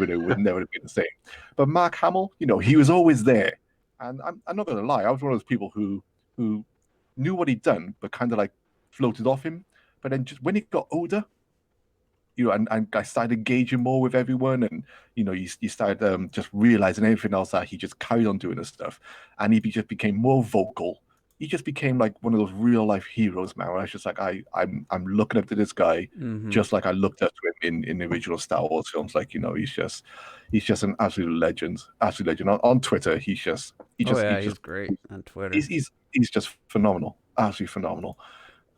it would never have been the same. But Mark Hamill, he was always there. And I'm not gonna lie, I was one of those people who knew what he'd done, but kind of like floated off him. But then just when he got older, and I started engaging more with everyone, and you started just realizing everything else that he just carried on doing this stuff, and he just became more vocal. He just became like one of those real life heroes, man. Where I was just like, I'm looking up to this guy, just like I looked up to him in the original Star Wars films. Like he's just an absolute legend. On Twitter, He's great on Twitter. He's just phenomenal, absolutely phenomenal.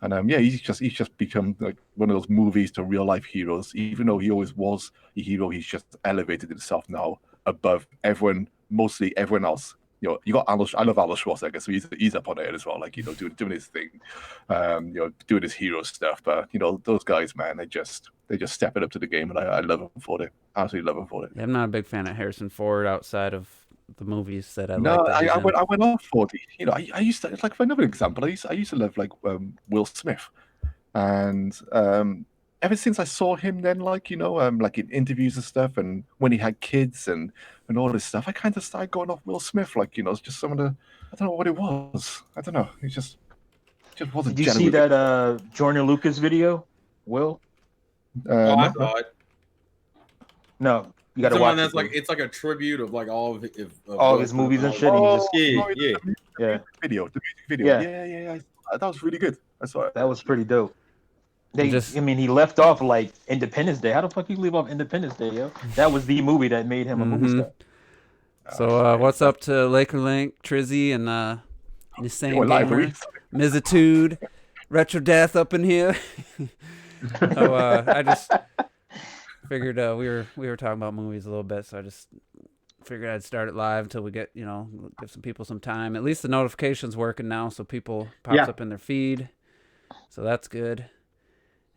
And he's just become like one of those movies to real life heroes. Even though he always was a hero, he's just elevated himself now above everyone, mostly everyone else. You got Arnold. I love Arnold Schwarzenegger, so he's up on it as well. Like doing his thing, doing his hero stuff. But those guys, man, they just step it up to the game, and I love them for it. Absolutely love them for it. Yeah, I'm not a big fan of Harrison Ford outside of the movies that I like. No, That he's I in. went off 40. I used to, like, for another example, I used to love like Will Smith, and ever since I saw him, then like like in interviews and stuff, and when he had kids and all this stuff, I kind of started going off Will Smith. Like it's just some of the, I don't know what it was. I don't know. It just wasn't. Did you see that Jordan Lucas video, Will? I saw it. No. You gotta it's watch that's like it's like a tribute of like all of his movies and shit. The music video. Yeah. That was really good. I saw it. That was pretty dope. He left off like Independence Day. How the fuck you leave off Independence Day, yo? That was the movie that made him a movie star. So what's up to Laker Link, Trizzy, and Insane Gamer, Mizitude, Retro Death up in here? So I just figured we were talking about movies a little bit, so I just figured I'd start it live until we get give some people some time. At least the notifications working now, so people pops up in their feed, so that's good.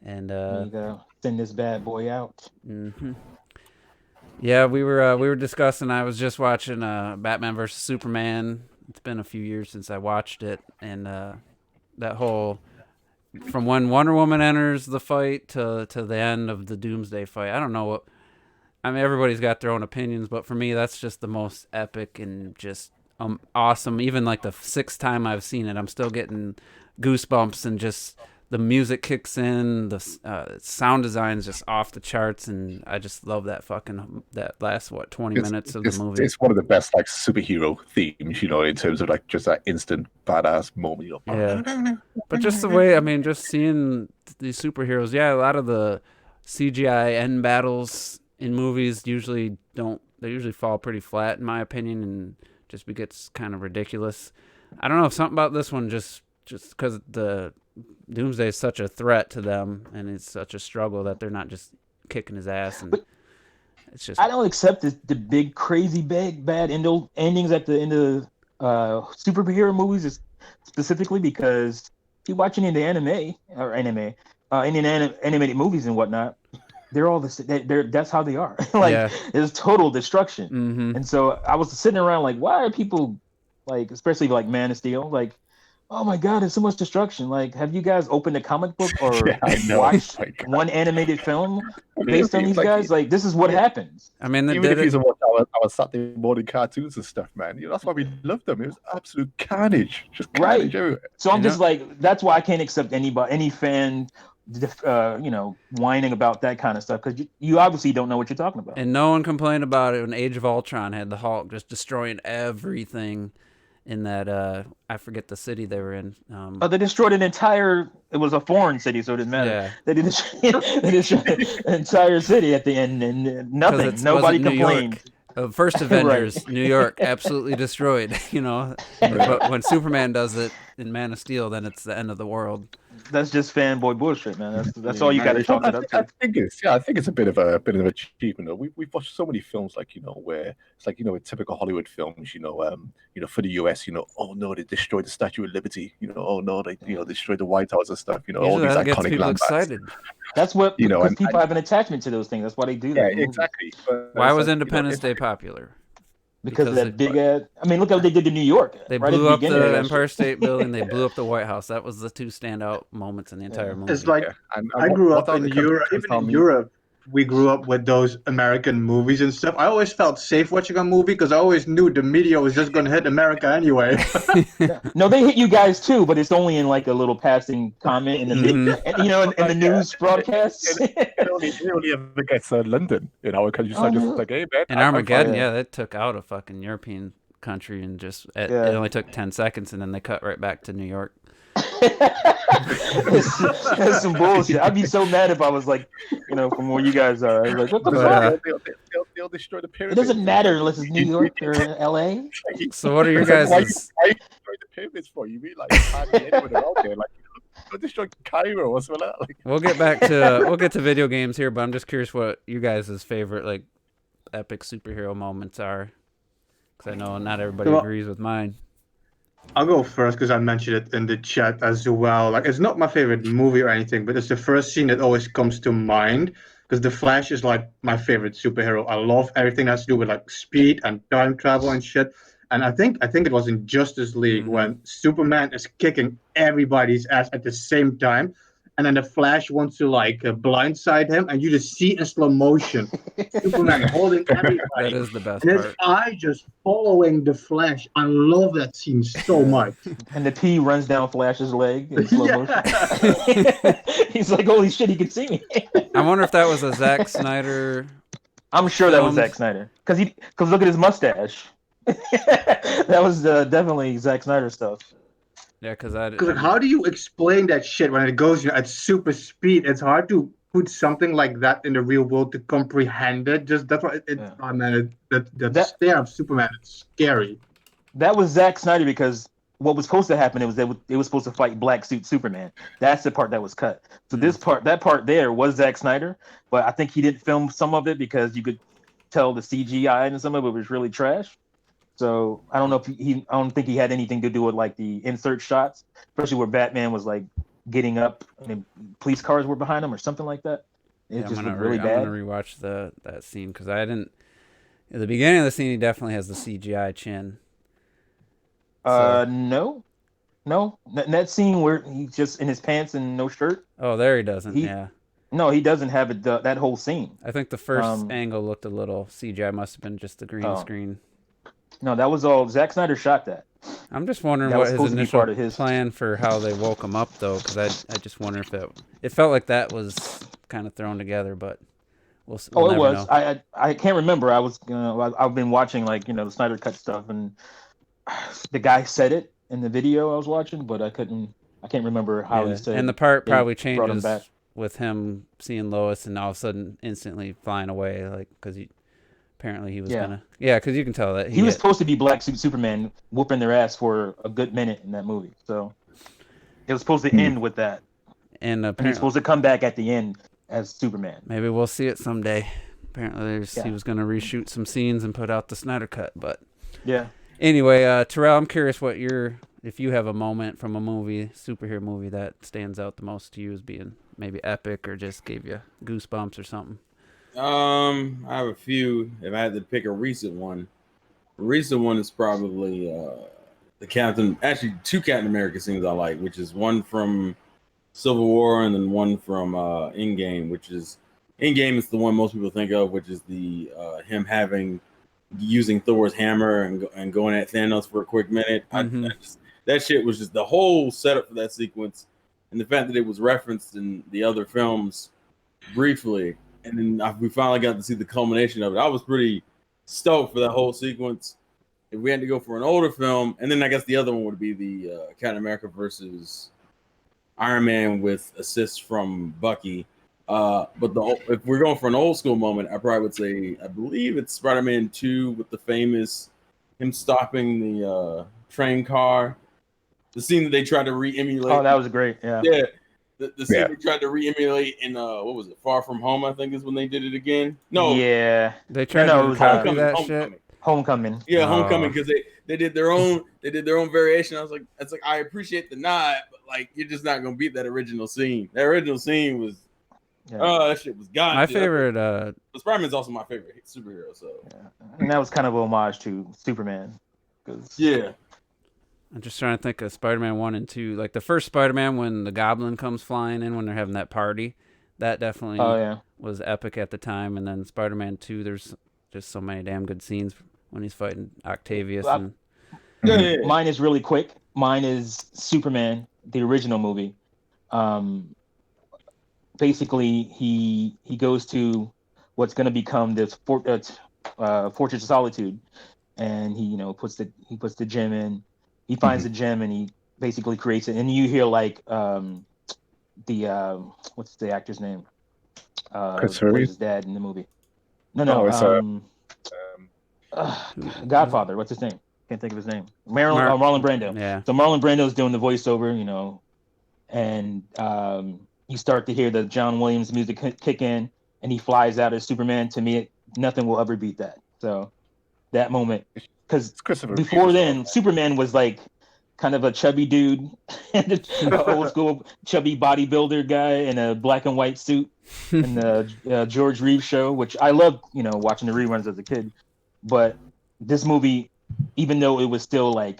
And there you go. Send this bad boy out. Yeah, we were discussing. I was just watching Batman vs Superman. It's been a few years since I watched it, and that whole from when Wonder Woman enters the fight to the end of the Doomsday fight. I don't know what. I mean, everybody's got their own opinions, but for me, that's just the most epic and just awesome. Even like the sixth time I've seen it, I'm still getting goosebumps, and just the music kicks in, the sound design is just off the charts, and I just love that last 20 minutes of the movie. It's one of the best like superhero themes, in terms of like just that instant badass moment. Yeah, but just the way, just seeing these superheroes. Yeah, a lot of the CGI end battles in movies usually fall pretty flat in my opinion, and just gets kind of ridiculous. I don't know if something about this one just because the Doomsday is such a threat to them, and it's such a struggle that they're not just kicking his ass. And it's just, I don't accept the big crazy bad endings at the end of superhero movies, specifically because if you watch any of the animated animated movies and whatnot, they're all the same. That's how they are. It's total destruction. And so I was sitting around like, why are people like, especially like Man of Steel, like, oh my God, there's so much destruction. Like, have you guys opened a comic book or watched one animated film based on these guys? Like, this is what happens. I mean, even if you watch our Saturday morning cartoons and stuff, man, that's why we loved them. It was absolute carnage, just carnage everywhere. So I'm just like, that's why I can't accept any fan, whining about that kind of stuff, because you obviously don't know what you're talking about. And no one complained about it when Age of Ultron had the Hulk just destroying everything. In that, I forget the city they were in. They destroyed it was a foreign city, so it didn't matter. Yeah. They destroyed an entire city at the end, and nothing. Nobody complained. First Avengers, New York, absolutely destroyed, But when Superman does it in Man of Steel, then it's the end of the world. That's just fanboy bullshit, man. That's all you got to chalk it up to. I think it's a bit of an achievement. Though. We've watched so many films, like where it's like in typical Hollywood films, for the US, oh no, they destroyed the Statue of Liberty, oh no, they destroyed the White House and stuff, all these iconic landmarks. Excited. That's what because people have an attachment to those things. That's why they do that. Yeah, exactly. But why was Independence Day popular? Because of that big ass. I mean, look how they did to New York. They blew up the Empire State Building. They blew up the White House. That was the two standout moments in the entire movie. It's like I grew up in Europe. Even in Europe, we grew up with those American movies and stuff, I always felt safe watching a movie because I always knew the media was just going to hit America anyway. No, they hit you guys too, but it's only in like a little passing comment in the Mhm. in the news broadcasts. It only ever gets London in our country. So Oh, I'm just really? like, hey man, In I'm Armageddon, fine. yeah, that took out a fucking European country and just it Yeah. only took 10 seconds and then they cut right back to New York. That's some bullshit. I'd be so mad if I was like, from where you guys are. I was like, what the But, fuck? They'll destroy the It pyramids. doesn't matter unless it's New York or LA. So what are your It's like, why you guys' destroy the pyramids for? You mean like hardly anyone around there? Like, go destroy Cairo or something like that. Like, we'll get to video games here, but I'm just curious what you guys' favorite like epic superhero moments are, because I know not everybody Well, agrees with mine. I'll go first because I mentioned it in the chat as well. Like, it's not my favorite movie or anything, but it's the first scene that always comes to mind because the Flash is like my favorite superhero. I love everything that has to do with like speed and time travel and shit. And I think it was in Justice League Mhm. when Superman is kicking everybody's ass at the same time, and then the Flash wants to like blindside him, and you just see in slow motion Superman holding That everybody, is the best and his part. eye just following the Flash. I love that scene so much. And the P runs down Flash's leg in slow motion. Yeah. He's like, holy shit, he can see me. I wonder if that was a Zack Snyder. I'm sure that was Filmed. Zack Snyder. Because look at his mustache. That was definitely Zack Snyder stuff. Yeah, because Because like, how do you explain that shit when it goes at super speed? It's hard to put something like that in the real world to comprehend it. Just that's why Yeah. oh man, that That- stare of Superman is scary. That was Zack Snyder because what was supposed to happen was they was supposed to fight Black Suit Superman. That's the part that was cut. So that part there was Zack Snyder, but I think he didn't film some of it because you could tell the CGI and some of it was really trash. So I don't know if I don't think he had anything to do with like the insert shots, especially where Batman was like getting up and police cars were behind him or something like that. It Yeah, just looked really I'm bad. gonna rewatch that scene because I didn't. At the beginning of the scene, he definitely has the CGI chin. No. That scene where he's just in his pants and no shirt. Oh, there he doesn't. Yeah, No, he doesn't have it. That whole scene. I think the first angle looked a little CGI. Must have been just the green screen. No, that was all. Zack Snyder shot that. I'm just wondering That what was his supposed to be initial part of his- plan for how they woke him up though, because I just wonder if it felt like that was kind of thrown together, but we'll Oh, it never was. know. I can't remember. I've been watching like the Snyder cut stuff, and the guy said it in the video I was watching, but I can't remember how he said. And the part they probably brought him changes back. with him seeing Lois and all of a sudden instantly flying away, like because apparently he was gonna. Yeah, because you can tell that He was supposed to be Black Suit Superman whooping their ass for a good minute in that movie, so it was supposed to end with that. And And he's apparently, supposed to come back at the end as Superman. maybe we'll see it someday. Apparently, Yeah. he was gonna reshoot some scenes and put out the Snyder cut, but Yeah. anyway, Terrell, I'm curious if you have a moment from a movie, superhero movie, that stands out the most to you as being maybe epic or just gave you goosebumps or something. I have a few. If I had to pick a recent one, the recent one is probably two Captain America scenes I like, which is one from Civil War and then one from Endgame, which is Endgame is the one most people think of, which is the him using Thor's hammer and going at Thanos for a quick minute. That shit was just the whole setup for that sequence, and the fact that it was referenced in the other films briefly, and then we finally got to see the culmination of it. I was pretty stoked for that whole sequence. If we had to go for an older film, and then I guess the other one would be the Captain America versus Iron Man with assists from Bucky. But if we're going for an old school moment, I probably would say I believe it's Spider-Man 2 with the famous him stopping the train car. The scene that they tried to re-emulate. Oh, that was great. Yeah. Yeah. The scene they tried to re-emulate in what was it? Far From Home, I think is when they did it again. No. Yeah. They tried to copy that shit. Homecoming. Yeah, Homecoming, because they did their own variation. I was like, that's like I appreciate the nod, but like you're just not gonna beat that original scene. That original scene was that shit was god. My favorite Spider-Man's also my favorite superhero, so and that was kind of a homage to Superman. Yeah. I'm just trying to think of Spider-Man 1 and 2. Like the first Spider-Man when the Goblin comes flying in when they're having that party. That definitely Oh yeah. was epic at the time. And then Spider-Man 2, there's just so many damn good scenes when he's fighting Octavius. And Yeah. Mine is really quick. Mine is Superman, the original movie. Basically, he goes to what's going to become this Fortress of Solitude, and he puts the gem in. He finds the gem and he basically creates it. And you hear like what's the actor's name? Chris Where's Hurley? his dad in the movie? No, Oh, it's Godfather. What's his name? Can't think of his name. Marlon Brando. yeah. So Marlon Brando's doing the voiceover, and you start to hear the John Williams music kick in, and he flies out as Superman. To me, nothing will ever beat that. So that moment, because It's Christopher before Reeve as then, well. Superman was like kind of a chubby dude, an old school chubby bodybuilder guy in a black and white suit in the George Reeves show, which I loved, watching the reruns as a kid. But this movie, even though it was still like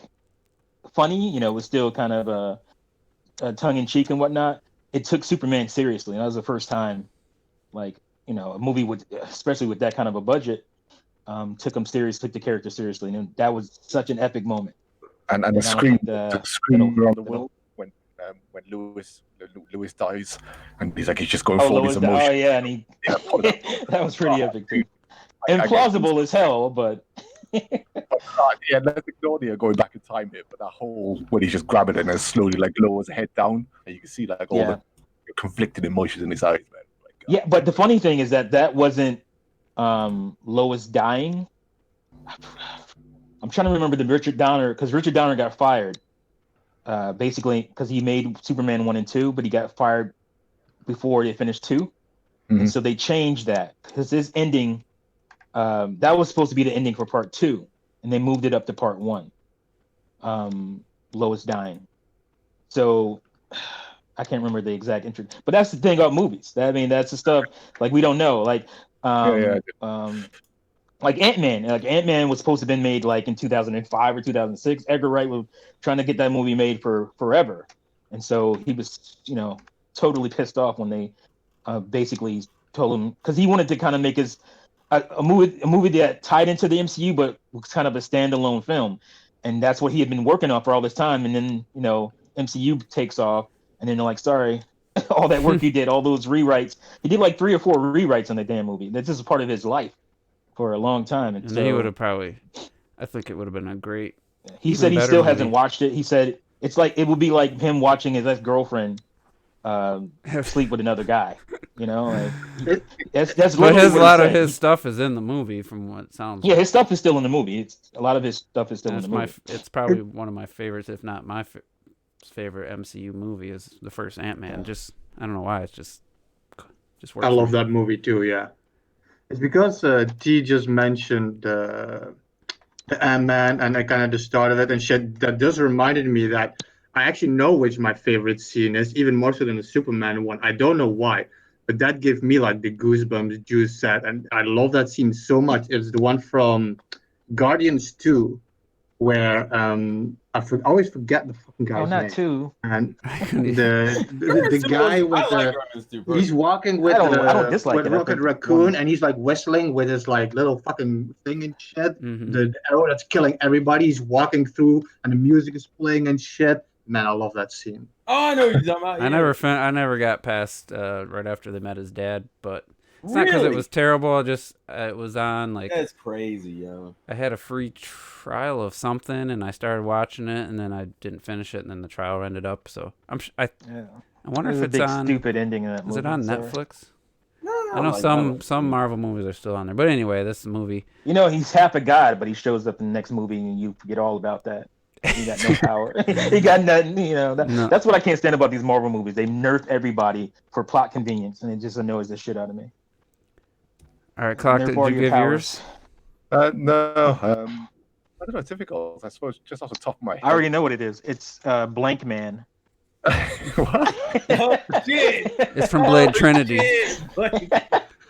funny, it was still kind of a tongue in cheek and whatnot. It took Superman seriously, and that was the first time, like a movie especially with that kind of a budget, took the character seriously, and that was such an epic moment. And the scream around the world when Lewis dies, and he's like he's just going for all his emotions. Oh yeah, and he that was pretty epic too. Implausible as hell, but yeah, let's ignore the going back in time here, but that whole when he's just grabbing it and slowly like lowers his head down, and you can see like all the conflicted emotions in his eyes, man. Like, yeah, but the funny thing is that wasn't Lois dying. I'm trying to remember the Richard Donner, because Richard Donner got fired, basically because he made Superman 1 and 2, but he got fired before they finished 2. And so they changed that because his ending, that was supposed to be the ending for part 2, and they moved it up to part 1. Lois dying. So I can't remember the exact intro, but that's the thing about movies. That's the stuff like we don't know. Like like Ant-Man. Like Ant-Man was supposed to have been made like in 2005 or 2006. Edgar Wright was trying to get that movie made for forever, and so he was totally pissed off when they basically told him, because he wanted to kind of make his a movie that tied into the MCU but was kind of a standalone film, and that's what he had been working on for all this time. And then MCU takes off, and then they're like, sorry, all that work you did, all those rewrites. He did like 3 or 4 rewrites on the damn movie. That's just a part of his life for a long time. And so, he would have probably, I think it would have been a great. He said he still movie. hasn't watched it. He said it's like it would be like him watching his ex-girlfriend sleep with another guy. That's but a lot of his stuff is in the movie, from what it sounds. Yeah, his stuff is still in the movie. A lot of his stuff is still in the movie. It's probably one of my favorites, if not my favorite MCU movie, is the first Ant-Man. Yeah. Just I don't know why, it's just works. I love that movie too. Yeah, it's because T just mentioned the Ant-Man and I kind of the start of it and shit. That just reminded me that I actually know which my favorite scene is, even more so than the Superman one. I don't know why, but that gave me like the goosebumps juice set, and I love that scene so much. It's the one from Guardians 2, where I always forget the fucking guy's name. Not 2. And the guy with he's walking with I don't dislike with it. Rocket Raccoon, and he's like whistling with his like little fucking thing and shit. Mhm. The arrow that's killing everybody. He's walking through, and the music is playing and shit. Man, I love that scene. Oh, I know what you're talking about. I never got past right after they met his dad, but it's not because it Really? was terrible. I just it was on like That's crazy, yo. I had a free trial of something, and I started watching it, and then I didn't finish it, and then the trial ended up. So I wonder if There's a it's big on. stupid ending in that movie. Is it on Sorry. Netflix? No, I know some Marvel movies are still on there, but anyway, this movie. He's half a god, but he shows up in the next movie, and you forget all about that. He got no power. He got nothing. That's what I can't stand about these Marvel movies. They nerf everybody for plot convenience, and it just annoys the shit out of me. All right, Clock, did you give yours? No. I don't know. It's difficult. I suppose just off the top of my head. I already know what it is. It's Blank Man. What? Oh, shit. It's from Blade Trinity. Shit.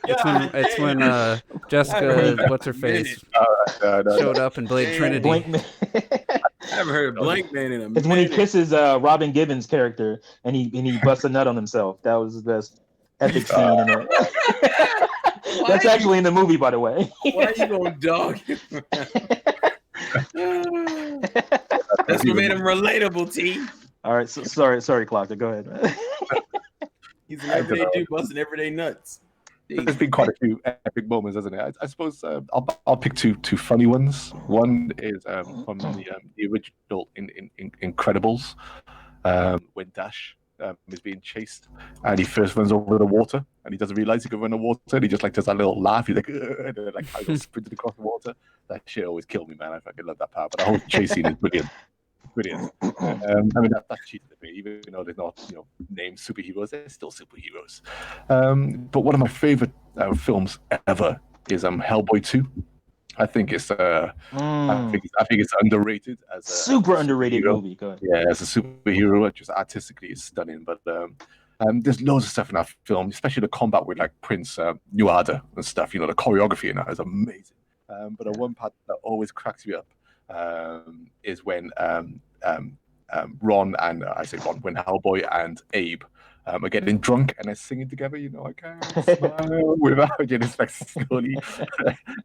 It's when Jessica, what's her face, No. showed up in Blade Trinity. Blank Man. I haven't heard of Blank Man in a minute. It's when he kisses Robin Gibbons' character, and he busts a nut on himself. That was the best. epic scene in it. That's actually in the movie, by the way. Why are you going dog? That's what made him relatable, T. All right, so, sorry, Clocker. Go ahead. He's an everyday dude busting everyday nuts. There's been quite a few epic moments, hasn't it? I suppose I'll pick two funny ones. One is from the original Incredibles, when Dash is being chased and he first runs over the water and he doesn't realize he can run the water and he just like does that little laugh. He's like, and then like I got sprinted across the water. That shit always killed me, man. I fucking love that part. But the whole chase scene is brilliant. Brilliant. I mean, that's cheating to me, even though they're not, named superheroes. They're still superheroes. But one of my favorite films ever is Hellboy 2. I think it's I think it's underrated as a super underrated movie. Go ahead. Yeah, as a superhero, just artistically it's stunning. But there's loads of stuff in that film, especially the combat with like Prince Nuada and stuff. The choreography in that is amazing. But the one part that always cracks me up is when Ron and I say Ron, when Hellboy and Abe are getting drunk and they're singing together. I can't smile without it's like slowly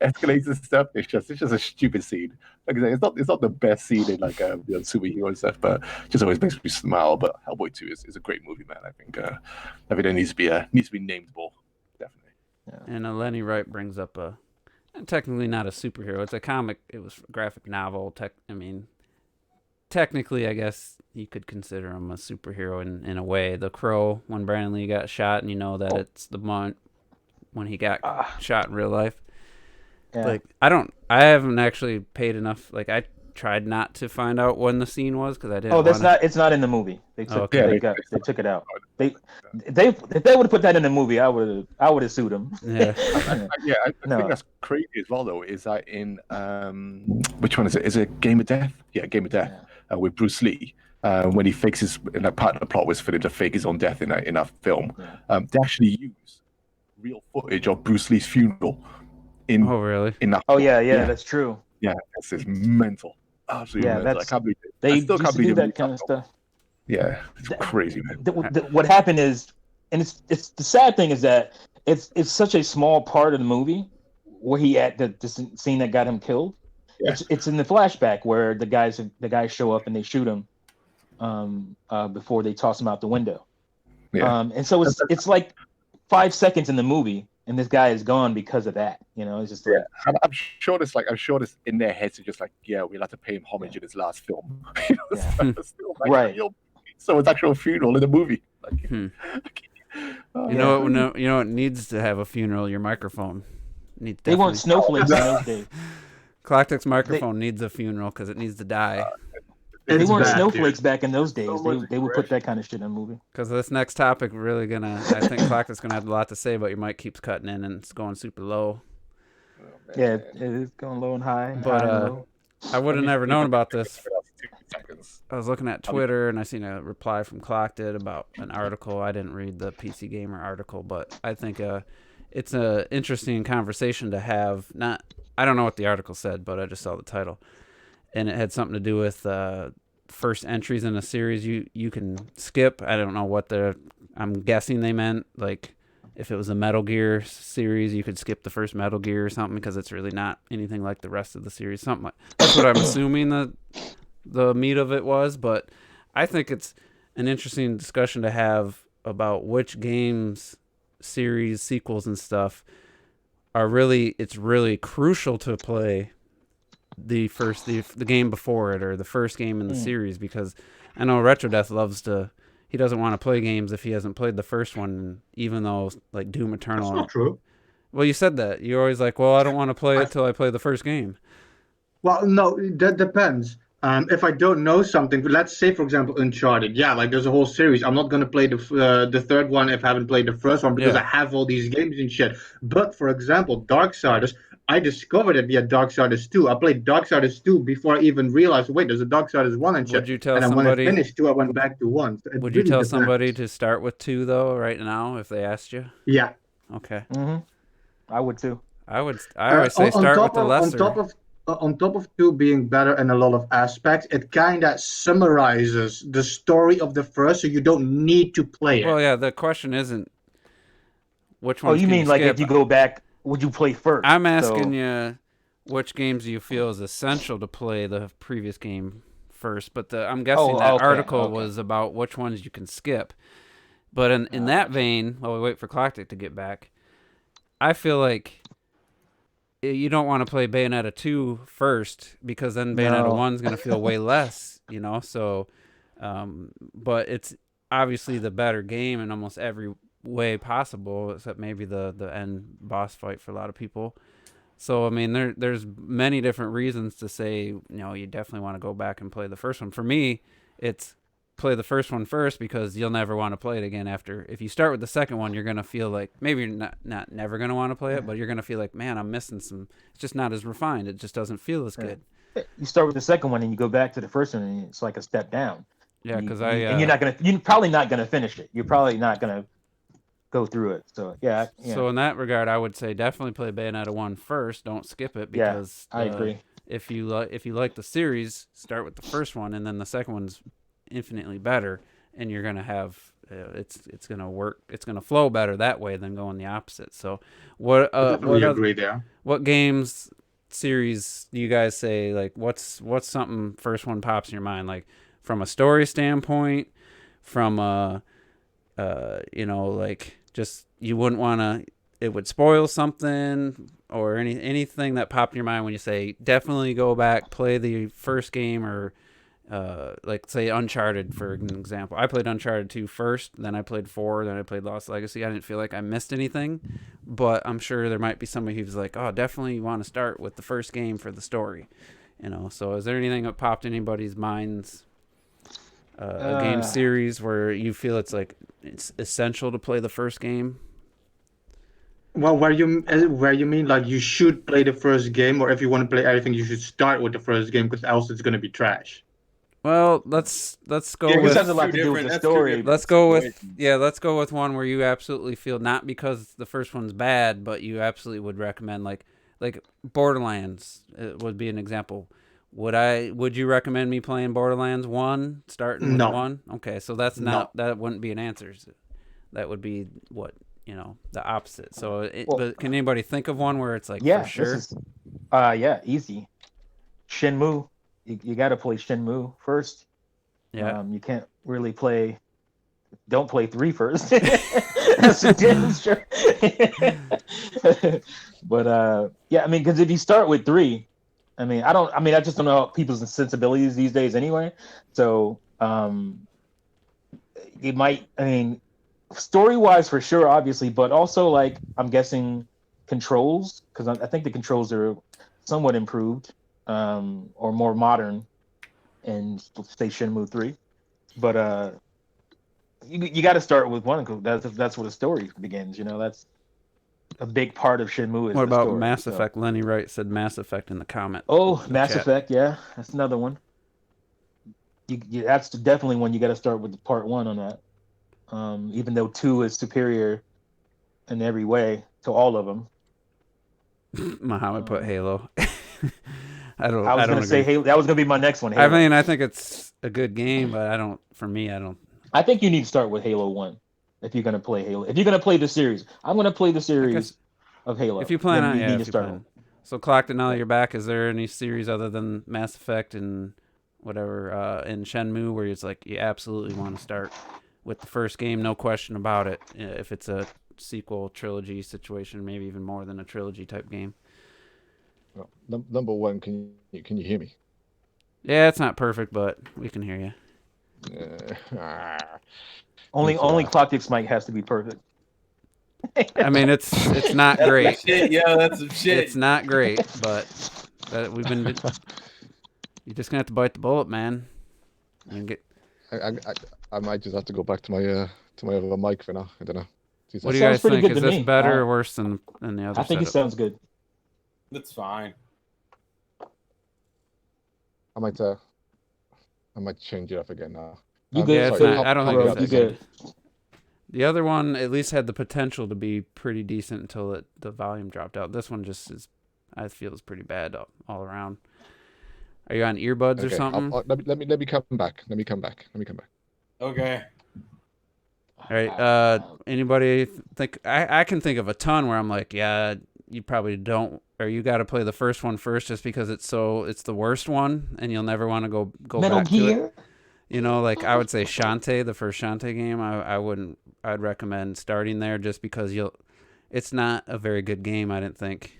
escalates and stuff. It's just a stupid scene. Like I say, it's not the best scene in like superhero and stuff, but just always makes me smile. But Hellboy 2 is a great movie, man. I think it needs to be named more, definitely. Yeah. And Lenny Wright brings up technically not a superhero. It's a comic. It was a graphic novel. Technically, I guess you could consider him a superhero in a way. The Crow, when Brandon Lee got shot, and that it's the month when he got shot in real life. Yeah. Like I haven't actually paid enough. Like I tried not to find out when the scene was because I didn't. It's not in the movie. They took they took it out. If they would have put that in the movie, I would have sued them. Yeah. I think that's crazy as well, though. Is that in which one is it? Is it Game of Death? Yeah, Game of Death. Yeah. With Bruce Lee, when he fakes his, and part of the plot was for him to fake his own death in that film. Yeah. They actually use real footage of Bruce Lee's funeral in. Oh really? In that. Oh yeah, that's true. Yeah, it's mental. Absolutely mental. I can't believe it. They still can't do believe that kind of stuff. Yeah, it's crazy, man. What happened is, and it's the sad thing is that it's such a small part of the movie where he had the scene that got him killed. Yeah. It's in the flashback where the guys show up and they shoot him before they toss him out the window. Yeah. And so it's like 5 seconds in the movie, and this guy is gone because of that. It's just like, I'm sure this in their heads are just like, we'll have to pay him homage in his last film. Right. So it's actual funeral in the movie. Like, you know what needs to have a funeral? Your microphone. They weren't snowflakes in those days. Cloctic's microphone needs a funeral because it needs to die. They weren't snowflakes back in those days. They would put that kind of shit in a movie. Because this next topic really I think Cloctic's gonna have a lot to say, but your mic keeps cutting in and it's going super low. Yeah, it is going low and high. But high and low. I would have never known about this. I was looking at Twitter and I seen a reply from Clockted about an article. I didn't read the PC Gamer article, but I think it's an interesting conversation to have. I don't know what the article said, but I just saw the title, and it had something to do with first entries in a series you can skip. I don't know what I'm guessing they meant, like if it was a Metal Gear series, you could skip the first Metal Gear or something because it's really not anything like the rest of the series. Something like that's what I'm assuming the meat of it was. But I think it's an interesting discussion to have about which games, series, sequels, and stuff it's really crucial to play the game before it or the first game in the series, because I know RetroDeath he doesn't want to play games if he hasn't played the first one, even though like Doom Eternal. That's not true. Well, you said that. You're always like, well, I don't want to play it till I play the first game. Well, no, that depends. If I don't know something, let's say, for example, Uncharted. Yeah, like there's a whole series. I'm not going to play the third one if I haven't played the first one because I have all these games and shit. But, for example, Darksiders, I discovered it via Darksiders 2. I played Darksiders 2 before I even realized, wait, there's a Darksiders 1 and shit. Would you tell and then somebody, when I finished 2, I went back to 1. So would you tell somebody to start with 2, though, right now, if they asked you? Yeah. Okay. Mm-hmm. I would, too. I always say start with the lesser. On top of 2 being better in a lot of aspects, it kind of summarizes the story of the first, so you don't need to play it. Well, yeah, the question isn't which Oh, ones you can mean like skip? if you go back, would you play first? I'm asking you which games do you feel is essential to play the previous game first, but I'm guessing that okay, article okay. was about which ones you can skip. But in that vein, while we wait for Clocktick to get back, I feel like you don't want to play Bayonetta 2 first because then Bayonetta No. 1 is going to feel way less, so but it's obviously the better game in almost every way possible, except maybe the end boss fight for a lot of people. So I mean, there's many different reasons to say you definitely want to go back and play the first one. For me, it's play the first one first because you'll never want to play it again after. If you start with the second one, you're gonna feel like maybe you're not never gonna want to play it, but you're gonna feel like, man, I'm missing some. It's just not as refined. It just doesn't feel as good. You start with the second one and you go back to the first one, and it's like a step down. Yeah, because and you're probably not gonna finish it. You're probably not gonna go through it. So yeah. So in that regard, I would say definitely play Bayonetta 1 first. Don't skip it because I agree. If you like the series, start with the first one, and then the second one's infinitely better, and you're gonna have it's gonna work. It's gonna flow better that way than going the opposite. So what agree there. What games series do you guys say, like what's something first one pops in your mind, like from a story standpoint, from like just you wouldn't want to, it would spoil something, or anything that popped in your mind when you say definitely go back, play the first game, or like say Uncharted for an example. I played Uncharted 2 first, then I played 4, then I played Lost Legacy. I didn't feel like I missed anything, but I'm sure there might be somebody who's like, oh, definitely you want to start with the first game for the story. So is there anything that popped in anybody's minds, a game series where you feel it's essential to play the first game? Well, where you mean like you should play the first game, or if you want to play everything, you should start with the first game because else it's going to be trash. Well, let's go Yeah, with. this has a lot to do with the story. Let's go with one where you absolutely feel, not because the first one's bad, but you absolutely would recommend, like Borderlands would be an example. Would you recommend me playing Borderlands 1, starting with 1? Okay, so that's not that wouldn't be an answer. That would be what, the opposite. So but can anybody think of one where it's like, for sure? Easy. Shenmue. You got to play Shenmue first. Yeah. You can't really don't play 3 first. That's a damn sure. But I mean, because if you start with 3, I just don't know people's sensibilities these days anyway. So you might, story-wise for sure, obviously, but also like I'm guessing controls, because I think the controls are somewhat improved. Or more modern, and say Shenmue 3, but you got to start with 1 because that's where the story begins. That's a big part of Shenmue. What about Mass Effect? Lenny Wright said Mass Effect in the comment. Oh, Mass Effect, yeah, that's another one. That's definitely one you got to start with part 1 on that. Even though 2 is superior in every way to all of them. Muhammad put Halo. I was going to say Halo. That was going to be my next one. Halo. I think it's a good game, but I don't. I think you need to start with Halo 1 if you're going to play Halo. If you're going to play the series, I'm going to play the series of Halo. If you plan on, you need to start. So, Clocked, now that you're back, is there any series other than Mass Effect and whatever in Shenmue where it's like you absolutely want to start with the first game, no question about it? If it's a sequel trilogy situation, maybe even more than a trilogy type game. Well, number 1, can you hear me? Yeah, it's not perfect, but we can hear you. Only Clocktick's mic has to be perfect. I mean, it's not great. Shit, yeah, that's some shit. It's not great, but we've been. You're just gonna have to bite the bullet, man. I might just have to go back to my other mic for now. I don't know. What do you guys think? Is this better or worse than the other? I think it sounds good. That's fine. I might change it up again now. You good? I don't think it's good. The other one at least had the potential to be pretty decent until the volume dropped out. This one just is, I feel, is pretty bad all around. Are you on earbuds or something? Let me come back. Let me come back. Okay. All right. Anybody think I can think of a ton where I'm like, yeah, you probably don't, or you got to play the first one first just because it's the worst one and you'll never want to go Metal back to it. Gear. You know, like I would say Shantae, the first Shantae game, I'd recommend starting there just because it's not a very good game, I didn't think.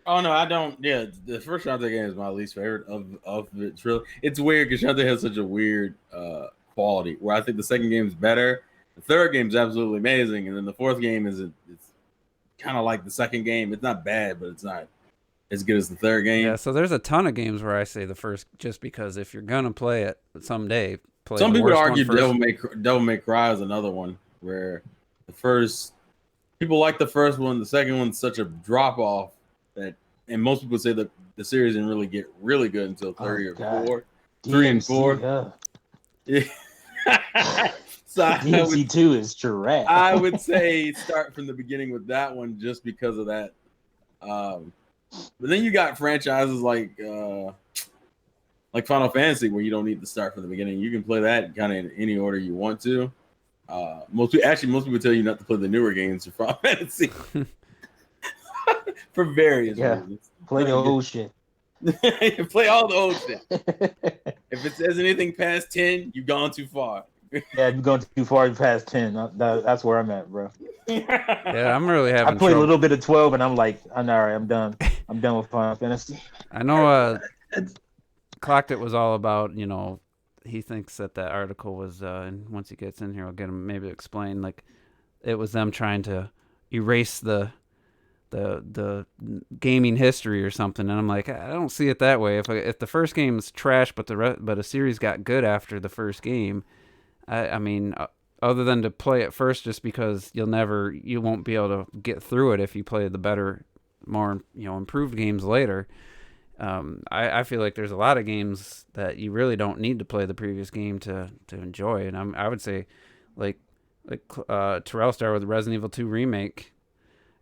Oh no, I don't. Yeah, the first Shantae game is my least favorite of the trilogy. It's weird because Shantae has such a weird quality. Where I think the second game is better, the third game is absolutely amazing, and then the fourth game it's kind of like the second game. It's not bad, but it's not as good as the third game. Yeah, so there's a ton of games where I say the first, just because if you're gonna play it someday, play Some the people worst argue one first. Devil May Cry is another one where the first people like the first one, the second one's such a drop off that, and most people say that the series didn't really get really good until three or four, three and four. Yeah. So DMC 2 is trash. I would say start from the beginning with that one just because of that. But then you got franchises like Final Fantasy where you don't need to start from the beginning. You can play that kind of in any order you want to. Most people tell you not to play the newer games for Final Fantasy for various reasons. Play the old shit. Play all the old shit. If it says anything past 10, you've gone too far. Yeah, you've gone too far past 10. That's where I'm at, bro. Yeah, I'm really having I played trouble. a little bit of 12, and I'm like, I'm all right. I'm done. I'm done with Final Fantasy. I know Clocked It was all about, you know, he thinks that article was, and once he gets in here, I'll get him maybe to explain, like, it was them trying to erase the gaming history or something, and I'm like, I don't see it that way. If the first game's trash, but a series got good after the first game, I mean, other than to play it first, just because you won't be able to get through it if you play the better, more improved games later. I feel like there's a lot of games that you really don't need to play the previous game to enjoy, and I would say, like Terrell started with Resident Evil 2 Remake.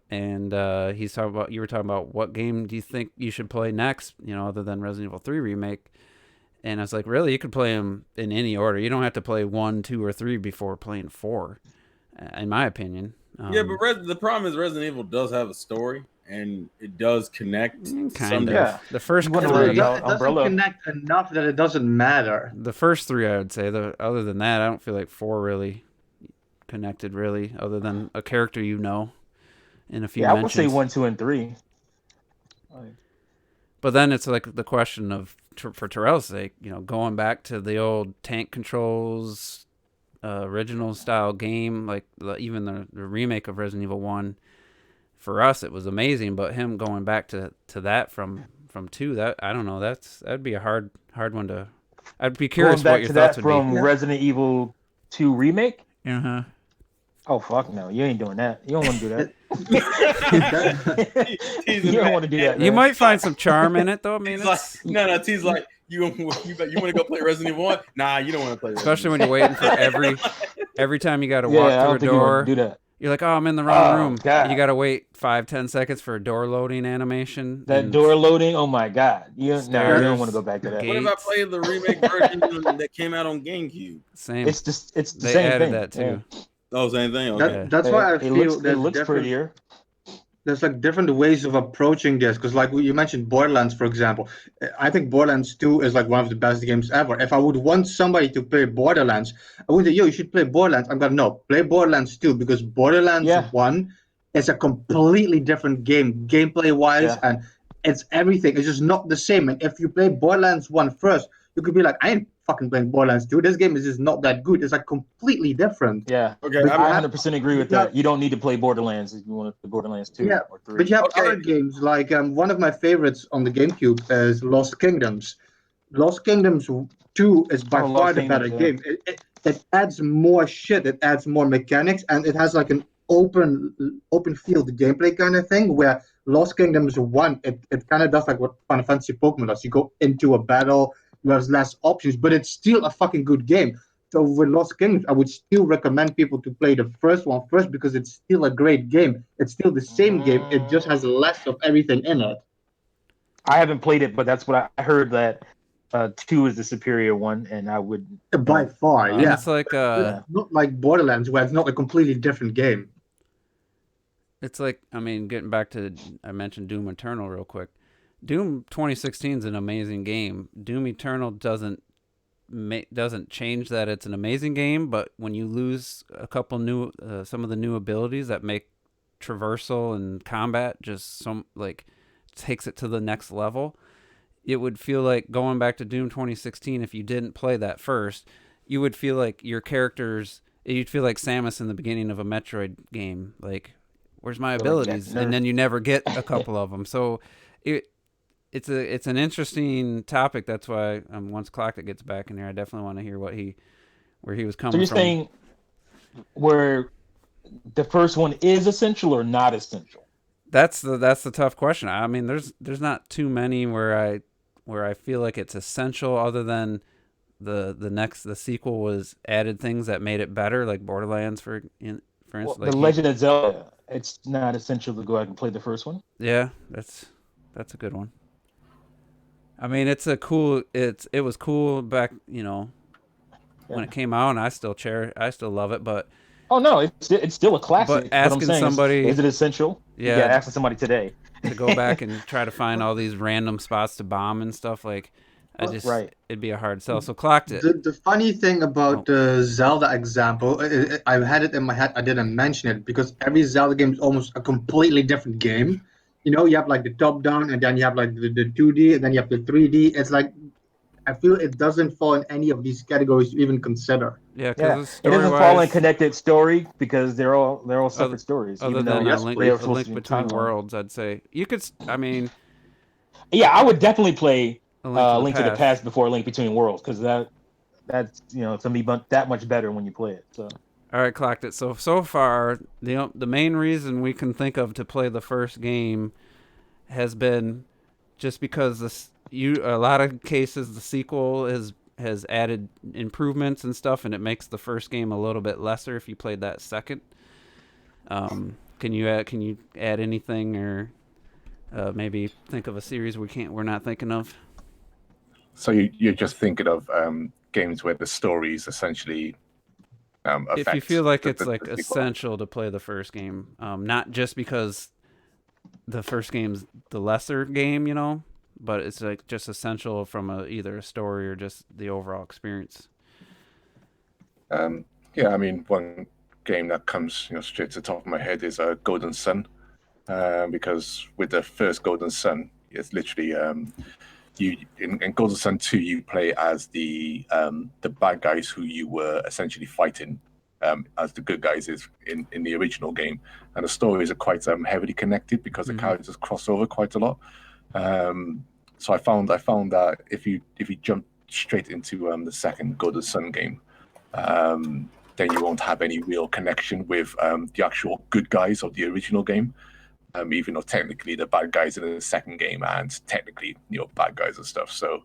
And you were talking about what game do you think you should play next, other than Resident Evil 3 Remake. And I was like, really, you could play them in any order. You don't have to play 1, 2, or 3 before playing 4, in my opinion. Yeah, but the problem is Resident Evil does have a story, and it does connect. Kind of. Yeah. The first You wanna three, learn It about doesn't Umbrella. connect enough that it doesn't matter. the first 3, I would say. Other than that, I don't feel like 4 really connected, really, other than a character in a few I mentions. would say 1, 2, and 3. But then it's like the question of, for Terrell's sake, going back to the old tank controls, original style game, like even the remake of Resident Evil 1. For us, it was amazing, but him going back to that from 2, that I don't know, that'd be a hard one to. I'd be curious Going back what your to thoughts that would from be. Resident Evil 2 Remake? Uh-huh. Oh, fuck no. You ain't doing that. You don't want to do that. He's You don't want to do that, You man. might find some charm in it, though. I mean, He's like, no. T's like, you want to go play Resident Evil 1? Nah, you don't want to play. especially when you're waiting for every time you got to Yeah, walk I through don't a think you want door. to do that. You're like, oh, I'm in the wrong Oh, room. God. You got to wait 5-10 seconds for a door loading animation. That and door loading, oh my God. You don't Stairs, want to go back to that. gate. What if I played the remake version that came out on GameCube? Same. It's the They same added thing. that too. Oh, same thing. Okay. That's why I It feel looks, there's different. prettier. There's like different ways of approaching this because like you mentioned Borderlands, for example. I think Borderlands 2 is like one of the best games ever. If I would want somebody to play Borderlands, I would say, yo, you should play Borderlands. I'm gonna no, play Borderlands 2 because Borderlands Yeah. 1 is a completely different game, gameplay wise, Yeah. and it's everything. It's just not the same. And if you play Borderlands 1 first, you could be like, I ain't fucking playing Borderlands 2. This game is just not that good. It's like completely different. Yeah. Okay. But I have- 100% agree with Yeah. that. You don't need to play Borderlands if you want to play Borderlands 2 Yeah, or 3. But you have Okay. other games like one of my favorites on the GameCube is Lost Kingdoms. Lost Kingdoms 2 is by Oh, far Lost the better Kingdoms, game. It adds more shit. It adds more mechanics, and it has like an open field gameplay kind of thing. Where Lost Kingdoms 1, it kind of does like what Final Fantasy Pokemon does. You go into a battle, you have less options, but it's still a fucking good game. So with Lost Kingdoms, I would still recommend people to play the first one first because it's still a great game. It's still the same game. It just has less of everything in it. I haven't played it, but that's what I heard, that 2 is the superior one, and I would By far, And yeah. it's like Not like Borderlands, where it's not a completely different game. it's like, I mean, getting back to, I mentioned Doom Eternal real quick. Doom 2016 is an amazing game. Doom Eternal doesn't change that it's an amazing game, but when you lose a couple new some of the new abilities that make traversal and combat just some like takes it to the next level, it would feel like going back to Doom 2016 if you didn't play that first, you would feel like your characters, you'd feel like Samus in the beginning of a Metroid game, like where's my abilities, and then you never get a couple of them. So it's an interesting topic. That's why once Clockit gets back in here, I definitely want to hear where he was coming So you're from. saying where the first one is essential or not essential? That's the tough question. I mean, there's not too many where I feel like it's essential, other than the sequel was added things that made it better, like Borderlands for instance. Well, Like the Legend of Zelda, it's not essential to go out and play the first one. Yeah, that's a good one. I mean, it was cool back, when it came out, and I still love it, but Oh no, it's still a classic. But asking what I'm saying somebody, is it essential? Yeah, asking somebody today to go back and try to find all these random spots to bomb and stuff, like it'd be a hard sell. So Clocked it. The funny thing about the Zelda example, I had it in my head. I didn't mention it because every Zelda game is almost a completely different game. You have like the top down, and then you have like the 2D, and then you have the 3D. It's like I feel it doesn't fall in any of these categories to even consider. Yeah, it because doesn't fall in connected story because they're all separate stories. Other even than though a link between worlds, I'd say you could. I mean, yeah, I would definitely play Link to the Past before Link Between Worlds, because that's it's gonna be that much better when you play it. So. All right, Clocked it. So far, the main reason we can think of to play the first game has been just because a lot of cases the sequel has added improvements and stuff, and it makes the first game a little bit lesser if you played that second. Can you add anything, or maybe think of a series we're not thinking of? So you're just thinking of games where the stories essentially if you feel like it's like essential to play the first game, not just because the first game's the lesser game, but it's like just essential from either a story or just the overall experience. Yeah, I mean, one game that comes straight to the top of my head is Golden Sun, because with the first Golden Sun, it's literally you in Golden Sun 2 you play as the bad guys who you were essentially fighting as the good guys is in the original game, and the stories are quite heavily connected because the characters cross over quite a lot. So I found that if you jump straight into the second Golden Sun game, then you won't have any real connection with the actual good guys of the original game. Even though technically the bad guys in the second game and technically bad guys and stuff. So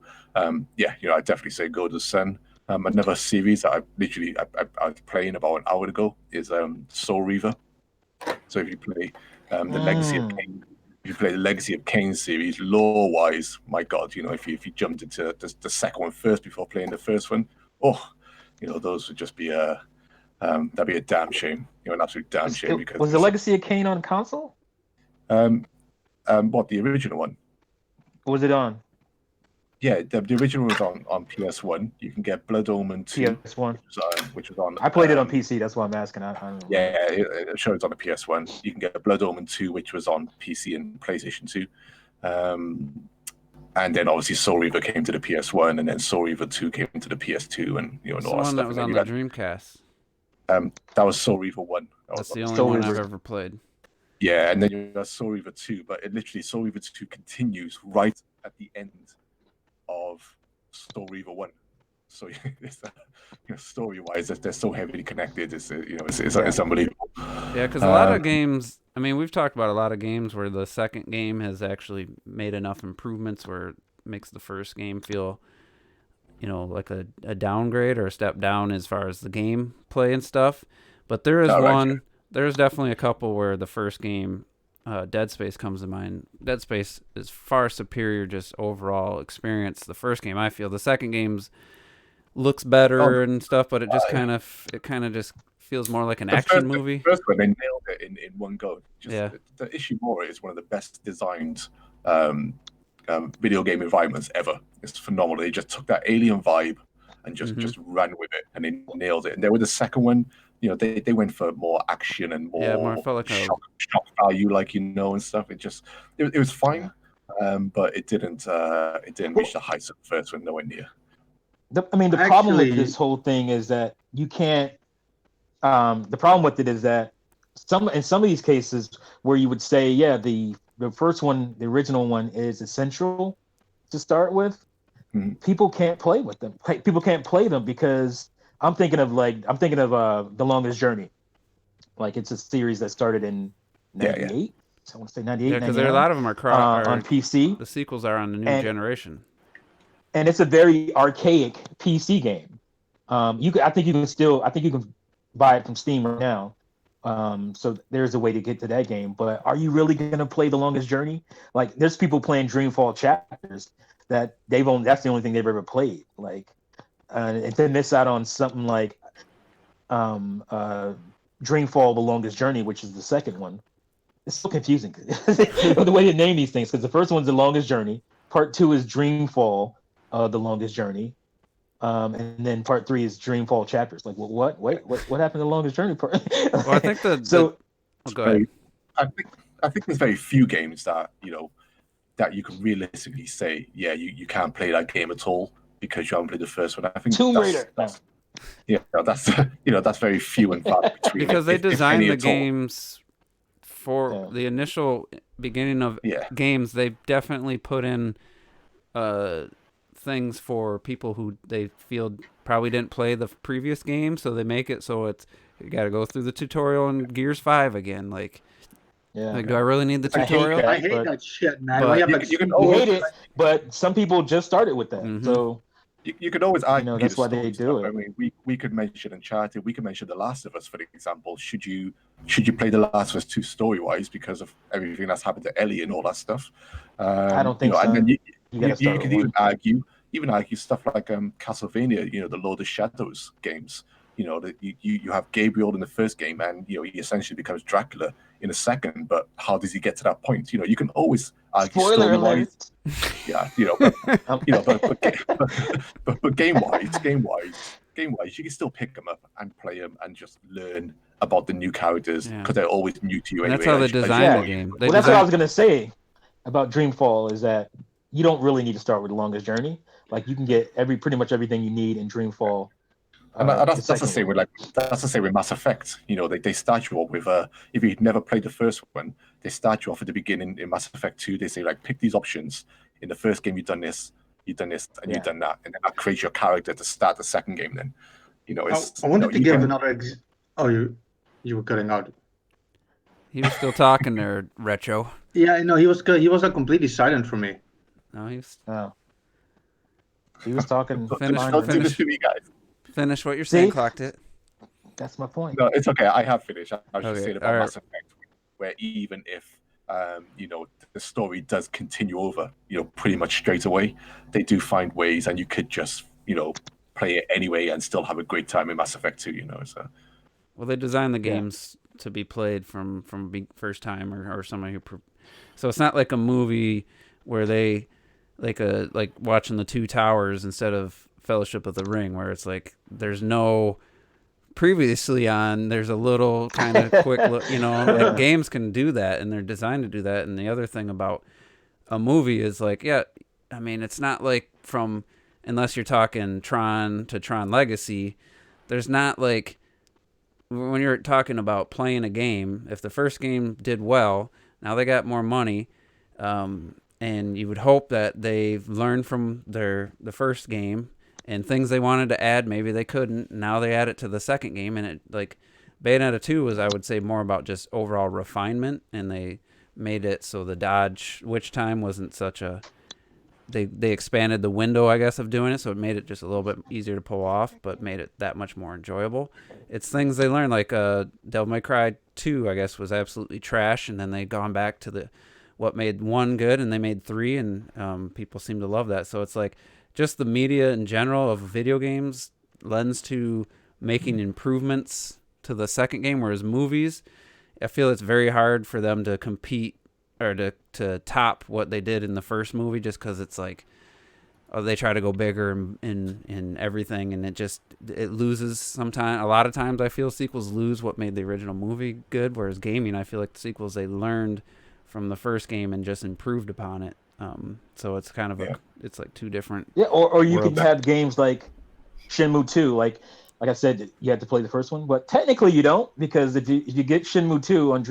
yeah, I'd definitely say Golden Sun. Another series that I was playing about an hour ago is Soul Reaver. So if you play the Legacy of Kain, if you play the Legacy of Kain series, lore-wise, my God, if you jumped into the second one first before playing the first one, those would just be that'd be a damn shame, an absolute damn shame. Because was the Legacy of Kain on console? What, the original one? What was it on? Yeah, the original was on PS1. You can get Blood Omen 2, PS1, which was on. I played it on PC. That's why I'm asking. I don't know. Yeah, it shows on the PS1. You can get Blood Omen 2, which was on PC and PlayStation 2. And then obviously Soul Reaver came to the PS1, and then Soul Reaver 2 came to the PS2, and all that stuff. The one that was on the Dreamcast. That was Soul Reaver 1. That's the only one I've ever played. Yeah, and then you got Soul Reaver 2, but Soul Reaver 2 continues right at the end of Soul Reaver 1. So story-wise, they're so heavily connected. It's unbelievable. Yeah, because a lot of games. I mean, we've talked about a lot of games where the second game has actually made enough improvements where it makes the first game feel, like a downgrade or a step down as far as the game play and stuff. But there is one. There's definitely a couple where the first game Dead Space comes to mind. Dead Space is far superior just overall experience. The first game, I feel. The second game's looks better and stuff, but it just kind of just feels more like an action movie. The first one, they nailed it in one go. Just, Yeah. The Ishimura is one of the best designed video game environments ever. It's phenomenal. They just took that alien vibe and just ran with it, and they nailed it. And then with the second one, they went for more action and more felt like shock value, and stuff. It was fine, but it didn't reach the heights of the first one, nowhere near. The problem with this whole thing is that you can't. The problem with it is that in some of these cases where you would say, yeah, the first one, the original one, is essential to start with. People can't play with them. People can't play them because I'm thinking of The Longest Journey. Like, it's a series that started in 98. Yeah. So I want to say 98. Yeah, because a lot of them are on PC. The sequels are on the new generation. And it's a very archaic PC game. I think you can buy it from Steam right now. So there's a way to get to that game. But are you really going to play The Longest Journey? Like, there's people playing Dreamfall chapters that that's the only thing they've ever played. Like, and to miss out on something like Dreamfall: The Longest Journey, which is the second one, it's so confusing. The way they name these things, because the first one's The Longest Journey, part 2 is Dreamfall: The Longest Journey, and then part 3 is Dreamfall chapters. Like, what? Wait, what happened to The Longest Journey part? Well, I think go ahead. I think there's very few games that that you can realistically say, yeah, you can't play that game at all because you haven't played the first one. I think Tomb Raider. That's very few and far between. Because they designed the games for the initial beginning of games. They definitely put in things for people who they feel probably didn't play the previous game, so they make it so you got to go through the tutorial in Gears 5 again. Like, do I really need the tutorial? I hate that shit, man. You can hate it, but some people just started with that. So you could always argue. That's why they do it. I mean, we could mention Uncharted. We could mention The Last of Us, for example. Should you play The Last of Us 2 story-wise because of everything that's happened to Ellie and all that stuff? I don't think so. And then you could even argue stuff like Castlevania. The Lord of Shadows games. That you have Gabriel in the first game, and he essentially becomes Dracula in the second. But how does he get to that point? You can always argue story-wise. Yeah, but game-wise, you can still pick them up and play them and just learn about the new characters because they're always new to you anyway. That's how they design the game. That's what I was gonna say about Dreamfall is that you don't really need to start with The Longest Journey. Like, you can get pretty much everything you need in Dreamfall. And that's the same with Mass Effect. They start you off with if you've never played the first one, they start you off at the beginning in Mass Effect 2. They say, like, pick these options. In the first game, you've done this, and you've done that, and then that creates your character to start the second game. Then, I wanted to give another. You were cutting out. He was still talking there, Retro. Yeah, no, he was completely silent for me. No, he was. Oh. He was talking. Finish what you're saying. Clocked it. That's my point. No, it's okay. I have finished. I was just saying about Mass Effect, where even if the story does continue over, pretty much straight away, they do find ways, and you could just play it anyway and still have a great time in Mass Effect 2. So. Well, they designed the games to be played from first time or somebody who. So it's not like a movie where they like watching the Two Towers instead of Fellowship of the Ring, where it's like there's no previously on, there's a little kind of quick look, like games can do that and they're designed to do that. And the other thing about a movie is like, it's not like unless you're talking Tron to Tron Legacy, there's not like when you're talking about playing a game, if the first game did well, now they got more money, and you would hope that they've learned from the first game and things they wanted to add, maybe they couldn't. Now they add it to the second game, and it like Bayonetta 2 was, I would say, more about just overall refinement, and they made it so the dodge witch time wasn't such a. They expanded the window, I guess, of doing it, so it made it just a little bit easier to pull off, but made it that much more enjoyable. It's things they learn, like Devil May Cry 2, I guess, was absolutely trash, and then they'd gone back to what made 1 good, and they made 3, and people seem to love that. So it's like just the media in general of video games lends to making improvements to the second game, whereas movies, I feel it's very hard for them to compete or to top what they did in the first movie, just because it's like, they try to go bigger in everything, and it loses sometimes. A lot of times I feel sequels lose what made the original movie good, whereas gaming, I feel like the sequels, they learned from the first game and just improved upon it. So it's kind of it's like two different. Yeah, or you worlds. can have games like Shenmue 2, like I said, you had to play the first one, but technically you don't, because if you get Shenmue 2 on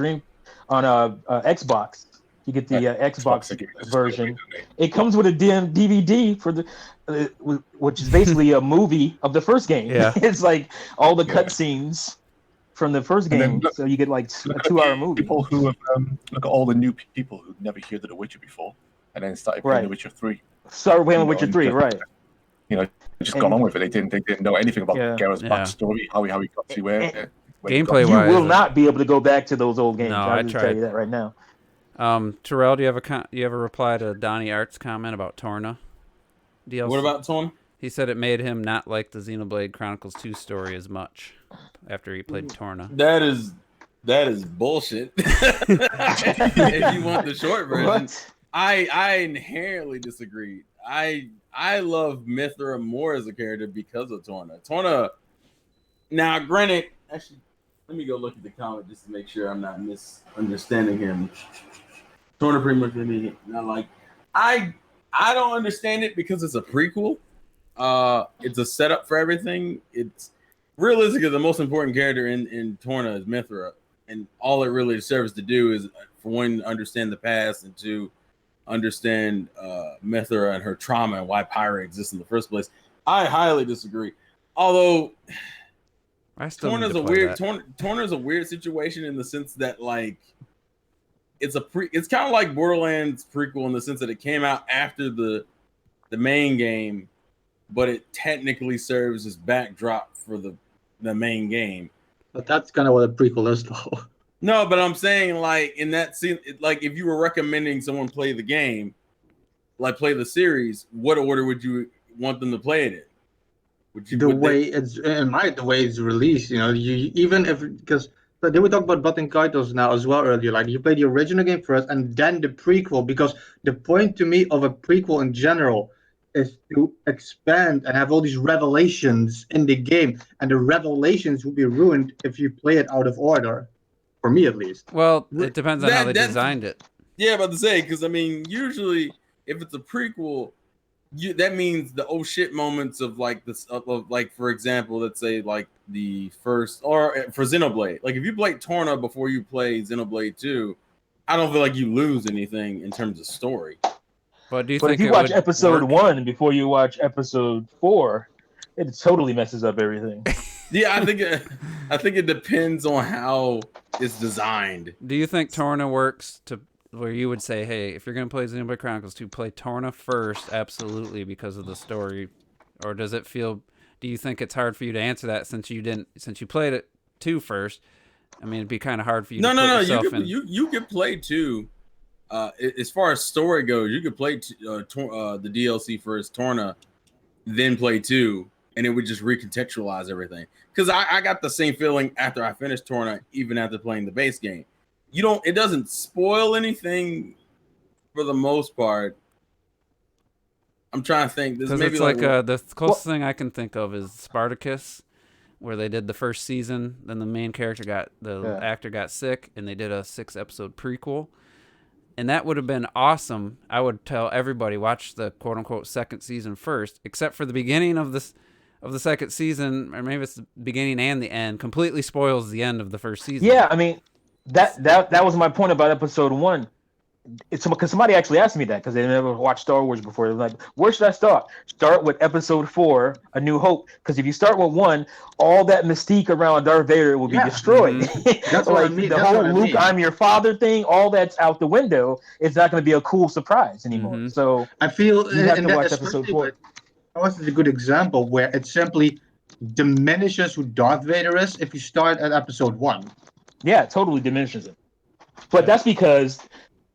Xbox, you get the Xbox version. It comes with a DVD for which is basically a movie of the first game. Yeah. It's like all the cutscenes from the first game, so you get like a 2-hour movie. People who have look at all the new people who never heard of The Witcher before, and then started playing The Witcher 3. Started playing The Witcher 3, right? Just gone on with it. They didn't know anything about Geralt's backstory, how he got to where. Gameplay You wise, will not be able to go back to those old games. No, I'll I just tried. tell you that right now. Terrell, do you have a reply to Donnie Art's comment about Torna DLC? What about Torna? He said it made him not like the Xenoblade Chronicles 2 story as much after he played Torna. That is bullshit. If you want the short version, What? I inherently disagree. I love Mithra more as a character because of Torna. Torna, now granted, actually, let me go look at the comment just to make sure I'm not misunderstanding him. Torna pretty much made me not like. I don't understand it because it's a prequel. It's a setup for everything. It's realistically the most important character in Torna is Mithra, and all it really serves to do is, for one, understand the past, and two, understand Mithra and her trauma and why Pyra exists in the first place. I highly disagree. Although Torna's a weird situation in the sense that, like, it's kind of like Borderlands prequel in the sense that it came out after the main game, but it technically serves as backdrop for the main game. But that's kind of what a prequel is, though. No, but I'm saying, like, in that scene, like, if you were recommending someone play the game, like play the series, what order would you want them to play it in? The way it's released, because they were talking about button titles now as well earlier. Like, you play the original game first and then the prequel, because the point to me of a prequel in general is to expand and have all these revelations in the game, and the revelations will be ruined if you play it out of order. For me, at least. Well, it depends on how they designed it. Yeah, about to say, because I mean, usually if it's a prequel, that means the oh shit moments of like this, of like, for example, let's say like the first, or for Xenoblade, like if you play Torna before you play Xenoblade 2, I don't feel like you lose anything in terms of story. But do you But think if you watch episode 1 before you watch episode 4, it totally messes up everything. Yeah, I think it depends on how it's designed. Do you think Torna works to where you would say, hey, if you're going to play Xenoblade Chronicles 2, play Torna first, absolutely, because of the story? Or does it feel, do you think it's hard for you to answer that since you played it 2 first? I mean, it'd be kind of hard for you to put yourself in. You could play 2. As far as story goes, you could play the DLC first, Torna, then play 2. And it would just recontextualize everything. Because I got the same feeling after I finished Torna, even after playing the base game. It doesn't spoil anything for the most part. I'm trying to think. This maybe it's like the closest thing I can think of is Spartacus, where they did the first season, then the main character actor got sick, and they did a 6-episode prequel. And that would have been awesome. I would tell everybody, watch the quote unquote second season first, except for the beginning of the second season, or maybe it's the beginning and the end, completely spoils the end of the first season. Yeah, I mean, that was my point about episode 1. It's because somebody actually asked me that because they never watched Star Wars before. They're like, where should I start? Start with episode 4, A New Hope. Because if you start with 1, all that mystique around Darth Vader will be destroyed. Mm-hmm. That's what I mean. The whole Luke, I'm your father thing, all that's out the window. It's not going to be a cool surprise anymore. Mm-hmm. So I feel you have to watch episode 4. Star Wars is a good example where it simply diminishes who Darth Vader is if you start at episode 1. Yeah, it totally diminishes him. But that's because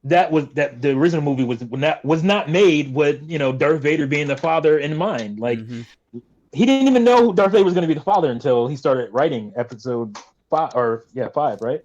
that the original movie was not made with Darth Vader being the father in mind. Like he didn't even know Darth Vader was going to be the father until he started writing episode 5, right?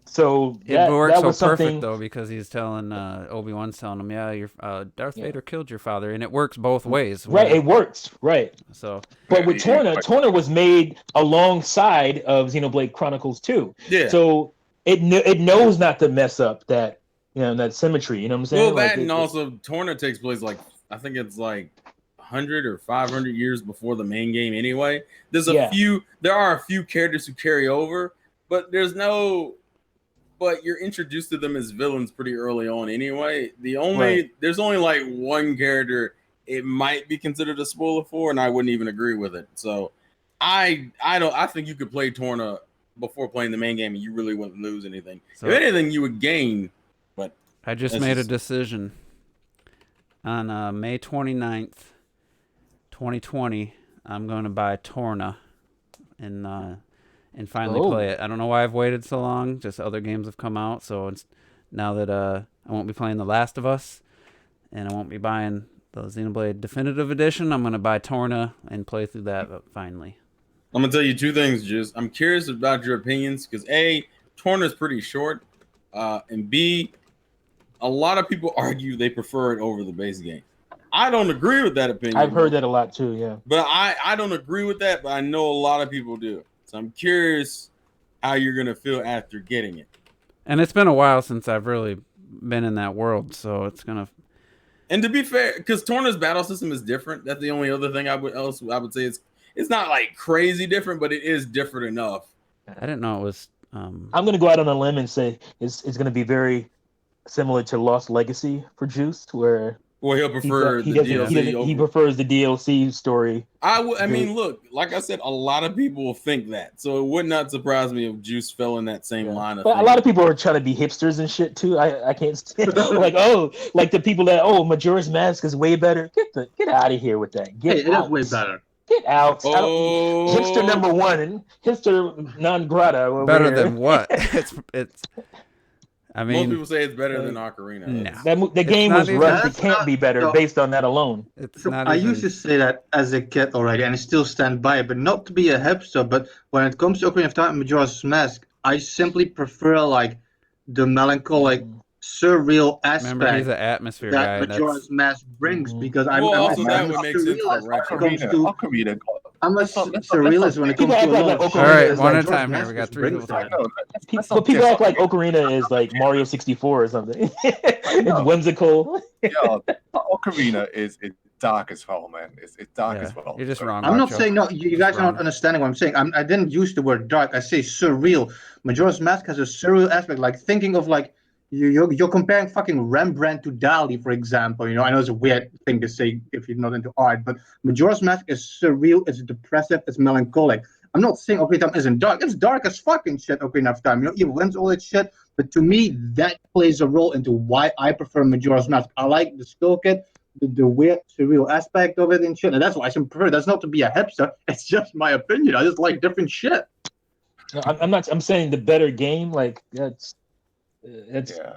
So It works that so was something perfect though because he's telling Obi-Wan's telling him, yeah, your Darth Vader killed your father, and it works both ways. Right, it works, right. So, but with Torna was made alongside of Xenoblade Chronicles 2. Yeah. So it knows not to mess up that that symmetry. You know what I'm saying? Well, that and also Torna takes place I think it's 100 or 500 years before the main game. Anyway, there are a few characters who carry over, but but you're introduced to them as villains pretty early on anyway. There's only one character it might be considered a spoiler for, and I wouldn't even agree with it. So I think you could play Torna before playing the main game and you really wouldn't lose anything. So, if anything, you would gain. But I just made a decision on May 29th, 2020. I'm going to buy Torna and finally play it. I don't know why I've waited so long. Just other games have come out, so it's now that I won't be playing The Last of Us, and I won't be buying the Xenoblade Definitive Edition. I'm gonna buy Torna and play through that finally. I'm gonna tell you two things, Juice. I'm curious about your opinions because A, Torna is pretty short, and B, a lot of people argue they prefer it over the base game. I don't agree with that opinion. I've heard that a lot too, yeah. But I don't agree with that, but I know a lot of people do. So I'm curious how you're going to feel after getting it. And it's been a while since I've really been in that world, so it's going to... And to be fair, because Torna's battle system is different. That's the only other thing I would say. It's not crazy different, but it is different enough. I didn't know it was... I'm going to go out on a limb and say it's going to be very similar to Lost Legacy for Juice, where... Well, he'll prefer the DLC. He prefers the DLC story. I mean, look, like I said, a lot of people will think that. So it would not surprise me if Juice fell in that same line of But a lot of people are trying to be hipsters and shit too. I can't stand the people that Majora's Mask is way better. Get out of here with that. It is way better. Get out. Hipster number one and hipster non grata. Better than what? it's I mean, most people say it's better than Ocarina. No. The game was rushed. It can't be better based on that alone. I used to say that as a kid already, and I still stand by it, but not to be a hipster. But when it comes to Ocarina of Time and Majora's Mask, I simply prefer the melancholic, surreal aspect. Remember, he's an atmosphere guy. Majora's Mask brings because that would make sense for Ocarina. I'm a surrealist when it comes to all right, one at a time here. We got 3 people talking. But people act like Ocarina is like Mario 64 or something. It's whimsical. Yeah, Ocarina is dark as hell, man. It's dark as well. You're just wrong. I'm not saying no. You guys are not understanding what I'm saying. I didn't use the word dark. I say surreal. Majora's Mask has a surreal aspect, thinking of you're comparing fucking Rembrandt to Dali, for example. I know it's a weird thing to say if you're not into art, but Majora's Mask is surreal, it's depressive, it's melancholic. I'm not saying Ocarina of Time isn't dark. It's dark as fucking shit, Ocarina of Time. It wins all that shit, but to me, that plays a role into why I prefer Majora's Mask. I like the skull kit, the weird, surreal aspect of it and shit, and that's why I prefer it. That's not to be a hipster. It's just my opinion. I just like different shit. No, I'm saying the better game,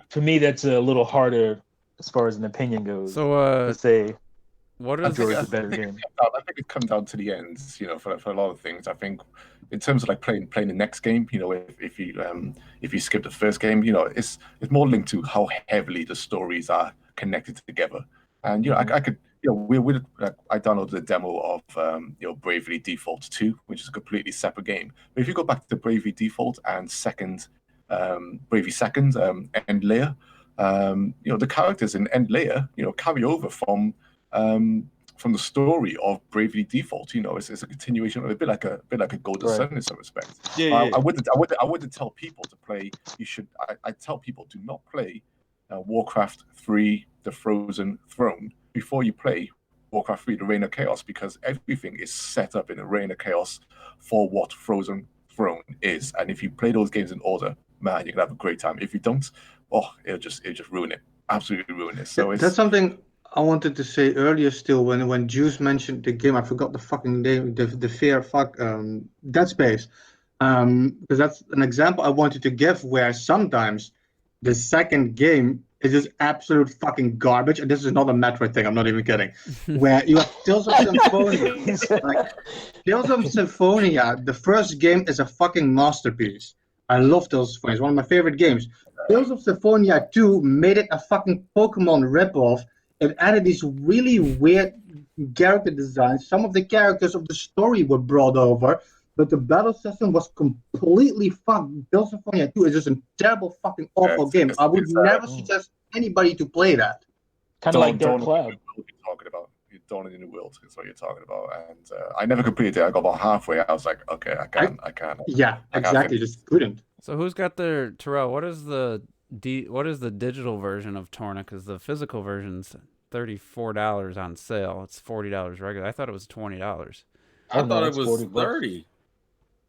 for me, that's a little harder as far as an opinion goes. So, to say what is the better game? I think it comes down to the ends, for a lot of things. I think in terms of playing the next game, if you skip the first game, it's more linked to how heavily the stories are connected together. And I could, I downloaded the demo of Bravely Default 2, which is a completely separate game. But if you go back to Bravely Default and Bravely Second, End Layer, the characters in End Layer, carry over from the story of Bravely Default. It's a continuation, a bit like a Golden Sun in some respects. I wouldn't tell people to play. I tell people do not play Warcraft 3: The Frozen Throne before you play Warcraft 3: The Reign of Chaos, because everything is set up in a Reign of Chaos for what Frozen Throne is. And if you play those games in order, man, you're gonna have a great time. If you don't, it'll just ruin it. Absolutely ruin it. So that's something I wanted to say earlier still when Juice mentioned the game. I forgot the fucking name, the fear Dead Space. Because that's an example I wanted to give where sometimes the second game is just absolute fucking garbage. And this is not a Metroid thing, I'm not even kidding. Where you have Tales of Symphonia. Like, Tales of Symphonia, the first game is a fucking masterpiece. I love Tales of Symphonia, it's one of my favorite games. Tales of Symphonia 2 made it a fucking Pokemon ripoff. It added these really weird character designs. Some of the characters of the story were brought over, but the battle system was completely fucked. Tales of Symphonia 2 is just a terrible, fucking awful game. I would never suggest anybody to play that. Kind of like Dark Cloud. You're talking about. You don't in the world is what you're talking about, and I never completed it. I got about halfway. I was like, okay, I can't. Yeah, exactly. Just couldn't. So who's got their Terrell? What is the digital version of Torna? Because the physical version's $34 on sale. It's $40 regular. I thought it was $20. I thought it was 30.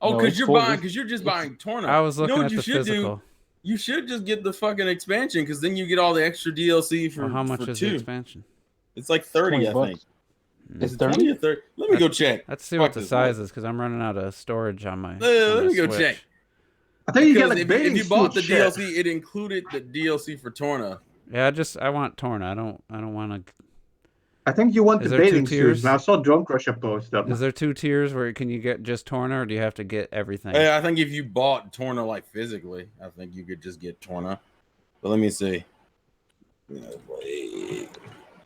Oh, because you're just buying Torna. I was looking at the physical. You should just get the fucking expansion because then you get all the extra DLC for. Well, how much for is 2. the expansion? It's like 30, I think. It's 30 or 30. Let me go check. Let's see what the size is because I'm running out of storage on my. Let me go check. I think you get like if you bought the DLC, it included the DLC for Torna. Yeah, I want Torna. I don't want to. I think you want the bathing suits. I saw Drone Crusher post up. Is there 2 tiers where can you get just Torna, or do you have to get everything? I think if you bought Torna like physically, I think you could just get Torna. But let me see.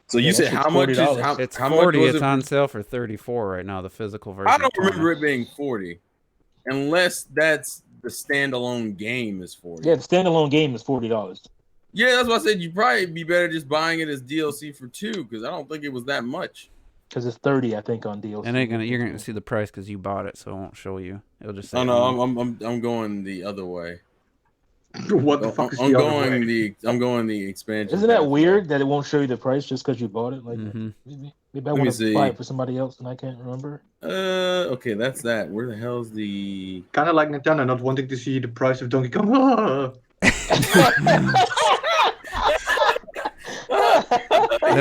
So you said how much? It's how 40. Much it's on sale for 34 right now. The physical version. I don't remember it being 40, unless that's the standalone game is 40. Yeah, the standalone game is $40. Yeah, that's what I said. You'd probably be better just buying it as DLC for 2 because I don't think it was that much. Because it's 30, I think, on DLC. And you're gonna see the price because you bought it, so it won't show you. It'll just say. Oh no, I'm going the other way. What the fuck is the other way? I'm going the expansion. Isn't that weird that it won't show you the price just because you bought it? Like maybe I want to buy it for somebody else and I can't remember. Okay, that's that. Where the hell's the? Kind of like Nintendo not wanting to see the price of Donkey Kong. They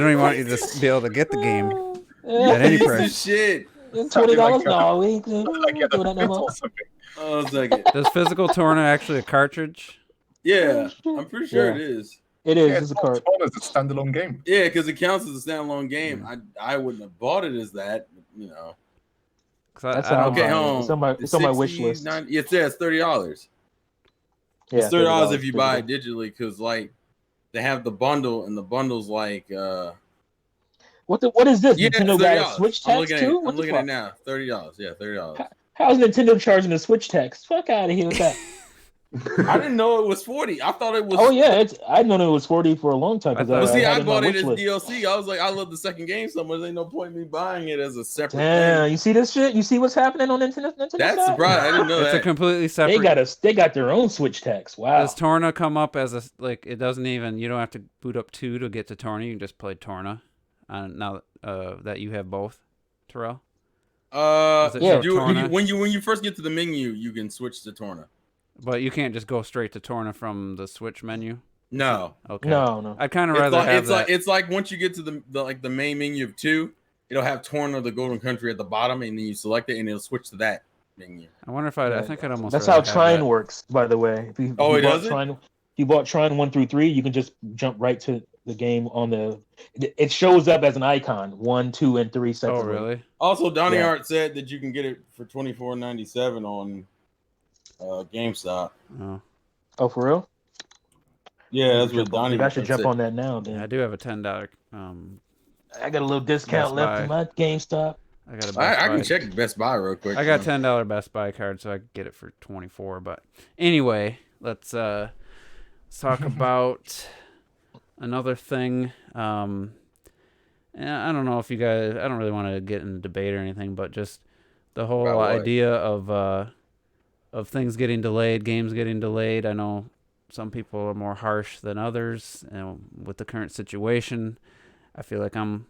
don't even want you to be able to get the game at any price. Shit. $20? No, we ain't doing that no more. Oh, second. Does physical Torna actually a cartridge? Yeah, I'm pretty sure it is. It is. Yeah, It's a card. It's a standalone game. Yeah, because it counts as a standalone game. I wouldn't have bought it as that, you know. That's I don't Okay, know. It's on my wish list. It's $30. Yeah, It's $30 if you buy it digitally, because like they have the bundle, and the bundle's like what is this? yeah, Nintendo got a Switch tax too? I'm looking at it now. $30. Yeah, $30. How's Nintendo charging a Switch tax? Fuck out of here with that. I didn't know it was 40. I thought it was. Oh yeah, I've known it was 40 for a long time. I bought it as DLC. I was like, I love the second game so much. There's no point in me buying it as a separate thing. You see this shit? You see what's happening on Nintendo? That's surprising. I didn't know it's that. a completely separate. They got their own Switch tax. Wow. Does Torna come up as a it doesn't even. You don't have to boot up 2 to get to Torna. You can just play Torna. Now that you have both, Terrell. When you first get to the menu, you can switch to Torna. But you can't just go straight to Torna from the Switch menu. No. Okay. No. I'd kind of rather have that. It's like once you get to the main menu of 2, it'll have Torna, the Golden Country at the bottom, and then you select it, and it'll switch to that menu. I wonder if I think I'd almost. That's how Trine works, by the way. If you bought Trine 1 through 3, you can just jump right to the game on the. It shows up as an icon 1, 2, and 3 separately. Oh really? Also, Donnie Hart said that you can get it for $24.97 on GameStop. Oh, for real? Yeah, that's what Donnie. I should jump on that now. Then I do have a $10. I got a little discount left in my GameStop. I can check Best Buy real quick. I got $10 Best Buy card, so I could get it for $24. But anyway, let's talk about another thing. I don't know if you guys. I don't really want to get in a debate or anything, but just the whole idea of things getting delayed, games getting delayed. I know some people are more harsh than others, with the current situation. I feel like I'm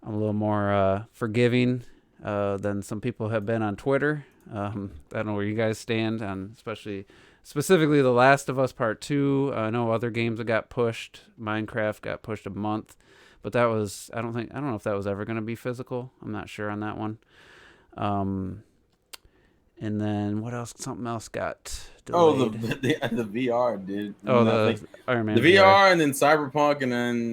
a little more forgiving than some people have been on Twitter. I don't know where you guys stand on, specifically The Last of Us Part 2. I know other games that got pushed. Minecraft got pushed a month, but that was I don't know if that was ever going to be physical. I'm not sure on that one. And then what else? Something else got Oh, delayed. the VR did. Oh, And I the think Iron Man the VR, and then Cyberpunk, and then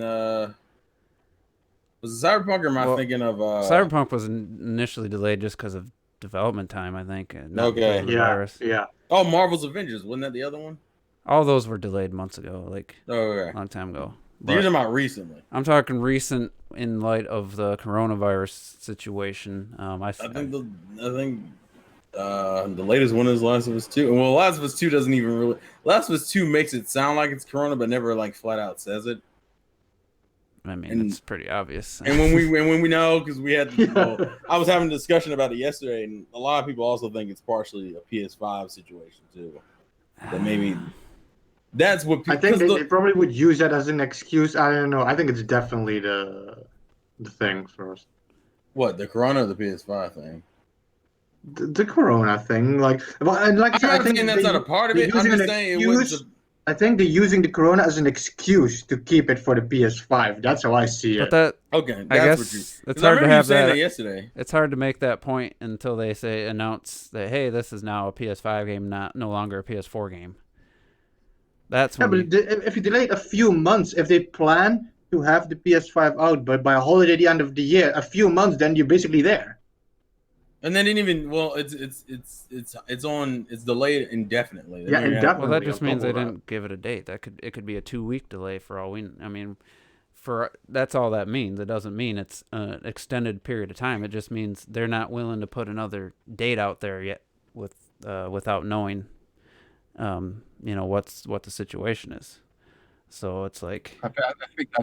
was it Cyberpunk, or am I Well, thinking of Cyberpunk was initially delayed just because of development time, I think, and not because of the virus. Yeah. Oh, Marvel's Avengers, wasn't that the other one? All those were delayed months ago, like Oh, okay. a long time ago. You're talking about recently. I'm talking recent in light of the coronavirus situation. I think the latest one is Last of Us 2. Well, Last of Us 2 doesn't even really. Last of Us 2 makes it sound like it's Corona, but never like flat out says it. I mean, it's pretty obvious. And when we know, because we had, I was having a discussion about it yesterday, and a lot of people also think it's partially a PS5 situation too. That maybe that's what I think they probably would use that as an excuse. I don't know. I think it's definitely the thing first. What, the Corona or the PS5 thing? The Corona thing, like I think that's not a part of it. I'm just saying it was. I think they're using the Corona as an excuse to keep it for the PS5. That's how I see it. But okay, I guess it's hard to have that yesterday. It's hard to make that point until they announce that, hey, this is now a PS5 game, no longer a PS4 game. That's when. Yeah, but if you delay it a few months, if they plan to have the PS5 out, but by a holiday at the end of the year, a few months, then you're basically there. And they didn't even. Well, it's delayed indefinitely. Yeah, indefinitely. Well, that just means they didn't give it a date. It could be a 2-week delay for all we. I mean, that's all that means. It doesn't mean it's an extended period of time. It just means they're not willing to put another date out there yet without knowing, what the situation is. So it's like. I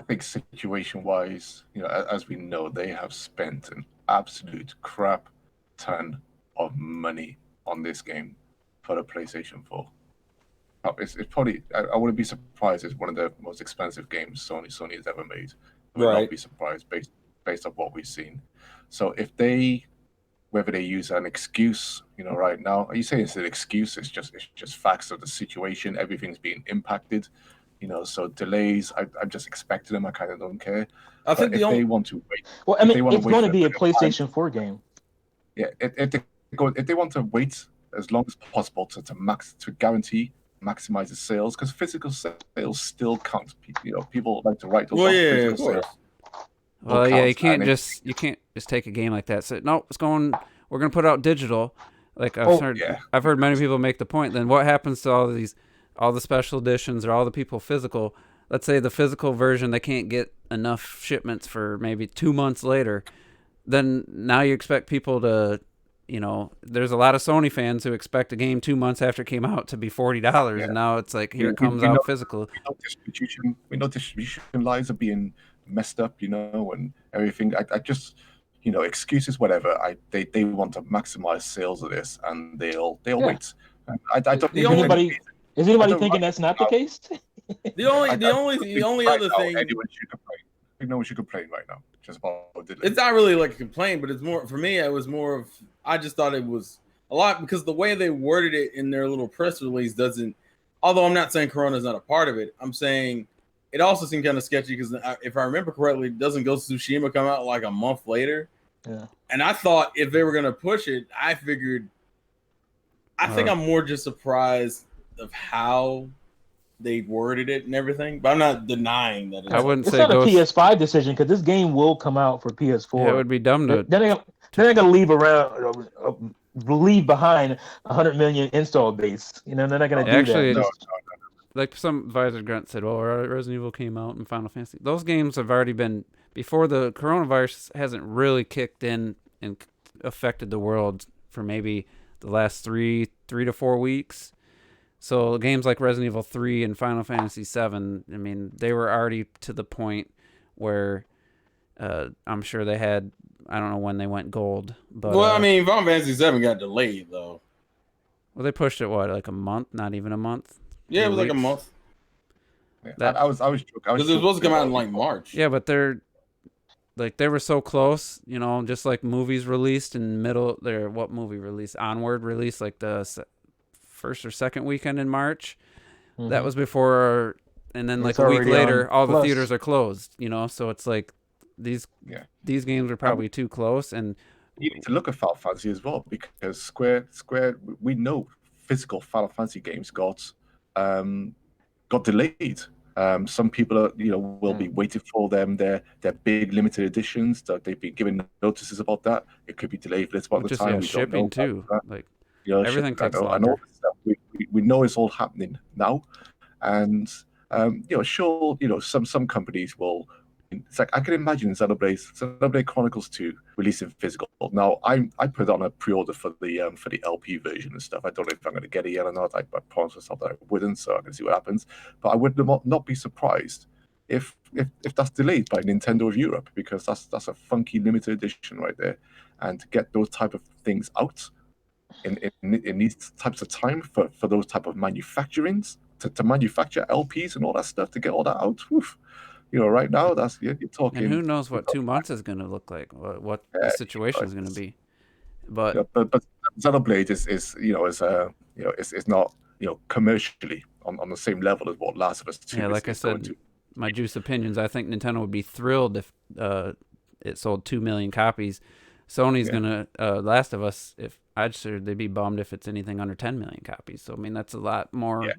think situation-wise, as we know, they have spent an absolute crap ton of money on this game for the PlayStation 4. It's probably, I wouldn't be surprised, it's one of the most expensive games Sony has ever made. I would not be surprised based on what we've seen. So whether they use an excuse, right now, are you saying it's an excuse? It's just facts of the situation. Everything's being impacted, so delays, I'm just expecting them. I kind of don't care. I think they want to wait. Well, I mean, it's going to be a PlayStation 4 game. Yeah, if they want to wait as long as possible to guarantee maximize the sales, because physical sales still count. People like to write those. Well, yeah, of course. Well, yeah, you can't just take a game like that. Say, no, we're going to put out digital. Like I've heard many people make the point. Then what happens to all the special editions or all the people physical? Let's say the physical version, they can't get enough shipments for maybe 2 months later. Then now you expect people to, there's a lot of Sony fans who expect a game 2 months after it came out to be $40, and now it's like here it comes out physical. We know distribution lines are being messed up, and everything. I just, excuses, whatever. They want to maximize sales of this, and they'll wait. I don't. Is anybody thinking that's not the case? The only other thing. No one should complain right now. Just about it's not really like a complaint, but it's more for me. It was more of I just thought it was a lot because the way they worded it in their little press release doesn't. Although I'm not saying Corona is not a part of it, I'm saying it also seemed kind of sketchy because if I remember correctly, doesn't Ghost of Tsushima come out like a month later? Yeah. And I thought if they were gonna push it, I think I'm more just surprised of how they worded it and everything, but I'm not denying that. I wouldn't it's say not a PS5 decision because this game will come out for PS4. Yeah, it would be dumb to. They're not gonna leave behind 100 million install base. They're not gonna do that. Like some advisor grunt said, well, Resident Evil came out and Final Fantasy. Those games have already been before the coronavirus hasn't really kicked in and affected the world for maybe the last 3 to 4 weeks. So games like Resident Evil 3 and Final Fantasy 7, I mean, they were already to the point where I'm sure they had, I don't know when they went gold. But I mean, Final Fantasy 7 got delayed, though. Well, they pushed it, like a month? Not even a month? Yeah, it was like a month. Yeah, I was joking. Because it was supposed to come out in like March. Yeah, but they were so close, just like movies released in middle. What movie released? Onward released like the first or second weekend in March. Mm-hmm. That was before, and then like a week later, all the theaters are closed. So it's like these games are probably too close, and you need to look at Final Fantasy as well, because Square, we know physical Final Fantasy games got delayed. Some people will be waiting for them. Their big limited editions that they've been given notices about that. It could be delayed for this amount Which of is time. We shipping don't know too. about that. Like shipping, everything takes and all longer. this stuff. We know it's all happening now, and sure, some companies will. It's like I can imagine Xenoblade Chronicles 2 releasing physical. Now I put on a pre-order for the LP version and stuff. I don't know if I'm going to get it yet or not. I promised myself that I wouldn't, so I can see what happens. But I would not be surprised if that's delayed by Nintendo of Europe, because that's a funky limited edition right there, and to get those type of things out in these types of time for those type of manufacturings to manufacture LPs and all that stuff to get all that out. Oof. Right now you're talking. And who knows what 2 months is going to look like? What the situation is going to be? But but Xenoblade is not commercially on the same level as what Last of Us 2 like I said, my juice opinions. I think Nintendo would be thrilled if it sold 2 million copies. Sony's gonna Last of Us. If I'd sure they'd be bummed if it's anything under 10 million copies. So I mean that's a lot more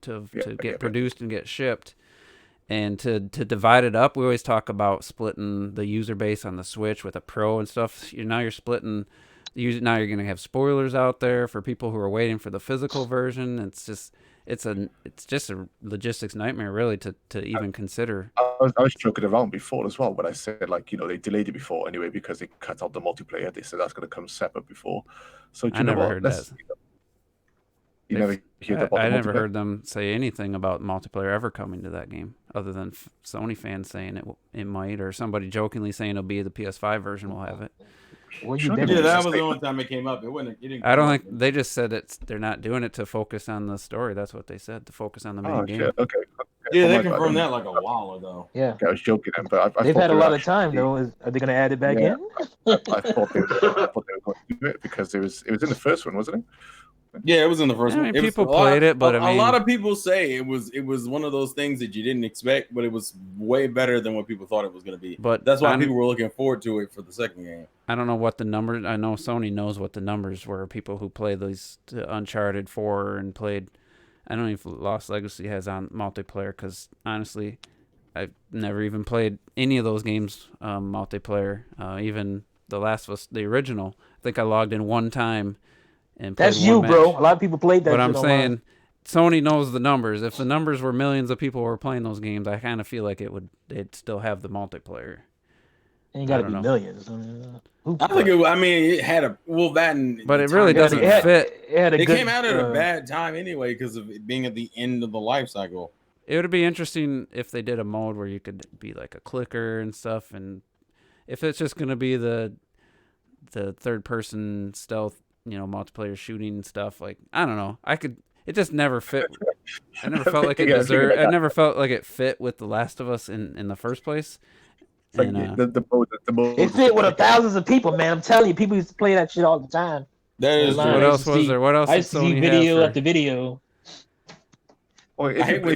to get produced and get shipped. And to divide it up, we always talk about splitting the user base on the Switch with a Pro and stuff. Now you're splitting. Now you're going to have spoilers out there for people who are waiting for the physical version. It's just a logistics nightmare, really, to even consider. I was joking around before as well when I said they delayed it before anyway because they cut out the multiplayer. They said that's going to come separate before. So I never heard that. You never heard about I the never multiplayer? heard them say anything about multiplayer ever coming to that game, other than Sony fans saying it might, or somebody jokingly saying it'll be the PS5 version will have it. Well, Sure, you Yeah, that was the only time it came up. It didn't. I don't think they just said they're not doing it to focus on the story. That's what they said, to focus on the main game. Shit, okay. Yeah, Oh they my God, confirmed that like a while ago. Yeah. Okay, I was joking, but I They've thought had a they lot were of time though. Are they going to add it back Yeah. in? I thought they were going to do it because it was in the first one, wasn't it? Yeah, it was in the first I one. mean, It was people a lot- played it, but a I mean, lot of people say it was one of those things that you didn't expect, but it was way better than what people thought it was going to be. But that's why people were looking forward to it for the second game. I don't know what the numbers. I know Sony knows what the numbers were. People who play these Uncharted 4 and played. I don't know if Lost Legacy has on multiplayer, because honestly, I've never even played any of those games multiplayer. Even The Last of Us, the original. I think I logged in one time. And That's played you, one bro. match. A lot of people played that. But shit I'm online. saying, Sony knows the numbers. If the numbers were millions of people who were playing those games, I kind of feel like they'd still have the multiplayer. Ain't got to be know. millions. I think it had a that, and but it really doesn't fit. It came out at a bad time anyway because of it being at the end of the life cycle. It would be interesting if they did a mode where you could be like a clicker and stuff, and if it's just gonna be the third person stealth, multiplayer shooting stuff. Like, I don't know. It just never fit. I never felt like it deserved. I never felt like it fit with The Last of Us in the first place. Like And, the mode. It fit with thousands of people, man. I'm telling you, people used to play that shit all the time. That is Online. what I else used to was see- there? What else I did used to see Sony video have after video. Or I hate when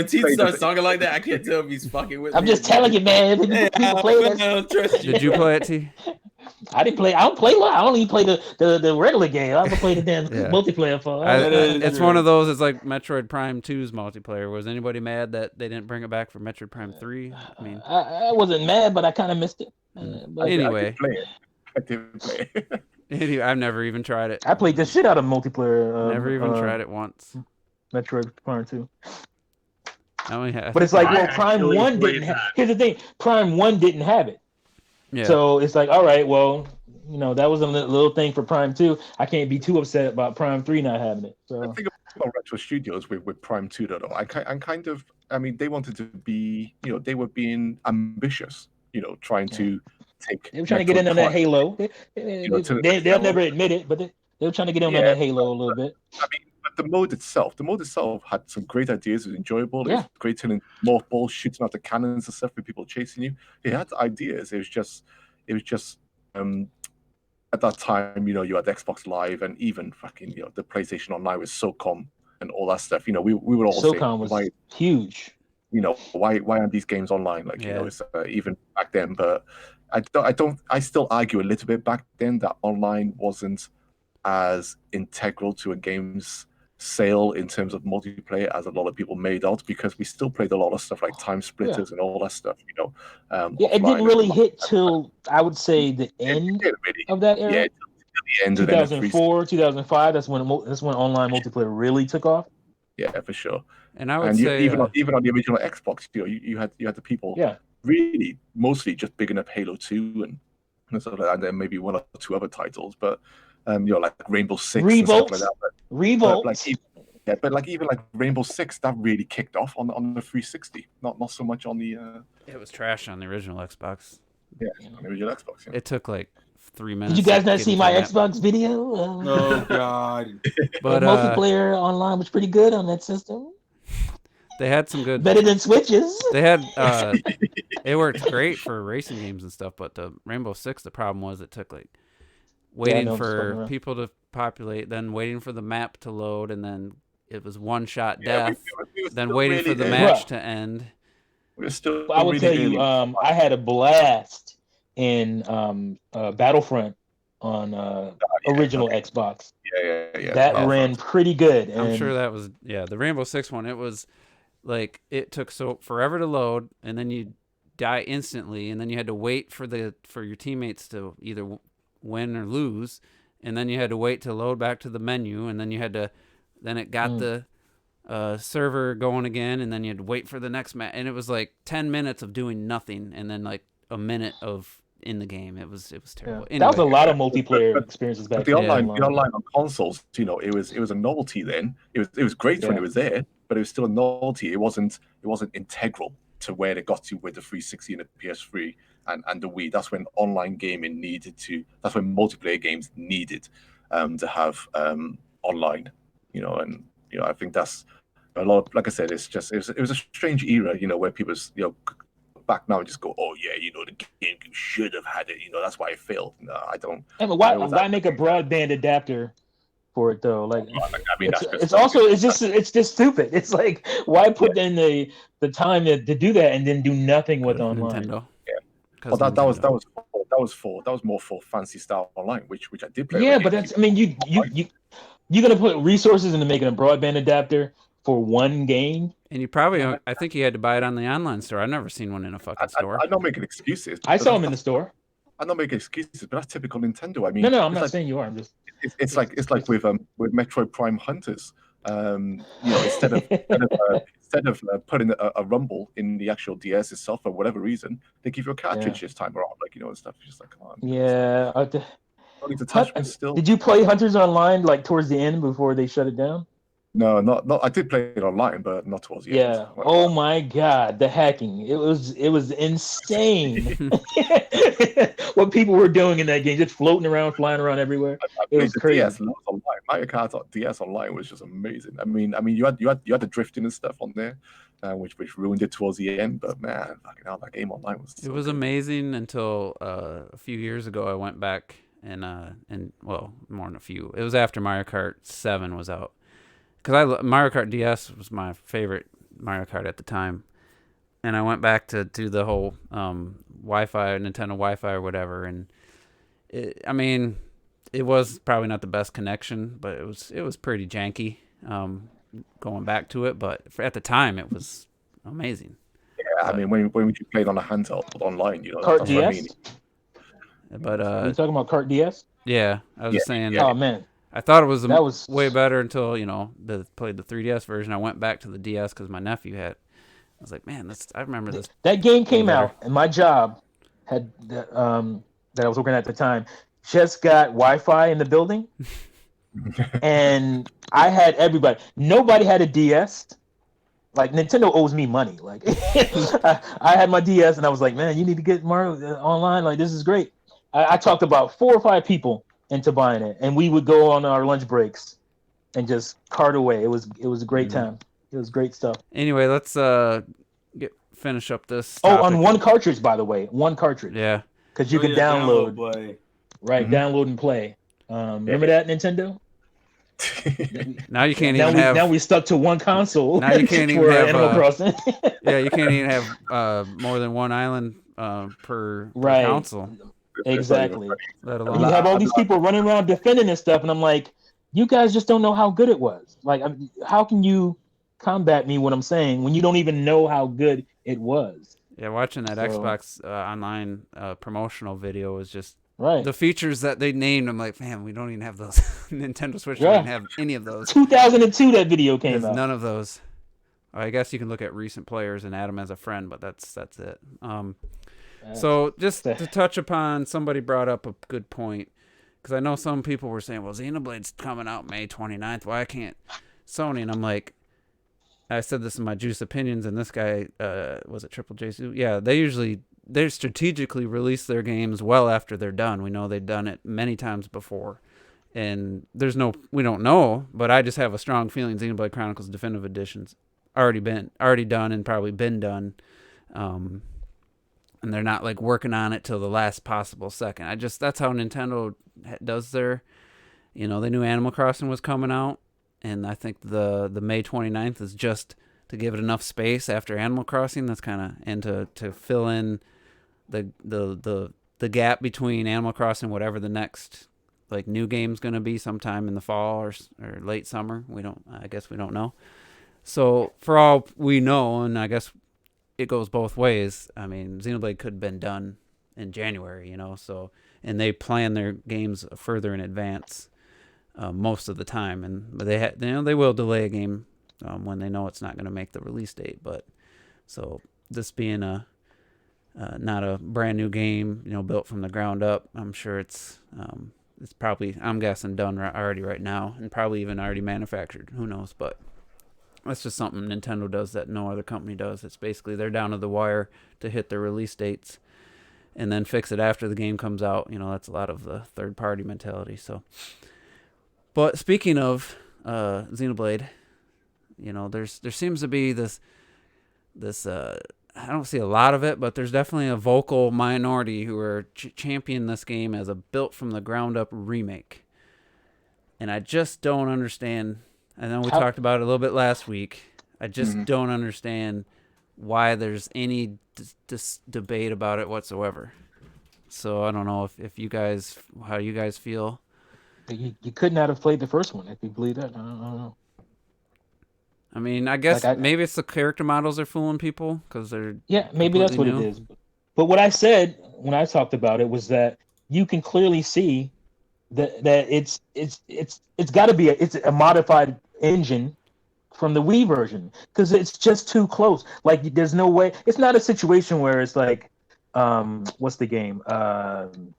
Teeth starts talking like that. I can't tell if he's fucking with me. I'm just telling you, man. Yeah, People play I that. don't trust you. Did you play it, T? I didn't play. I don't play. I only play the regular game. I don't play the damn Yeah. multiplayer for. That is It's true. one of those. It's like Metroid Prime 2's multiplayer. Was anybody mad that they didn't bring it back for Metroid Prime 3? I mean, I wasn't mad, but I kind of missed it. But Anyway. I didn't play it. anyway, I've never even tried it. I played the shit out of multiplayer. Never even tried it once. Metroid Prime 2. I But it's like, I well, Prime actually 1 played didn't have. that. Here's the thing: Prime 1 didn't have it. yeah. So it's like, all right, well, that was a little thing for Prime 2. I can't be too upset about Prime 3 not having it. The So thing about Retro Studios with Prime 2, though, I mean, they wanted to be, they were being ambitious, trying to take. they were trying to get in on that Halo. They'll to the never admit it, but they were trying to get in on that Halo a little bit. I mean, but the mode itself had some great ideas. It was enjoyable. It Yeah. was great turning more balls, shooting out the cannons and stuff with people chasing you. It had ideas. It was just at that time, you had Xbox Live and even fucking, the PlayStation Online with SOCOM and all that stuff. We would all SOCOM say, was huge. why aren't these games online? Like, Yeah. it's even back then. But I still argue a little bit back then that online wasn't as integral to a game's sale in terms of multiplayer as a lot of people made out, because we still played a lot of stuff like Time Splitters and all that stuff, Yeah, it offline didn't and really stuff. hit till I would say the It end didn't really, of that yeah, era. till the end of then 2004, 2005. That's when online multiplayer really took off. yeah, for sure. And I would And say even on the original Xbox, you had the people Yeah. really mostly just bigging up Halo 2 and stuff like that, and then maybe one or two other titles, but like Rainbow Six and Revolt. stuff like that. Revolt. But like even like Rainbow Six, that really kicked off on the 360, not so much on the it was trash on the original Xbox. on the original Xbox. Yeah. It took like 3 minutes. Did you guys to not get see into my the map. Xbox video? Oh God! But multiplayer online was pretty good on that system. they had some good. Better than Switches. They had it worked great for racing games and stuff, but the Rainbow Six, the problem was it took like waiting for people to populate, then waiting for the map to load, and then it was one shot death, we were then still waiting really for the early. match to end. We were still. I will really tell you, early. I had a blast in Battlefront on original Xbox. Yeah. That ran pretty good. And I'm sure that was the Rainbow Six one. It was like it took so forever to load, and then you die instantly, and then you had to wait for your teammates to either win or lose, and then you had to wait to load back to the menu, and then it got the server going again, and then you had to wait for the next match, and it was like 10 minutes of doing nothing, and then like a minute of in the game. It was terrible. Anyway, that was a lot of multiplayer experiences back then. The then. online on consoles, it was a novelty then. It was great when it was there, but it was still a novelty. It wasn't integral to where it got to with the 360 and the PS3 and the Wii. That's when online gaming that's when multiplayer games needed to have online, and I think that's a lot of, like I said, it was a strange era, where people back now and just go, oh yeah, the game should have had it, that's why it failed. No, I don't. Yeah, but why make a broadband adapter for it though? Like, I mean, it's just stupid. It's like, why put in the time to do that and then do nothing with online? Nintendo. Yeah. Well, that was more for fancy style online, which I did play. Yeah, but you're gonna put resources into making a broadband adapter for one game. And you probably, I think you had to buy it on the online store. I've never seen one in a fucking store. I'm not making excuses. I saw them in the store. I'm not making excuses, but that's typical Nintendo. I mean, no, I'm not saying you are. I'm just. It's like with Metroid Prime Hunters. Instead of putting a rumble in the actual DS itself for whatever reason, they give you a cartridge this time around, and stuff. You're just like, come on. Yeah. All these attachments still. Did you play Hunters Online like towards the end before they shut it down? No, not. I did play it online, but not towards the end. Yeah. Oh my God, the hacking! It was insane. What people were doing in that game, just floating around, flying around everywhere. It was crazy. DS online. Mario Kart DS online was just amazing. I mean, you had the drifting and stuff on there, which ruined it towards the end. But man, fucking hell, that game online was. It was amazing until a few years ago. I went back and well, more than a few. It was after Mario Kart 7 was out. Because Mario Kart DS was my favorite Mario Kart at the time, and I went back to do the whole Wi-Fi, Nintendo Wi-Fi or whatever, and it was probably not the best connection, but it was pretty janky going back to it, but at the time it was amazing. Yeah, I mean when you played on a handheld online, Kart that's DS. what I mean. But are you talking about Kart DS? Yeah, I was just saying. Yeah. Oh man. I thought it was way better until played the 3DS version. I went back to the DS because my nephew had. I was like, man, I remember this. That game came out, and my job had that I was working at the time just got Wi-Fi in the building, and I had everybody. Nobody had a DS. Like Nintendo owes me money. Like I had my DS, and I was like, man, you need to get Mario online. Like this is great. I talked about 4 or 5 people into buying it, and we would go on our lunch breaks and just cart away. It was a great time. It was great stuff. Anyway, let's finish up this topic. On one cartridge, by the way, one cartridge. Yeah, because you could download, play. download and play. Remember that, Nintendo? Now you can't even have. Now we stuck to one console. Now you can't even have Animal Crossing. Yeah, you can't even have more than one island per Right. council. Exactly. Let And you alone have all these people running around defending this stuff, and I'm like, you guys just don't know how good it was. Like, how can you combat me what I'm saying when you don't even know how good it was? yeah, watching that So- Xbox Online promotional video was just Right. the features that they named. I'm like, man, we don't even have those. Nintendo Switch Yeah. don't even have any of those. 2002 that video came There's out. none of those. I guess you can look at recent players and add them as a friend, but that's it. So just to touch upon, somebody brought up a good point, because I know some people were saying, well, Xenoblade's coming out May 29th. Why can't Sony? And I'm like, I said this in my Juice Opinions, and this guy, was it Triple J? Yeah, they strategically release their games well after they're done. We know they've done it many times before. And we don't know, but I just have a strong feeling Xenoblade Chronicles Definitive Edition's already done and probably been done. And they're not like working on it till the last possible second. That's how Nintendo does their, they knew Animal Crossing was coming out, and I think the May 29th is just to give it enough space after Animal Crossing. That's kind of, and to fill in the gap between Animal Crossing, whatever the next like new game's going to be sometime in the fall or late summer. I guess we don't know. So for all we know, and I guess it goes both ways. I mean, Xenoblade could have been done in January, so, and they plan their games further in advance most of the time, but they will delay a game when they know it's not going to make the release date. But so this being not a brand new game, built from the ground up, I'm sure it's probably, I'm guessing, done already right now, and probably even already manufactured. Who knows? But that's just something Nintendo does that no other company does. It's basically they're down to the wire to hit their release dates and then fix it after the game comes out. That's a lot of the third-party mentality. So, but speaking of Xenoblade, there seems to be this I don't see a lot of it, but there's definitely a vocal minority who are championing this game as a built-from-the-ground-up remake. And I just don't understand. I know we talked about it a little bit last week. I just don't understand why there's any debate about it whatsoever. So I don't know if you guys, how you guys feel. You could not have played the first one if you believe that. I don't know. I mean, I guess maybe it's the character models are fooling people because they're maybe that's what it is. But what I said when I talked about it was that you can clearly see that it's got to be a modified engine from the Wii version, because it's just too close. Like, there's no way. It's not a situation where it's like, what's the game on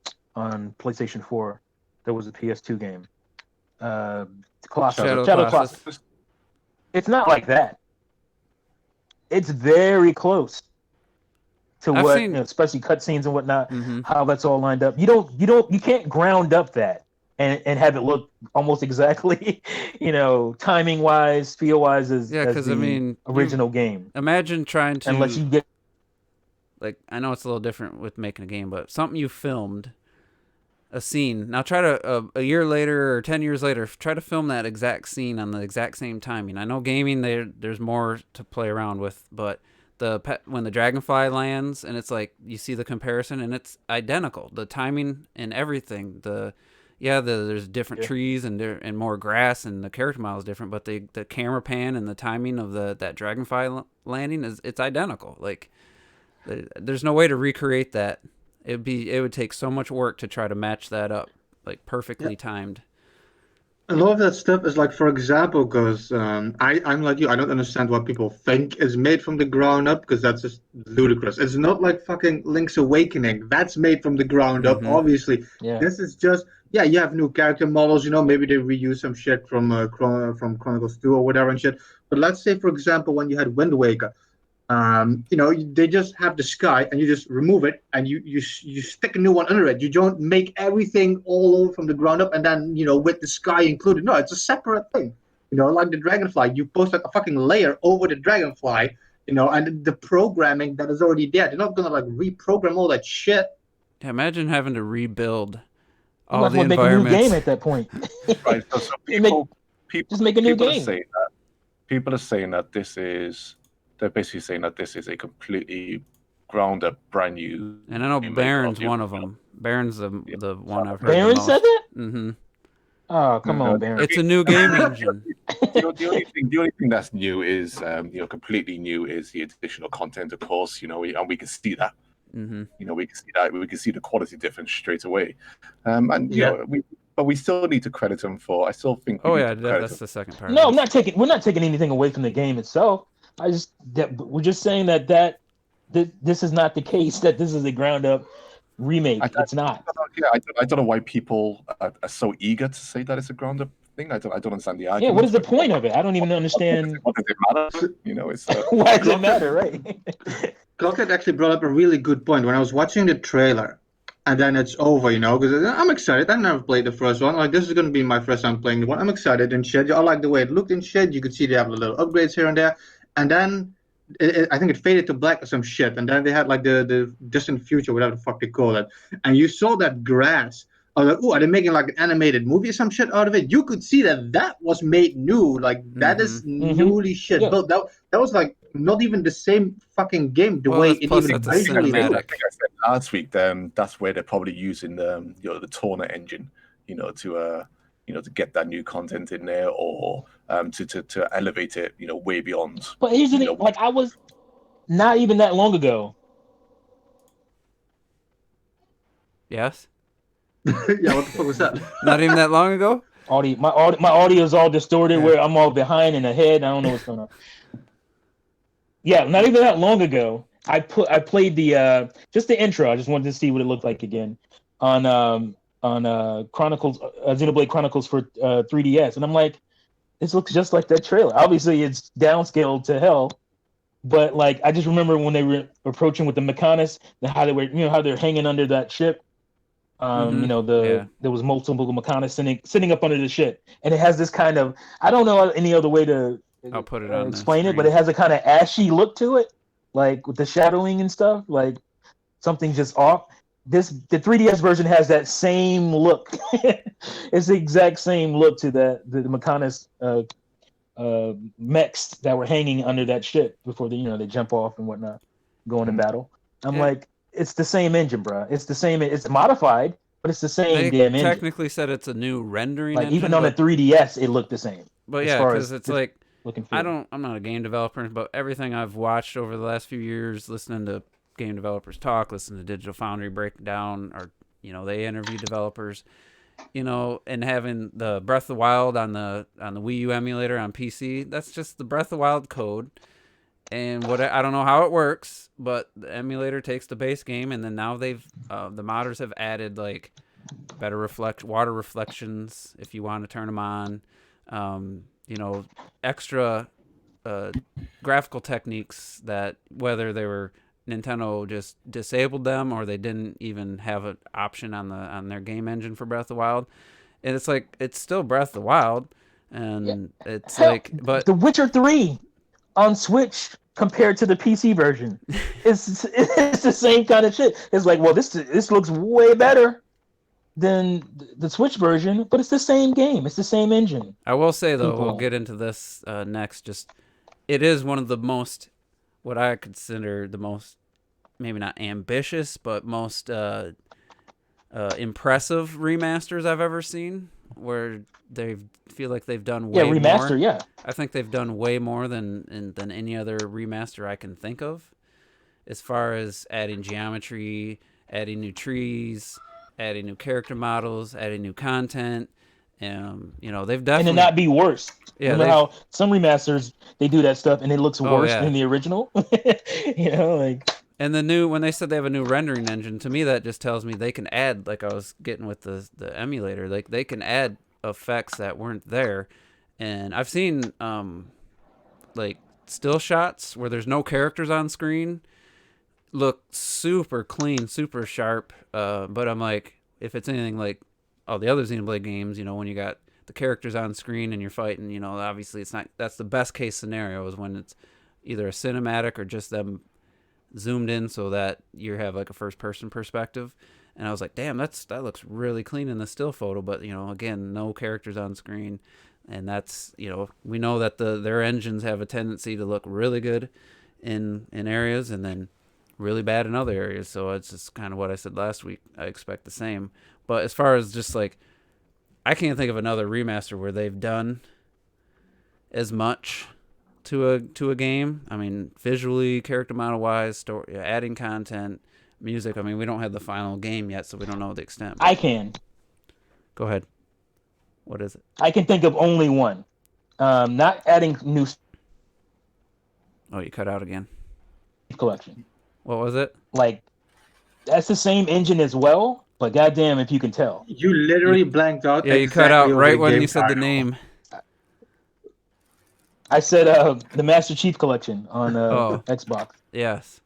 PlayStation 4? There was a PS2 game, Shadow Colossus. It's not like that. It's very close to especially cutscenes and whatnot. How that's all lined up. You can't ground up that and have it look almost exactly, timing wise, feel wise as the original game. Imagine trying to, unless you get, like, I know it's a little different with making a game, but something you filmed, a scene. Now try to a year later or 10 years later, try to film that exact scene on the exact same timing. I know gaming there's more to play around with, but when the dragonfly lands and it's like you see the comparison and it's identical, the timing and everything. There's different trees and more grass and the character model is different, but the camera pan and the timing of that dragonfly landing it's identical. Like there's no way to recreate that. It would take so much work to try to match that up, like perfectly timed. A lot of that stuff is like, for example, because I'm like you, I don't understand what people think is made from the ground up, because that's just ludicrous. It's not like fucking Link's Awakening. That's made from the ground up, obviously. Yeah. This is just, you have new character models, maybe they reuse some shit from Chronicles 2 or whatever and shit. But let's say, for example, when you had Wind Waker, they just have the sky and you just remove it and you stick a new one under it. You don't make everything all over from the ground up and then with the sky included. No, it's a separate thing. Like the dragonfly, you post like a fucking layer over the dragonfly, and the programming that is already there. They're not gonna like reprogram all that shit. Yeah, imagine having to rebuild all the environments. Make a new game at that point. Right. So people just make a new game. People are saying that this is. They're basically saying that this is a completely ground up brand new. And I know remake Baron's of one of them. Baron's the one I've heard the Baron most. said that? Mm-hmm. Oh, come on, Baron. It's a new game engine. The only thing that's new is completely new is the additional content, of course. And we can see that. Mm-hmm. We can see that. We can see the quality difference straight away. But we still need to credit them for. I still think. We Oh need yeah, to credit that's them. the second part. No, we're not taking anything away from the game itself. We're just saying that this is not the case. That this is a ground up remake. It's not. I don't know why people are so eager to say that it's a ground up thing. I don't understand the Yeah, argument. what is the point of it? I don't even understand. What does it matter? It's Why does it matter, right? Clockhead actually brought up a really good point when I was watching the trailer, and then it's over, because I'm excited. I never played the first one. Like, this is going to be my first time playing the one. I'm excited and shit. I like the way it looked and shit. You could see they have little upgrades here and there, and then I think it faded to black or some shit, and then they had like the distant future, whatever the fuck they call it, and you saw that grass. I was like, "Ooh, are they making like an animated movie or some shit out of it?" You could see that was made new. Like that is newly shit. Yeah. But that was like not even the same fucking game. The way it plus even that's a visually cinematic. looked. I think I said last week. That's where they're probably using the Toner engine, to get that new content in there, or to elevate it, way beyond. But here's the thing. Like, I was not even that long ago. Yes. Yeah, what the fuck was that? Not even that long ago. My audio is all distorted, where I'm all behind and ahead. I don't know what's going on. Yeah, not even that long ago. I played the just the intro. I just wanted to see what it looked like again on Chronicles, Xenoblade Chronicles for 3DS, and I'm like, this looks just like that trailer. Obviously, it's downscaled to hell, but like I just remember when they were approaching with the Mechanis, how they were, how they're hanging under that ship. There was multiple Mechanis sitting up under the ship, and it has this kind of, I don't know any other way to I'll put it on explain the it, but it has a kind of ashy look to it, like with the shadowing and stuff. Like something's just off. The 3DS version has that same look. It's the exact same look to the Mechanis mechs that were hanging under that ship before they jump off and whatnot, go into battle. I'm like, it's the same engine, bro. It's the same. It's modified, but it's the same damn engine. Technically said it's a new rendering like engine. Even on the 3DS, it looked the same. But yeah, because it's like I'm not a game developer, but everything I've watched over the last few years, listening to game developers talk, listening to Digital Foundry break down, or they interview developers, and having the Breath of the Wild on the Wii U emulator on PC, that's just the Breath of the Wild code. And I don't know how it works, but the emulator takes the base game, and then now the modders have added like better water reflections if you want to turn them on, extra graphical techniques that whether they were Nintendo just disabled them or they didn't even have an option on their game engine for Breath of the Wild, and it's like it's still Breath of the Wild, and it's but The Witcher 3 on Switch compared to the PC version, it's the same kind of shit. It's like, well, this looks way better than the Switch version, but it's the same game. It's the same engine. I will say though, we'll get into this next. Just it is one of the most, what I consider the most, maybe not ambitious, but most impressive remasters I've ever seen, where they feel like they've done way remaster, more. Yeah, I think they've done way more than any other remaster I can think of, as far as adding geometry, adding new trees, adding new character models, adding new content. They've definitely and to not be worse. Yeah, remember how some remasters they do that stuff and it looks worse than the original. And when they said they have a new rendering engine, to me that just tells me they can add, like I was getting with the emulator, like they can add effects that weren't there. And I've seen like still shots where there's no characters on screen look super clean, super sharp. But I'm like, if it's anything like all the other Xenoblade games, when you got the characters on screen and you're fighting, obviously it's not. That's the best case scenario, is when it's either a cinematic or just them zoomed in so that you have like a first person perspective. And I was like, damn, that looks really clean in the still photo, but again, no characters on screen. And that's, we know that their engines have a tendency to look really good in areas, and then really bad in other areas. So it's just kind of what I said last week. I expect the same. But as far as just like, I can't think of another remaster where they've done as much to a game. I mean, visually, character model wise, story, adding content, music. I mean, we don't have the final game yet, so we don't know the extent. I can. Go ahead. What is it? I can think of only one. Not adding new Oh, you cut out again. collection. What was it? Like, that's the same engine as well, but goddamn if you can tell. You literally blanked out. Yeah, you cut out exactly over right the when game you said the title. name. I said the Master Chief Collection on Xbox. Yes.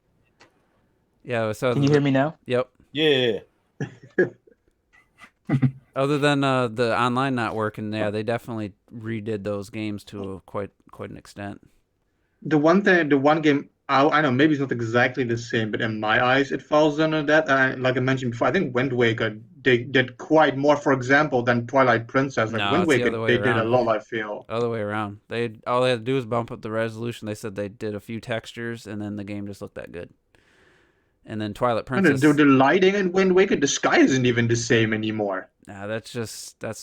Yeah. So Can you hear me now? Yep. Yeah. Other than the online not working, yeah, they definitely redid those games to quite an extent. The one game I know maybe it's not exactly the same, but in my eyes it falls under that. And like I mentioned before, I think Wind Waker they did quite more, for example, than Twilight Princess. Like No, Wind it's the Waker, other way they did a around. lot. I feel. Other way around. All they had to do was bump up the resolution. They said they did a few textures, and then the game just looked that good. And then Twilight And Princess. the lighting in Wind Waker, the sky isn't even the same anymore. Nah, that's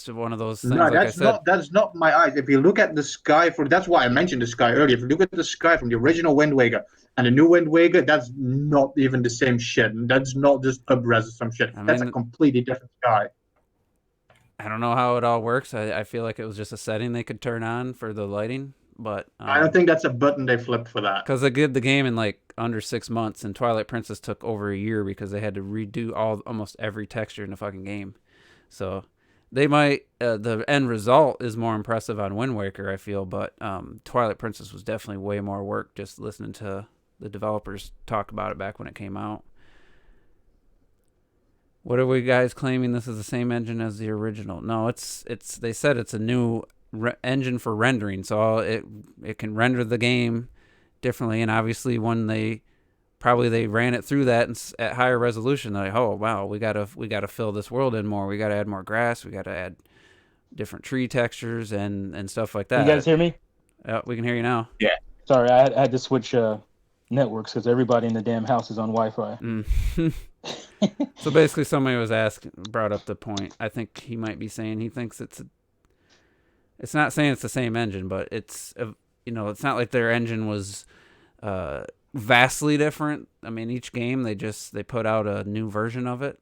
one of those things. No, like I said, that's not my eyes. If you look at the sky that's why I mentioned the sky earlier. If you look at the sky from the original Wind Waker and the new Wind Waker, that's not even the same shit. That's not just up-res or some shit. That's a completely different sky. I don't know how it all works. I feel like it was just a setting they could turn on for the lighting, but I don't think that's a button they flipped for that. Because they did the game in like under 6 months, and Twilight Princess took over a year because they had to redo almost every texture in the fucking game. So they might the end result is more impressive on Wind Waker, I feel, but Twilight Princess was definitely way more work. Just listening to the developers talk about it back when it came out. What are we guys claiming this is the same engine as the original? No, it's they said it's a new engine for rendering, so it can render the game differently. And obviously, when they ran it through that at higher resolution, they're like, oh wow, we gotta fill this world in more. We gotta add more grass. We gotta add different tree textures and stuff like that. You guys hear me? Yeah, we can hear you now. Yeah. Sorry, I had to switch networks because everybody in the damn house is on Wi-Fi. So basically, somebody brought up the point. I think he might be saying he thinks it's not saying it's the same engine, but it's it's not like their engine was vastly different. I mean, each game they put out a new version of it.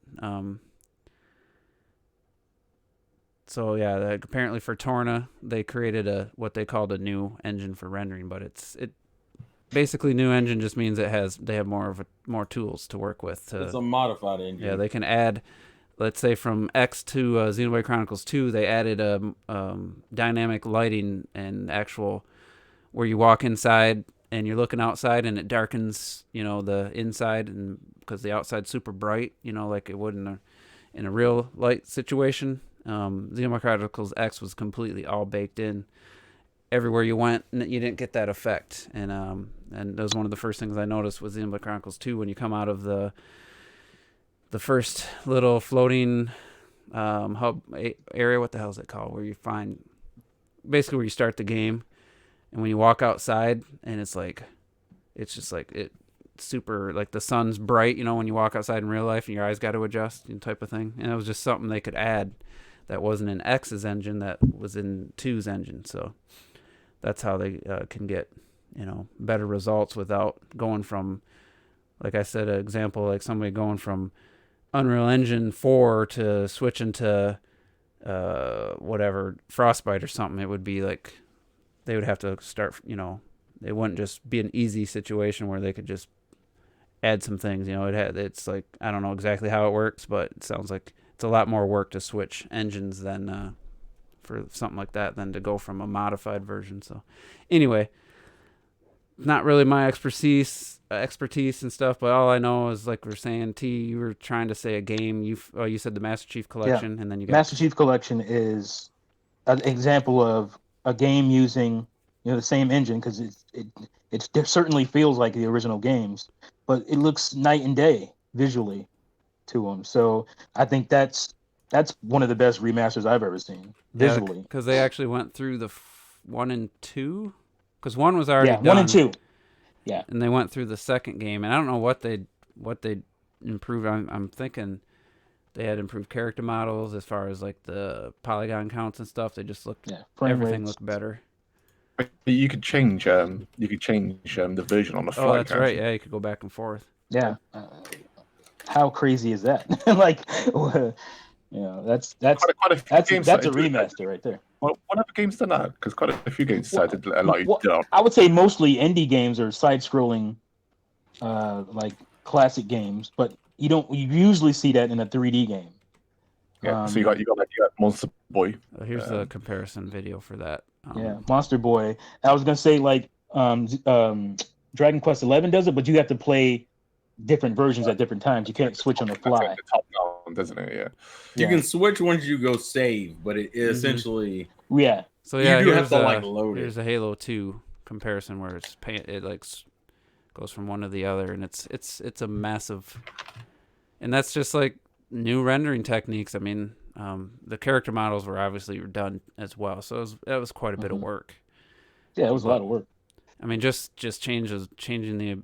So yeah, apparently for Torna they created what they called a new engine for rendering, but it basically new engine just means they have more tools to work with. It's a modified engine. Yeah, they can add. Let's say from X to Xenoblade Chronicles 2, they added dynamic lighting and actual where you walk inside and you're looking outside and it darkens, the inside, and because the outside's super bright, like it would in a real light situation. Xenoblade Chronicles X was completely all baked in. Everywhere you went, you didn't get that effect, and that was one of the first things I noticed with Xenoblade Chronicles 2 when you come out of the first little floating hub area. What the hell is it called? Where you find basically where you start the game, and when you walk outside, and it's just like it super like the sun's bright. When you walk outside in real life, and your eyes got to adjust, type of thing. And it was just something they could add that wasn't in X's engine, that was in 2's engine. So that's how they can get better results without going from, like I said, an example like somebody going from Unreal Engine 4 to switching to whatever Frostbite or something. It would be like they would have to start, it wouldn't just be an easy situation where they could just add some things. It's like, I don't know exactly how it works, but it sounds like it's a lot more work to switch engines than for something like that than to go from a modified version. So anyway, not really my expertise and stuff, but all I know is, like we're saying, T, you were trying to say a game. You said the Master Chief Collection, and then you got Master Chief Collection is an example of a game using the same engine, because it certainly feels like the original games, but it looks night and day visually to them. So I think that's one of the best remasters I've ever seen visually. Because they actually went through the 1 and 2, because 1 was already done. 1 and 2. Yeah, and they went through the second game, and I don't know what they what they improved. I'm thinking they had improved character models as far as like the polygon counts and stuff. They just looked everything looked better. You could change the version on the fly. Oh, that's right. Yeah, you could go back and forth. Yeah. How crazy is that? Like, that's quite a few games a remaster right there. Well, what other games done that? Because quite a few games decided to allow you to. I would say mostly indie games or side-scrolling, like classic games, but you usually see that in a 3D game. Yeah, so you got Monster Boy. Here's the comparison video for that. Monster Boy. I was gonna say like Dragon Quest 11 does it, but you have to play different versions at different times. You can't switch on the fly. The top down, doesn't it? Yeah. You can switch once you go save, but it essentially. Yeah. So yeah, you do have to like load it. Here's a Halo 2 comparison where it like goes from one to the other, and it's a massive. And that's just like new rendering techniques. I mean, the character models were obviously done as well, so that was quite a bit of work. Yeah, it was a lot of work. I mean, just changing the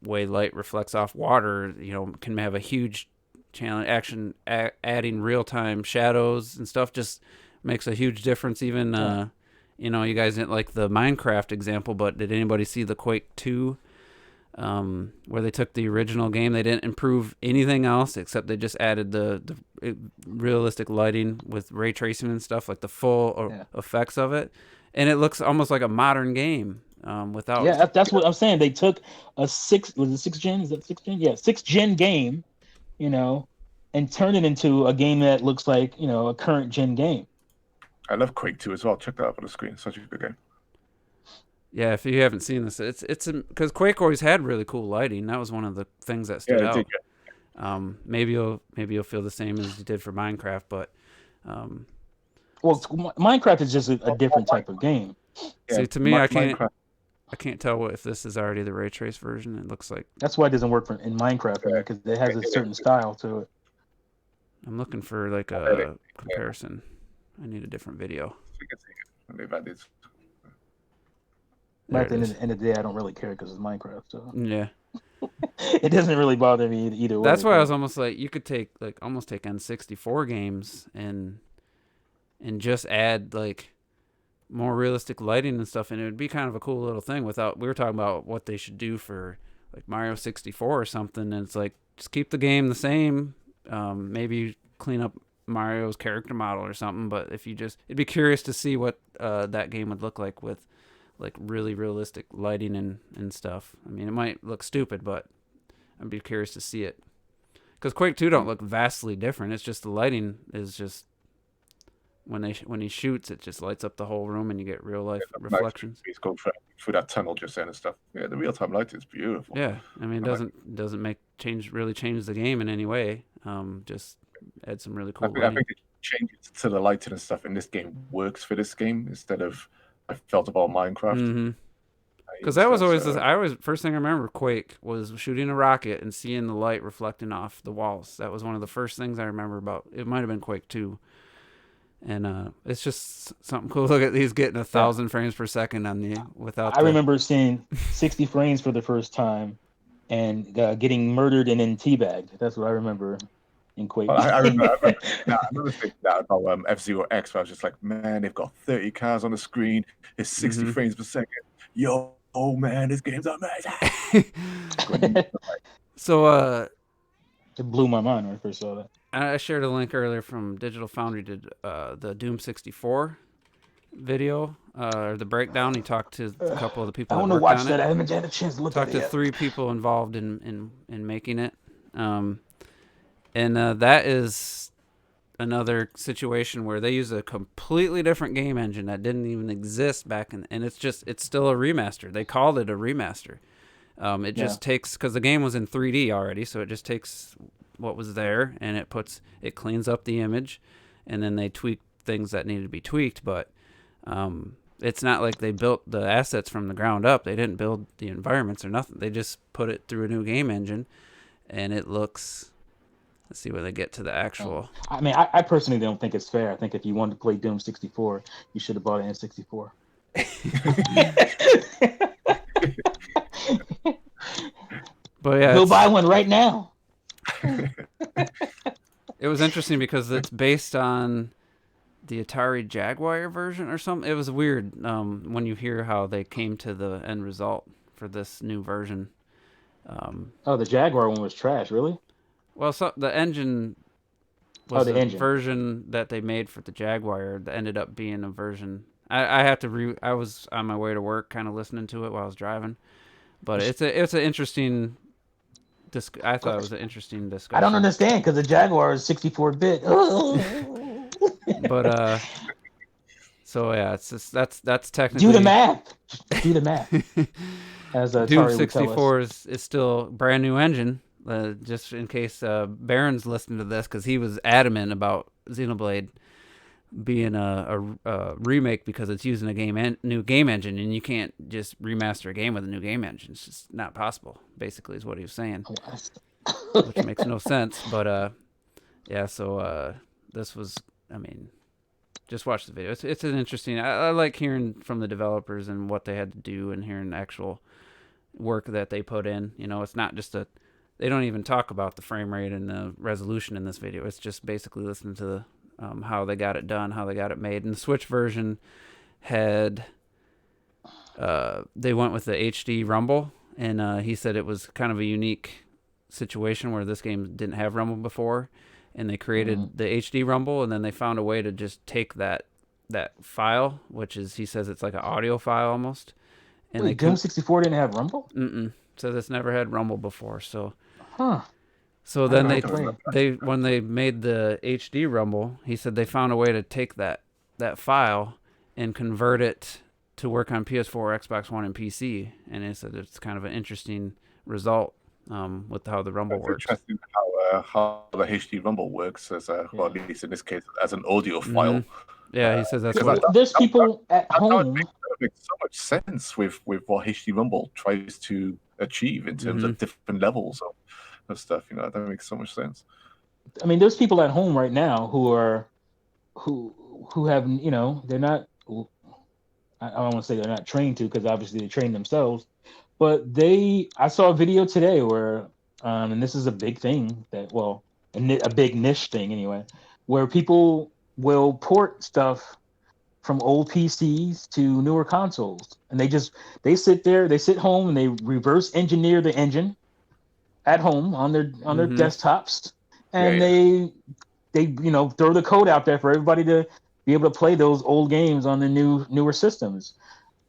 way light reflects off water, can have a huge challenge. Adding real time shadows and stuff just makes a huge difference. Even you guys didn't like the Minecraft example, but did anybody see the Quake 2? Where they took the original game, they didn't improve anything else except they just added the realistic lighting with ray tracing and stuff, like the full effects of it, and it looks almost like a modern game without. Yeah, that's what I'm saying. They took a 6th gen? Is that 6th gen? Yeah, 6th gen game, and turned it into a game that looks like a current gen game. I love Quake 2 as well. Check that out on the screen. Such a good game. Yeah, if you haven't seen this, it's because Quake always had really cool lighting. That was one of the things that stood out. Maybe you'll feel the same as you did for Minecraft, but well, Minecraft is just a different type of game. Yeah, see, to me, I can't tell if this is already the ray trace version. It looks like that's why it doesn't work in Minecraft because it has a certain style to it. I'm looking for like a comparison. I need a different video. At the end of the day, I don't really care because it's Minecraft. So yeah, it doesn't really bother me either way. That's why I was almost like you could almost take N64 games and just add like more realistic lighting and stuff, and it would be kind of a cool little thing. We were talking about what they should do for like Mario 64 or something, and it's like just keep the game the same. Maybe clean up Mario's character model or something. But if you it'd be curious to see what that game would look like with like really realistic lighting and stuff. I mean, it might look stupid, but I'd be curious to see it. Because Quake 2 don't look vastly different. It's just the lighting is just when he shoots, it just lights up the whole room, and you get real life reflections. He's going through that tunnel just then and stuff. Yeah, the real time lighting is beautiful. Yeah, I mean, it doesn't really change the game in any way. Just add some really cool. I think the changes to the lighting and stuff in this game works for this game instead of. I felt about Minecraft. Because that was always first thing I remember Quake was shooting a rocket and seeing the light reflecting off the walls. That was one of the first things I remember about. It might have been Quake 2. And it's just something cool. Look at these getting 1,000 frames per second on the without. I remember seeing 60 frames for the first time and getting murdered and then teabagged. That's what I remember. In Quake. Well, I remember thinking that about F-Zero X, where I was just like, man, they've got 30 cars on the screen. It's 60 frames per second. Yo, man, this game's amazing. So, it blew my mind when I first saw that. I shared a link earlier from Digital Foundry did the Doom 64 video, or the breakdown. He talked to a couple of the people. I want to watch that. I haven't had a chance to look at it. Talked to 3 people involved in making it. And that is another situation where they use a completely different game engine that didn't even exist back in, and it's still a remaster. They called it a remaster. It just takes, because the game was in 3D already, so it just takes what was there and it cleans up the image, and then they tweak things that needed to be tweaked. But it's not like they built the assets from the ground up. They didn't build the environments or nothing. They just put it through a new game engine, and it looks. Let's see where they get to the actual. I mean, I personally don't think it's fair. I think if you wanted to play Doom 64, you should have bought an N64. But yeah, Go buy one right now. it was interesting because it's based on the Atari Jaguar version or something. It was weird when you hear how they came to the end result for this new version. Oh, the Jaguar one was trash. Really? Well, so the engine was the engine. version that they made for the Jaguar that ended up being a version. I have to I was on my way to work, kind of listening to it while I was driving, but it's an interesting. I thought it was an interesting discussion. I don't understand because the Jaguar is 64-bit. But so yeah, it's just that's technically do the math. Just do the math. As Doom Atari would tell 64 us. is still brand new engine. Just in case Baron's listening to this, because he was adamant about Xenoblade being a remake because it's using a new game engine, and you can't just remaster a game with a new game engine. It's just not possible. Basically, is what he was saying, which makes no sense. But yeah. So this was, I mean, just watch the video. It's an interesting. I like hearing from the developers and what they had to do, and hearing the actual work that they put in. You know, it's not just they don't even talk about the frame rate and the resolution in this video. It's just basically listening to how they got it done, how they got it made. And the Switch version had they went with the HD Rumble, and he said it was kind of a unique situation where this game didn't have Rumble before, and they created the HD Rumble, and then they found a way to just take that file, which is, he says it's like an audio file almost. And Wait, Doom 64 didn't have Rumble? So it's never had Rumble before. So Huh. So then they when they made the HD Rumble, he said they found a way to take that file and convert it to work on PS4, Xbox One, and PC. And he said it's kind of an interesting result with how the Rumble works. Interesting how the HD Rumble works, as well, at least in this case, as an audio file. Yeah, he says that's what. There's people at home. That makes so much sense with what HD Rumble tries to achieve in terms of different levels of stuff. You know, that makes so much sense. I mean, there's people at home right now who have, you know, they're not. I don't want to say they're not trained to, because obviously they train themselves. But I saw a video today where, and this is a big thing a big niche thing anyway, where people will port stuff from old PCs to newer consoles, and they sit home and they reverse engineer the engine at home on their desktops, and they throw the code out there for everybody to be able to play those old games on the newer systems.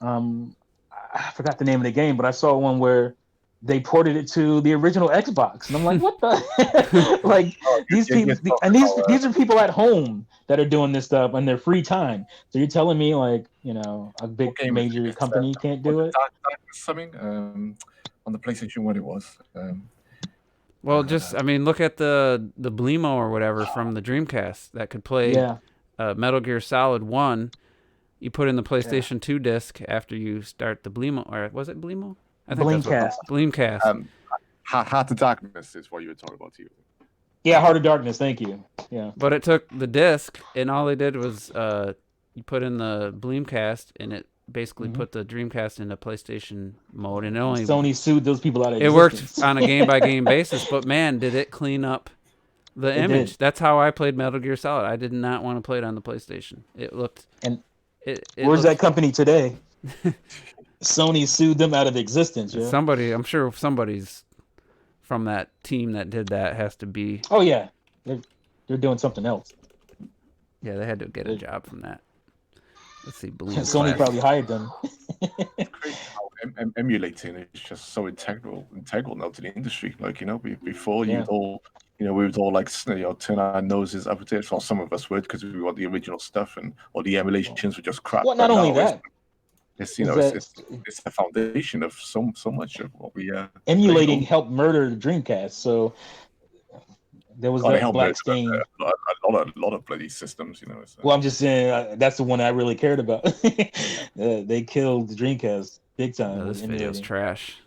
I forgot the name of the game, but I saw one where they ported it to the original Xbox, and I'm like, what the like these are people at home that are doing this stuff on their free time. So you're telling me, like, you know, a big major company can't do it? Something on the PlayStation 1 it was. Well, I mean, look at the Blemo or whatever from the Dreamcast that could play Metal Gear Solid 1. You put in the PlayStation 2 disc after you start the Blemo, or was it Blemo? I think Bleemcast. Heart of Darkness is what you were talking about, too. Yeah, Heart of Darkness. Thank you. Yeah. But it took the disc, and all they did was you put in the Bleemcast, and it basically put the Dreamcast into PlayStation mode, and Sony sued those people out of existence. It worked on a game by game basis, but man, did it clean up the image. Did. That's how I played Metal Gear Solid. I did not want to play it on the PlayStation. It looked where's that company today? Sony sued them out of existence. Yeah? I'm sure somebody's from that team that did that has to be. Oh yeah, they're doing something else. Yeah, they had to get a job from that. Let's see. Sony probably hired them. It's crazy how emulating is just so integral now to the industry. Like, you know, before you'd all, you know, we would all like, you know, turn our noses up to it. Well, some of us would, because we want the original stuff, and all the emulations were just crap. Well, not only that. It's, you know, it's the foundation of so much of what we emulating helped murder the Dreamcast. So there was that black stain. A lot of bloody systems, you know. Well, I'm just saying that's the one I really cared about. They killed the Dreamcast big time. No, this video's trash.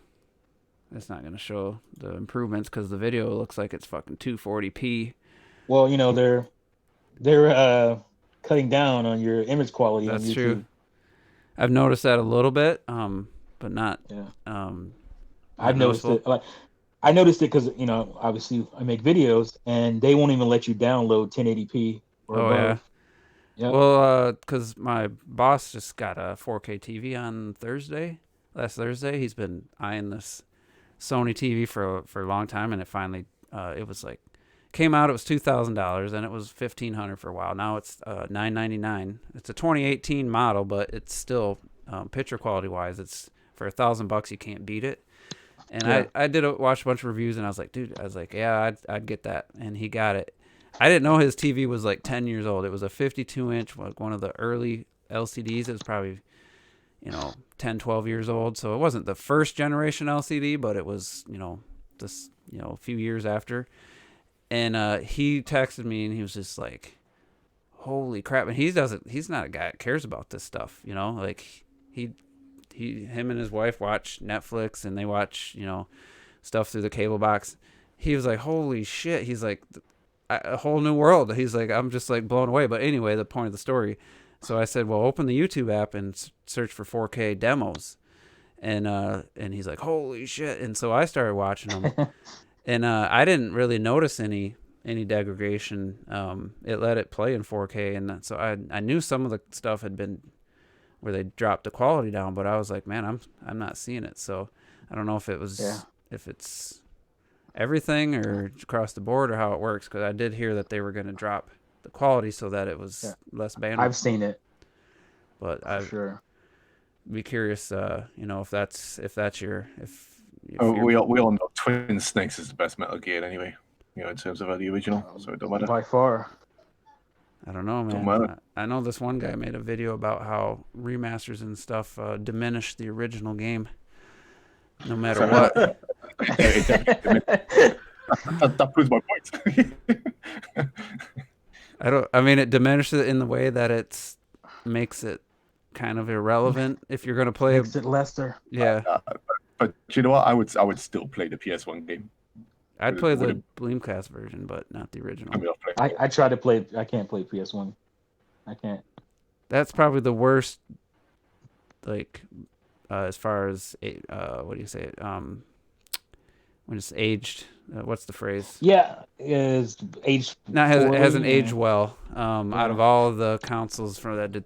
It's not going to show the improvements because the video looks like it's fucking 240p. Well, you know, they're cutting down on your image quality. That's on YouTube. True. I've noticed that a little bit, but not. Yeah. I've noticed it. Like, I noticed it because obviously I make videos, and they won't even let you download 1080p or Oh yeah. above. Yep. Well, because my boss just got a 4K TV on last Thursday. He's been eyeing this Sony TV for a long time, and it finally it was like came out. It was $2,000, and it was $1,500 for a while. Now it's $999. It's a 2018 model, but it's still picture quality wise, it's for $1,000 you can't beat it. And Yeah. I did watch a bunch of reviews, and I was like, dude, yeah, I'd get that, and he got it. I didn't know his TV was like 10 years old. It was a 52-inch, like one of the early LCDs. It was probably 10, 12 years old. So it wasn't the first generation LCD, but it was, this, a few years after. And he texted me, and he was just like, holy crap. And he's not a guy that cares about this stuff, like him and his wife watch Netflix, and they watch, stuff through the cable box. He was like, holy shit. He's like, a whole new world. He's like, I'm just like blown away. But anyway, the point of the story. So I said, well, open the YouTube app and search for 4K demos. And he's like, holy shit. And so I started watching them. And I didn't really notice any degradation. It let it play in 4K. And so I knew some of the stuff had been where they dropped the quality down, but I was like, man, I'm not seeing it. So I don't know if it's everything or across the board or how it works, because I did hear that they were going to drop the quality so that it was less bandwidth. I've seen it, but for sure. Be curious, if that's your we all know Twin Snakes is the best Metal Gear anyway, in terms of the original, so it don't matter. By far. I don't know, Don't man. matter. I know this one guy made a video about how remasters and stuff diminish the original game, no matter what. that proves my point. I mean, it diminishes it in the way that it makes it kind of irrelevant if you're going to play. Makes it lesser. Yeah. But you know what? I would still play the PS1 game. I'd play the Bleamcast version, but not the original. I try to play. I can't play PS1. I can't. That's probably the worst. Like, as far as what do you say? When it's aged, what's the phrase? Yeah, is aged. It hasn't aged well. Out of all of the consoles from that,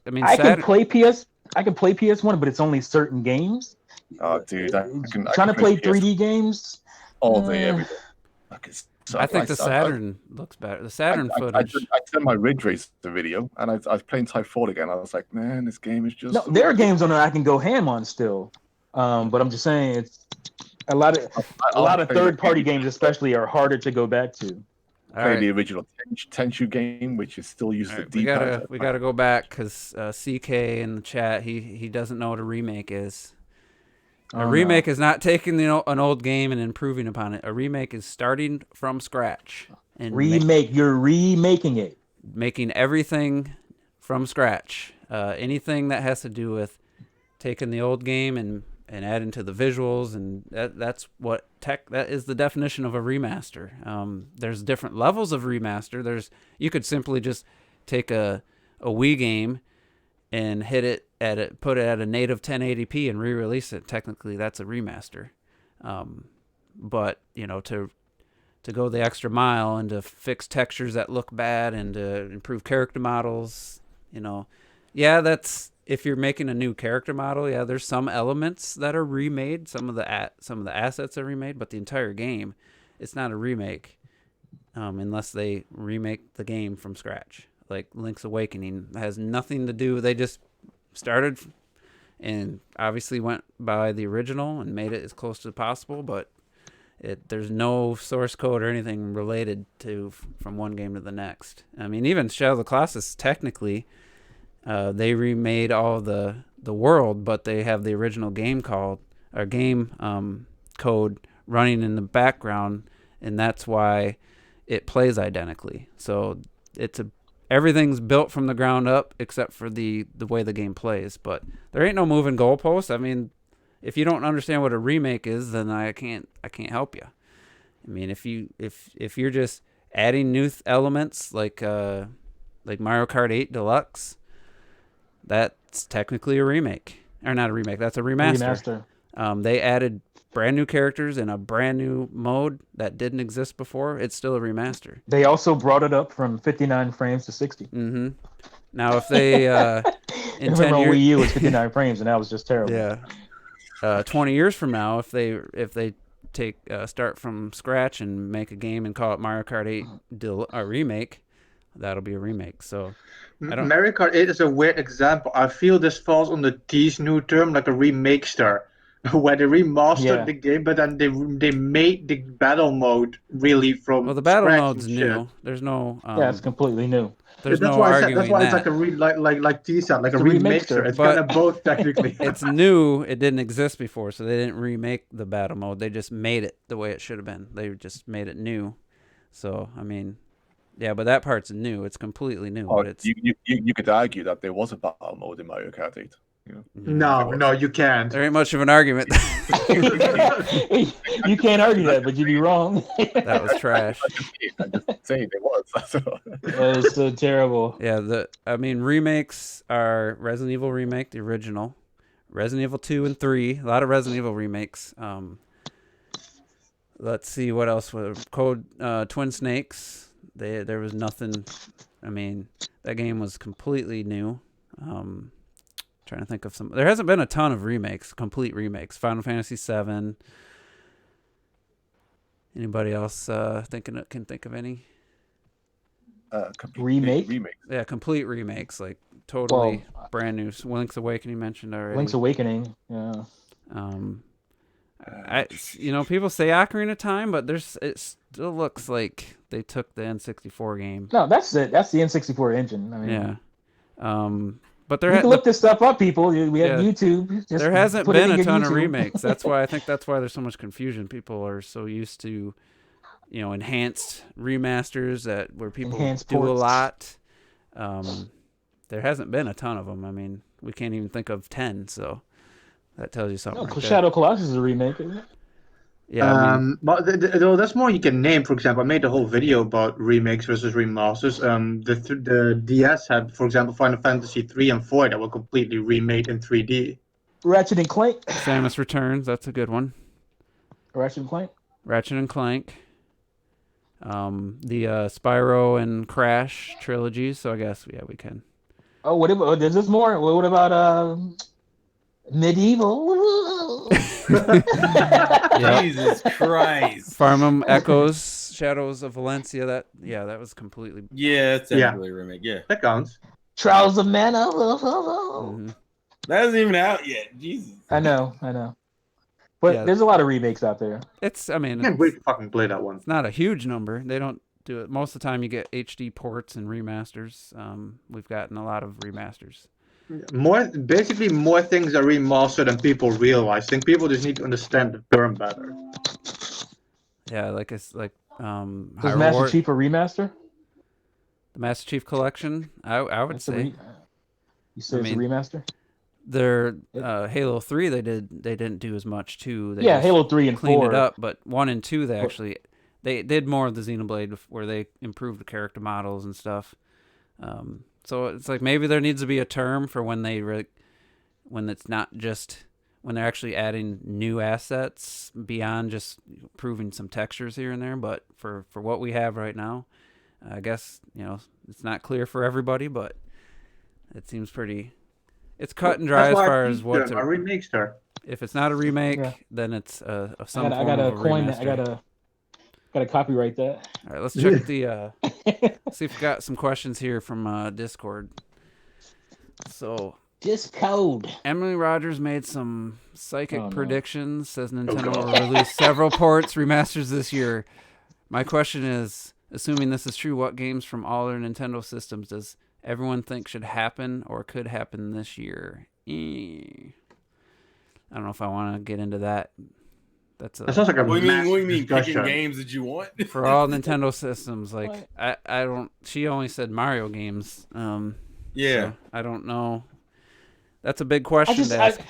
I mean, I can play PS1, but it's only certain games. Oh, dude, trying to play 3D games all day, every day. I think the Saturn looks better. The Saturn footage. I sent my Ridge Racer video, and I was playing Typhoon again. I was like, man, this game is just. No, there are games on there I can go ham on still, but I'm just saying it's a lot of third-party games, especially, are harder to go back to. Play the original Tenchu game, which is still used the D-pad. We gotta go back because CK in the chat he doesn't know what a remake is. A remake is not taking an old game and improving upon it. A remake is starting from scratch. And you're remaking it. Making everything from scratch. Anything that has to do with taking the old game and adding to the visuals, and that is the definition of a remaster. There's different levels of remaster. You could simply just take a Wii game and put it at a native 1080p and re-release it. Technically, that's a remaster. But to go the extra mile and to fix textures that look bad and to improve character models, that's if you're making a new character model. Yeah, there's some elements that are remade, some of the assets are remade, but the entire game, it's not a remake unless they remake the game from scratch. Like Link's Awakening has nothing to do. They just started and obviously went by the original and made it as close as possible, but there's no source code or anything related to from one game to the next. I mean, even Shadow of the Colossus, technically, they remade all the world, but they have the original game code running in the background, and that's why it plays identically. So everything's built from the ground up except for the way the game plays. But there ain't no moving goalposts. I mean, if you don't understand what a remake is, then I can't help you. I mean, if you're just adding new elements like Mario Kart 8 Deluxe, that's technically a remake. Or not a remake, that's a remaster. They added brand new characters in a brand new mode that didn't exist before. It's still a remaster. They also brought it up from 59 frames to 60. Mm-hmm. Now, if they in 10 Remember on years, Wii U was 59 frames, and that was just terrible. yeah, 20 years from now, if they take start from scratch and make a game and call it Mario Kart 8 remake, that'll be a remake. So Mario Kart 8 is a weird example. I feel this falls under T's new term, like a remakester, where they remastered the game, but then they made the battle mode really from well, the battle scratch mode's and new. shit. There's no Yeah, it's completely new. there's That's no why I said, arguing that's why that. it's like a like T said, like It's a a remaster. remaster. It's But kind of both technically. It's new. It didn't exist before, so they didn't remake the battle mode. They just made it the way it should have been. They just made it new. So I mean, yeah, but that part's new. It's completely new. Or But it's you could argue that there was a battle mode in Mario Kart 8. You know? No, you can't. there ain't much of an argument. You can't argue that, but you'd be wrong. That was trash. I'm just saying it was. That was so terrible. Yeah, remakes are Resident Evil remake, the original, Resident Evil 2 and 3, a lot of Resident Evil remakes. Let's see what else was Code Twin Snakes. There was nothing. I mean, that game was completely new. Trying to think of some. There hasn't been a ton of remakes, complete remakes. Final Fantasy VII. Anybody else can think of any? Remake? Yeah, complete remakes, like totally brand new. Link's Awakening mentioned already. Link's Awakening, yeah. People say Ocarina of Time, but it still looks like they took the N64 game. No, that's it. That's the N64 engine. I mean, yeah. But you can look this stuff up, people. We have YouTube. There hasn't been a ton of remakes. That's why there's so much confusion. People are so used to, enhanced remasters where people do a lot. There hasn't been a ton of them. I mean, we can't even think of 10. So that tells you something. No, Shadow Colossus is a remake, isn't it? Yeah. But that's more you can name. For example, I made a whole video about remakes versus remasters. The DS had, for example, Final Fantasy 3 and 4 that were completely remade in 3D. Ratchet and Clank. Samus Returns. That's a good one. Ratchet and Clank. Ratchet and Clank. The Spyro and Crash trilogy. So I guess we can. Oh, what about? There's this more. What about Medieval? Jesus Christ. Farm 'em Echoes, Shadows of Valencia. That was completely. Yeah, it's definitely a remake. Yeah, that counts. Trials of Mana. Mm-hmm. That isn't even out yet. Jesus. I know. But there's a lot of remakes out there. I can't wait to fucking play that one. It's not a huge number. They don't do it. Most of the time you get HD ports and remasters. We've gotten a lot of remasters. More things are remastered than people realize. I think people just need to understand the term better. Yeah, Is Master Chief a remaster? The Master Chief Collection, I would say. You say it's a remaster? Their Halo 3 they didn't do as much too. Halo 3 and cleaned 4 it up, but 1 and 2 they did more of the Xenoblade where they improved the character models and stuff. So it's like maybe there needs to be a term for when it's not just when they're actually adding new assets beyond just improving some textures here and there. But for what we have right now, I guess it's not clear for everybody, but it seems pretty. It's cut and dry as far as what's a remake. If it's not a remake, then it's some form of a remaster. I gotta copyright that. All right, let's check the. See if we got some questions here from Discord. So. Discode. Emily Rogers made some psychic predictions. Says Nintendo will release several ports remasters this year. My question is, assuming this is true, what games from all their Nintendo systems does everyone think should happen or could happen this year? I don't know if I want to get into that. That sounds like a what do you mean picking games that you want? For all Nintendo systems, like I don't. She only said Mario games. Yeah. So I don't know. That's a big question to ask.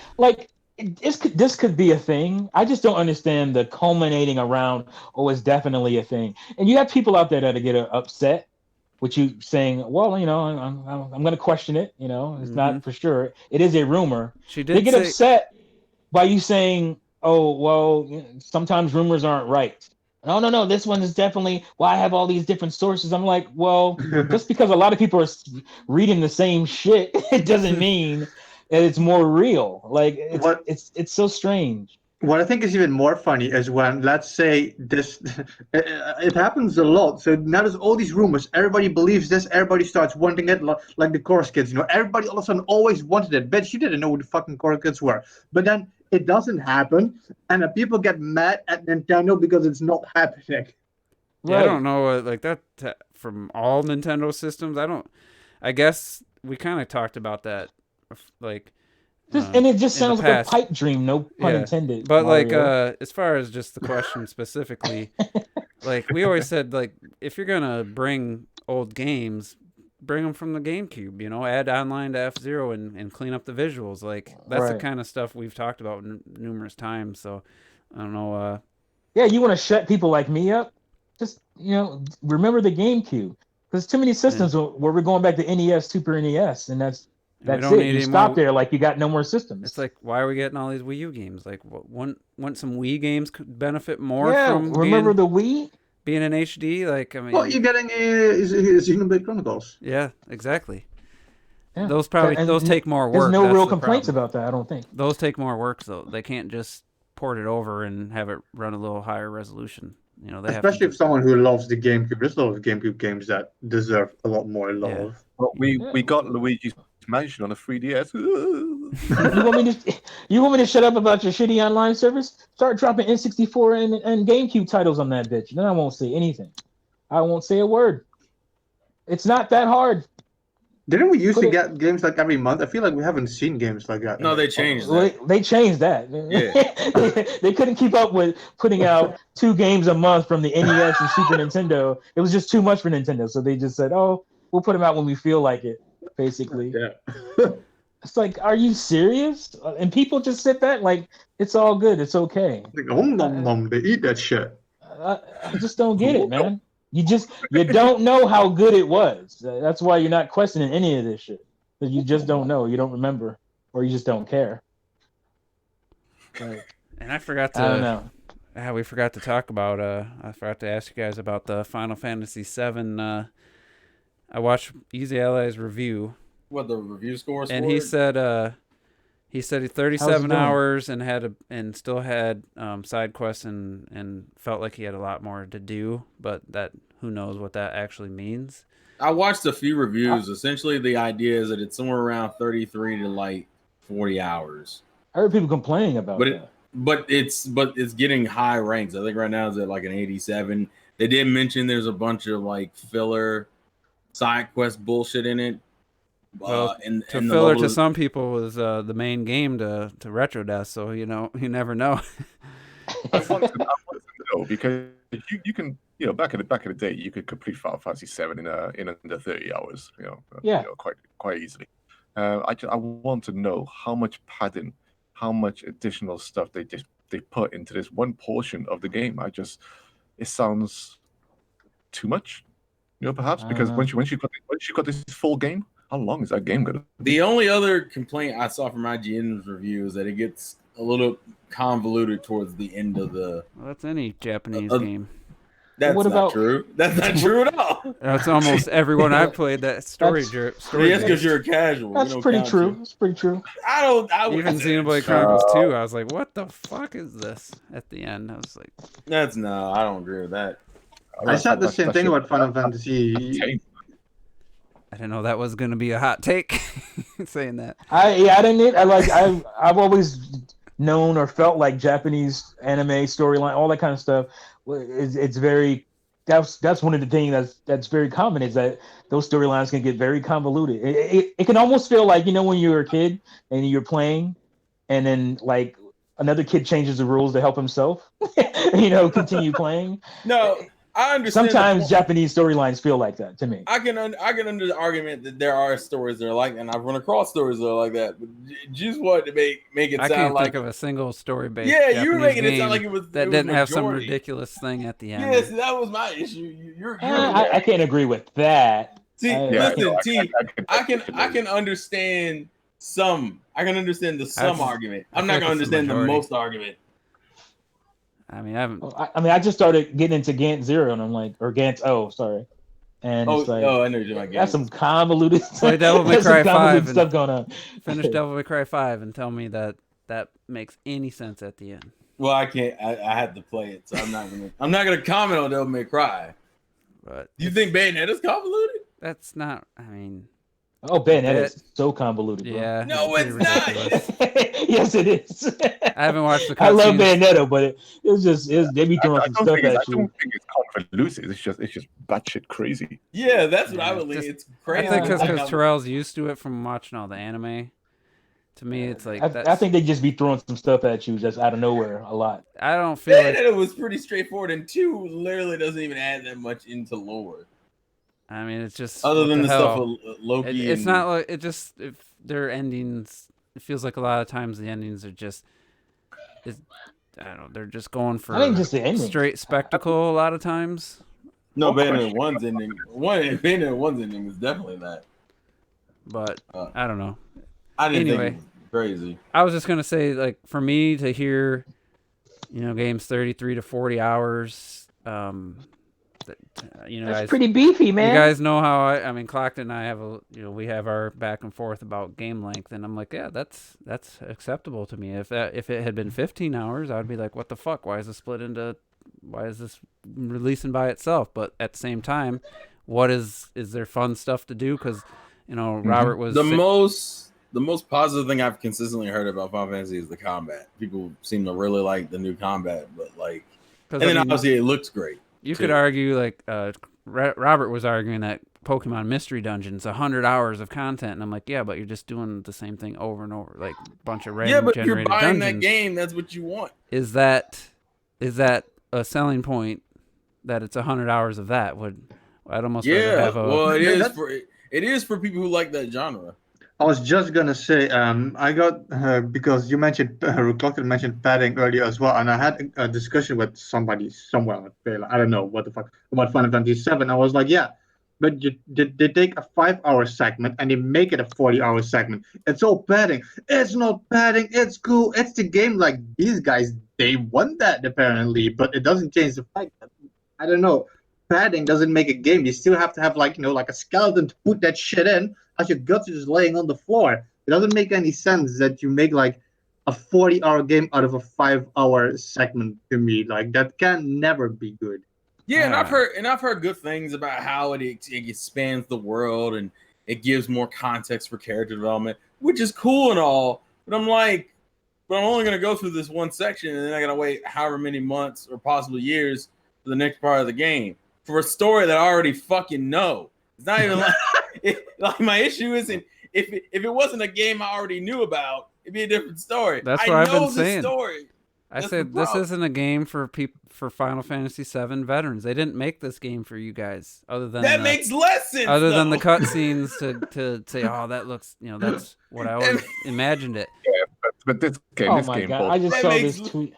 This could be a thing. I just don't understand the culminating around. Oh, it's definitely a thing. And you have people out there that get upset with you saying, "Well, I'm going to question it. It's not for sure. It is a rumor." She did. They get upset by you saying, "Oh, well, sometimes rumors aren't right." No. This one is definitely. Well, I have all these different sources. I'm like, well, just because a lot of people are reading the same shit, it doesn't mean that it's more real. Like What it's so strange. what I think is even more funny is when, let's say, this it happens a lot. So now there's all these rumors. Everybody believes this. Everybody starts wanting it, like the Chorus Kids. Everybody all of a sudden always wanted it. Bitch, you didn't know who the fucking Chorus Kids were. But then it doesn't happen, and then people get mad at Nintendo because it's not happening. Yeah, I don't know, like that from all Nintendo systems. I guess we kind of talked about that, like. And it just sounds like a pipe dream, no pun intended. But Mario. like, as far as just the question specifically, like we always said, like if you're gonna bring old games, bring them from the GameCube. Add online to F-Zero and clean up the visuals. Like that's the kind of stuff we've talked about numerous times. So I don't know. Yeah, you want to shut people like me up? Just remember the GameCube. There's too many systems where we're going back to NES, Super NES, and that's it. You stop there, like you got no more systems. It's like, why are we getting all these Wii U games? Like, want some Wii games could benefit more from remember the Wii being in HD? Like, I mean, well, you're getting Xenoblade Chronicles. Yeah, exactly. Yeah. Those take more work. There's no real complaints about that, I don't think. Those take more work, though. They can't just port it over and have it run a little higher resolution. Especially if someone who loves the GameCube. There's a lot of GameCube games that deserve a lot more love. Yeah. Well, we got Luigi's Mansion on a 3DS. You want me to shut up about your shitty online service? Start dropping N64 and GameCube titles on that bitch. Then I won't say anything. I won't say a word. It's not that hard. Didn't we used to get games like every month? I feel like we haven't seen games like that. No, they changed that. They changed that. Yeah. They couldn't keep up with putting out 2 games a month from the NES and Super Nintendo. It was just too much for Nintendo. So they just said, oh, we'll put them out when we feel like it, basically. Yeah. It's like, are you serious? And people just sit back like, it's all good. It's okay. Like, they eat that shit. I just don't get it, man. You don't know how good it was. That's why you're not questioning any of this shit. You just don't know. You don't remember, or you just don't care. And I forgot to. I don't know. We forgot to talk about. I forgot to ask you guys about the Final Fantasy VII. I watched Easy Ally's review. What the review scores? And he said. He said 37 hours and still had side quests and felt like he had a lot more to do, but that who knows what that actually means. I watched a few reviews. Essentially, the idea is that it's somewhere around 33 to like 40 hours. I heard people complaining about that. But it's getting high ranks. I think right now it's at like an 87. They did mention there's a bunch of like filler side quest bullshit in it. Well, filler to some people was the main game to Retro Death, so you never know. I want to know because you can back in the day you could complete Final Fantasy VII in under 30 hours, quite easily. I want to know how much padding, how much additional stuff they put into this one portion of the game. It sounds too much, perhaps because once you got this full game. How long is that game going to be? The only other complaint I saw from IGN's review is that it gets a little convoluted towards the end of the... Well, that's any Japanese game. That's not true. That's not true at all. That's almost everyone I've played that story. That's because you're a casual. That's pretty true. That's pretty true. Even Xenoblade Chronicles 2, I was like, what the fuck is this? At the end, I was like... I don't agree with that. I said the same thing about Final Fantasy... I didn't know that was going to be a hot take. Saying that. I've always known or felt like Japanese anime storyline, all that kind of stuff. It's very. That's one of the things that's very common is that those storylines can get very convoluted. It can almost feel like when you're a kid and you're playing, and then like another kid changes the rules to help himself. Continue playing. No. I understand. Sometimes Japanese storylines feel like that to me. I can under the argument that there are stories that are like that, and I've run across stories that are like that. But just what to make it sound like. I can't think of a single story based. Yeah, you were making it sound like it was that didn't have some ridiculous thing at the end. Yes, that was my issue. I can't agree with that. See, listen, T. I can understand Some. I can understand the some argument. I'm not feel like gonna it's the understand the majority. most argument. I mean, I haven't. I mean, I just started getting into Gant Zero, and I'm like, or Gant O, sorry. And it's like, I know you're like that's some convoluted Play Devil May that's some Cry 5 convoluted and stuff going on. finish Devil May Cry 5 and tell me that makes any sense at the end. Well, I can't. I had to play it, so I'm not gonna comment on Devil May Cry. But Do you think Bayonetta's convoluted? that's not. I mean, Oh, Bayonetta is so convoluted, bro. yeah. No, pretty it's not. ridiculous. Yes, it is. I haven't watched the I love cutscenes. Bayonetta, but they be throwing some stuff at you. don't think it's convoluted. It's just batshit crazy. Yeah, that's what I Yeah, would leave. just- It's crazy. I think Yeah. because Terrell's used to it from watching all the anime. To me, it's like I think they just be throwing some stuff at you just out of nowhere a lot. I don't feel like. Bayonetta was pretty straightforward, and 2 literally doesn't even add that much into lore, I mean, it's just other what than the stuff hell? of Loki. It's and, not like it just if their endings. It feels like a lot of times the endings are just. I don't know. They're just going for I think just the ending. straight spectacle a lot of times. No, What Bayonetta question? 1's ending. Bayonetta 1's ending is definitely that. But I don't know. I didn't Anyway. think it was crazy. I was just gonna say, like, for me to hear, games 33 to 40 hours, that, That's guys, pretty beefy, man. you guys know how I mean, Clockton and I have we have our back and forth about game length, and I'm like, yeah, that's acceptable to me. If it had been 15 hours, I would be like, what the fuck? Why is this releasing by itself? But at the same time, is there fun stuff to do? Because Robert was The most positive thing I've consistently heard about Final Fantasy is the combat. People seem to really like the new combat, but obviously it looks great. You too. could argue, like, Robert was arguing that Pokemon Mystery Dungeon's 100 hours of content, and I'm like, yeah, but you're just doing the same thing over and over, like a bunch of random But if you're generated buying dungeons. that game, that's what you want. Is that a selling point that it's 100 hours of that? I'd almost rather have a. Well, Yeah, it is for people who like that genre. I was just gonna say, I got because you mentioned Clockton mentioned padding earlier as well, and I had a discussion with somebody somewhere. I don't know what the fuck about Final Fantasy VII. I was like, yeah, but they take a 5-hour segment and they make it a 40-hour segment. It's all padding. It's not padding. It's cool. It's the game. Like these guys, they want that apparently, but it doesn't change the fact that I don't know. Padding doesn't make a game. You still have to have like a skeleton to put that shit in. As your guts are just laying on the floor. It doesn't make any sense that you make like a 40-hour game out of a 5-hour segment to me. Like that can never be good. Yeah, and I've heard good things about how it expands the world and it gives more context for character development, which is cool and all. But I'm only gonna go through this one section and then I gotta wait however many months or possibly years for the next part of the game for a story that I already fucking know. It's not even like my issue isn't if it wasn't a game I already knew about, it'd be a different story. That's what I've been saying. Story. I That's said the this problem. isn't a game for Final Fantasy VII veterans. They didn't make this game for you guys, other than That makes less sense. than the though. cutscenes to say, oh, that looks, that's what I always imagined it. But this game, Oh this my game, god! I just That saw makes- this tweet.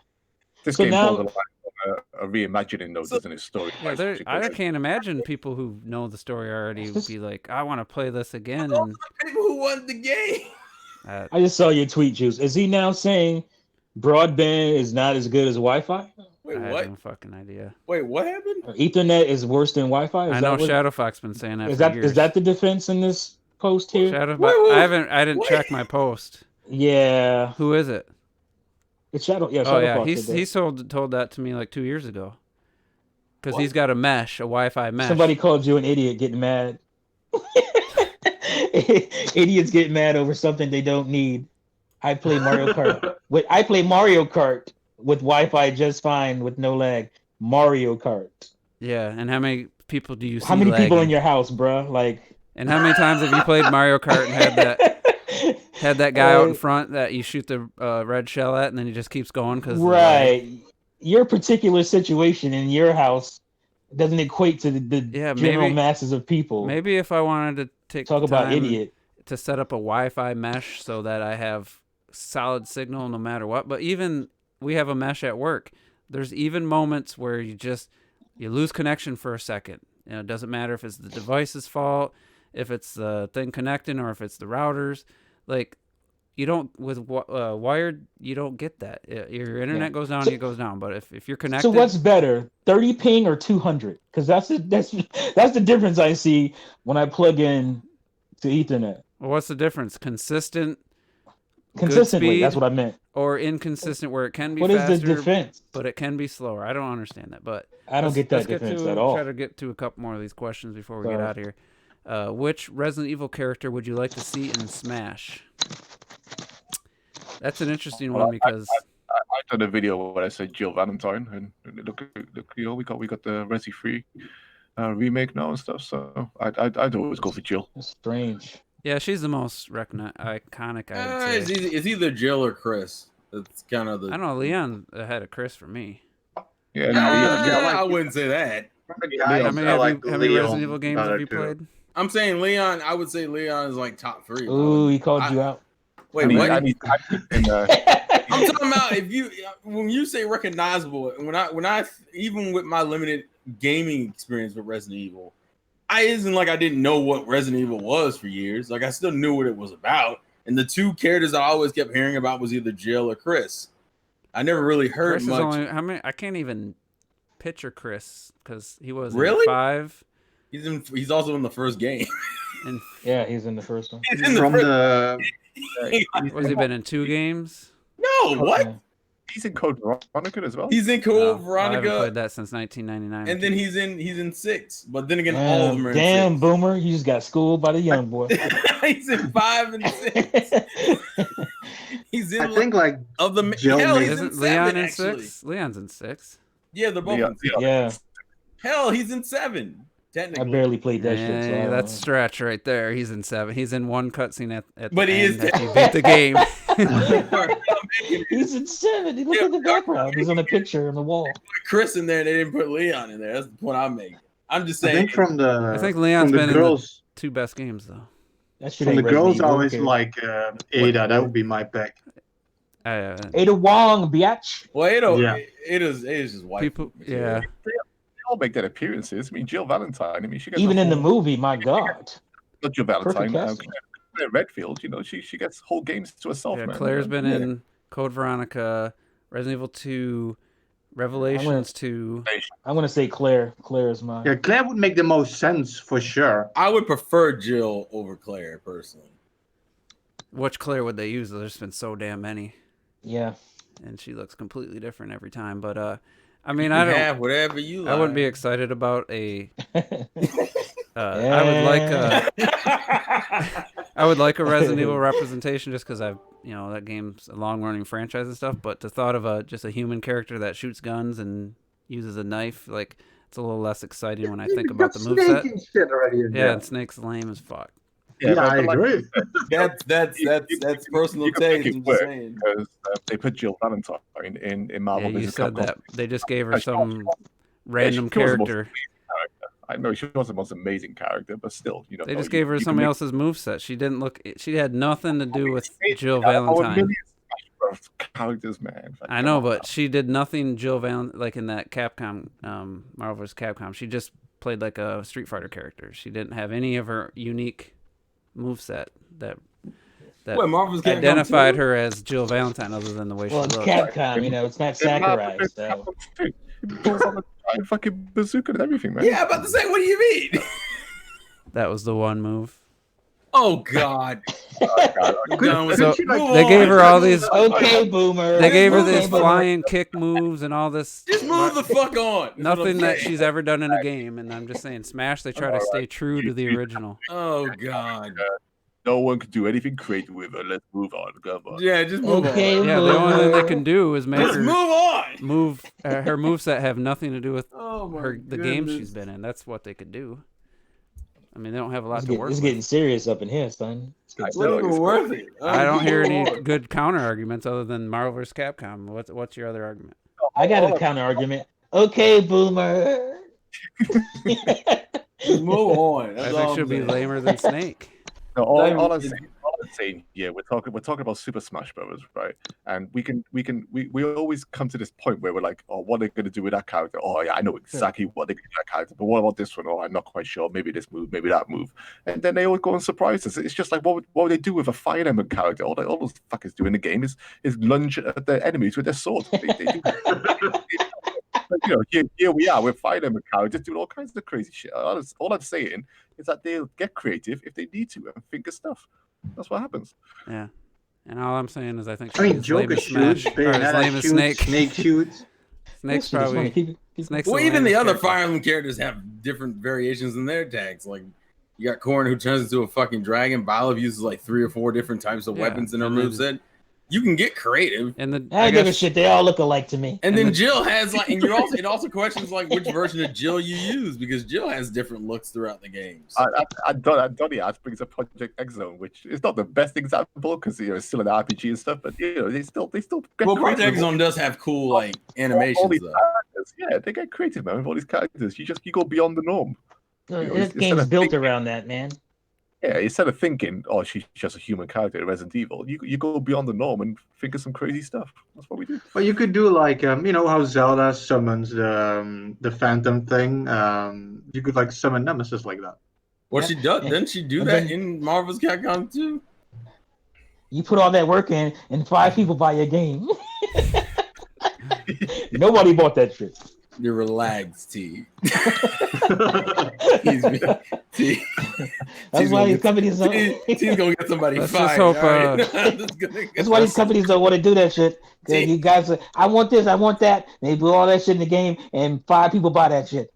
this so game now- falls on a reimagining, though, doesn't it? Story. Yeah, I can't imagine people who know the story already would be like, I want to play this again. And People who want the game. I just saw your tweet, Juice. Is he now saying broadband is not as good as Wi-Fi? Wait, I have what? no fucking idea. Wait, what happened? Or Ethernet is worse than Wi-Fi? I know Shadowfox been saying that Is for that years. is that the defense in this post here? Shadowfox? Wait, I didn't wait. check my post. Yeah, Who is it? it's Shadow. Yeah, Oh yeah, Shadowfox did that. he told that to me like 2 years ago. Because What? he's got a Wi-Fi mesh. Somebody called you an idiot, getting mad. Idiots get mad over something they don't need. I play Mario Kart. I play Mario Kart with Wi-Fi just fine with no lag. Mario Kart. Yeah, and how many people do you see? How many people lagging? in your house, bruh? Like. And how many times have you played Mario Kart and had that guy out in front that you shoot the red shell at, and then he just keeps going because Right. Your particular situation in your house doesn't equate to the general masses of people. Maybe if I wanted to Talk about time idiot. to set up a Wi-Fi mesh so that I have solid signal no matter what. But even we have a mesh at work. There's even moments where you lose connection for a second. It doesn't matter if it's the device's fault, if it's the thing connecting, or if it's the routers. Like You don't with wired. You don't get that. Your internet goes down. It goes down. But if you're connected, So what's better, 30 ping or 200? Because that's the difference I see when I plug in to Ethernet. well, what's the difference? Consistently, Consistently, that's speed, what I meant. or inconsistent where it can be What is faster, the defense? but it can be slower. I don't understand that. But I don't get that defense at all. Try to get to a couple more of these questions before we get out of here. Which Resident Evil character would you like to see in Smash? That's an interesting one because I did a video where I said Jill Valentine, and look, we got the Resi 3 remake now and stuff. So I'd always go for Jill. It's strange. yeah, she's the most iconic. I would say. It's either Jill or Chris. That's kind of the. I don't know. Leon ahead of Chris for me. Yeah, no, I wouldn't say that. How many Resident Evil games have you played? I'm saying Leon. I would say Leon is like top 3. Ooh, he called you out. Wait, what? I'm talking about when you say recognizable. When I even with my limited gaming experience with Resident Evil, I isn't like I didn't know what Resident Evil was for years. Like I still knew what it was about. And the two characters I always kept hearing about was either Jill or Chris. I never really heard Chris much. Is only, how many? I can't even picture Chris because he was really 5. He's also in the first game. And yeah, he's in the first one. He's in the was he been in 2 games? No, what? He's in Code Veronica as well. He's in Code I haven't Veronica, played that since 1999. and then he's in 6. But then again, all of them are in Damn, 6. Boomer, you just got schooled by the young boy. He's in 5 and 6. He's in. I think like of the Jill hell, he's Isn't in Leon 7 in actually. 6? Leon's in 6. Yeah, they're both in 6. Yeah, Hell, he's in 7. I Technically, barely played that shit. So I Yeah, don't that's know. stretch right there. He's in 7. He's in one cutscene at the But he end is that he beat the game. He's in 7. Look at the background. He's on a picture on the wall. Chris in there. They didn't put Leon in there. That's the point I'm making. I'm just I saying. think from the I think Leon's from been the in girls the 2 best games though. That shit from the ain't Resident girls I Evil, always okay. like Ada. That would be my pick. Ada Wong, biatch. Well, Yeah. it is just white. People, yeah. They all make that appearances. I mean, Jill Valentine. I mean, she gets Even a in the whole- movie, my God. Not Jill Valentine. casting. Claire Redfield. You know, she gets whole games to herself. Yeah, man. Claire's been Yeah. in Code Veronica, Resident Evil 2, Revelations 2. I'm gonna say Claire. Claire is mine. Yeah, Claire would make the most sense for sure. I would prefer Jill over Claire personally. Which Claire would they use? There's been so damn many, Yeah. and she looks completely different every time. But I mean, You I don't. have whatever you like. I wouldn't be excited about a. Yeah. I would like a Resident Evil representation just because that game's a long running franchise and stuff. But the thought of just a human character that shoots guns and uses a knife, like it's a little less exciting when I think about the moveset. Shit already in Yeah, and Snake's lame as fuck. Yeah, I but like, agree. That's personal you can make taste. it I'm just work saying. because they put Jill Valentine in Marvel. Yeah, you vs. said Capcom. that they just gave her Yeah, she some random she was the most character. amazing character. I know she was the most amazing character, but still, They just gave her somebody else's moveset. She didn't look. She had nothing to do with Jill Valentine. Valentine. Characters, man. Like, I know, but she did nothing. Jill Valentine, like in that Capcom, Marvel vs. Capcom, she just played like a Street Fighter character. She didn't have any of her unique moveset that What, Marvel's Capcom identified 2? her as Jill Valentine, other than the way Well, it's she looked. Capcom, it's not Sakurai, so. He pulls on the giant fucking bazooka and everything, man. Yeah, I'm about to say, what do you mean? That was the one move. Oh God. I'm done with So it. Move they gave on. her all these. Okay, Boomer. They gave her Okay, these Boomer. flying kick moves and all this. Just move the fuck on. That's what Nothing I'm that saying. she's ever done in a game, and I'm just saying, Smash. They try to stay true to the original. Oh God. No one could do anything creative with her. Let's move on. Come on. Yeah, just move Okay, on. Yeah, the only thing they can do is make Just her move on. move. Her moveset have nothing to do with Oh my the game goodness. she's been in. That's what they could do. I mean, they don't have a lot It's, to work it's with. getting serious up in here, son. It's getting Not even worth it. I don't hear any Move on. good counter arguments other than Marvel vs. Capcom. What's your other argument? I got a counter argument. Okay, Boomer. Just move on. That's I all think I'm she'll be saying. lamer than Snake. No, all I'm saying saying, yeah, we're talking about Super Smash Brothers, right? And we always come to this point where we're like, oh, what are they going to do with that character? Oh, yeah, I know exactly what they're going to do with that character, but what about this one? Oh, I'm not quite sure. Maybe this move, maybe that move, and then they always go and surprise us. It's just like, what would they do with a Fire Emblem character? All those fuckers do in the game is lunge at their enemies with their swords. They do. Here we are. We're fighting them with characters doing all kinds of crazy shit. All I'm saying is that they'll get creative if they need to and think of stuff. That's what happens. Yeah. And all I'm saying is I think Joker shoots, Bayonetta shoots, Snake shoots. Snake's probably... Well, even the other Fire Emblem characters have different variations in their attacks. Like, you got Corrin who turns into a fucking dragon. Byleth uses like 3 or 4 different types of weapons in her moveset. You can get creative. And I give a shit. They all look alike to me. And then Jill has like, and it also questions like which version of Jill you use, because Jill has different looks throughout the games. Donnie brings up Project X Zone, which is not the best example because it's still an RPG and stuff, but they still. Well, Project X Zone does have cool like animations. Yeah, they get creative, man. With all these characters, you go beyond the norm. This game's built around that, man. Yeah, instead of thinking, oh, she's just a human character in Resident Evil, you go beyond the norm and think of some crazy stuff. That's what we do. Well, you could do like, how Zelda summons the Phantom thing. You could like summon Nemesis like that. Well, she does. Didn't she do that in Marvel's Capcom 2? You put all that work in, and 5 people buy your game. Nobody bought that shit. You're relaxed, T. T. That's why these companies don't. T's gonna get somebody Let's fired. just hope. That's why these companies don't want to do that shit. You guys, I want this, I want that. They do all that shit in the game, and 5 people buy that shit.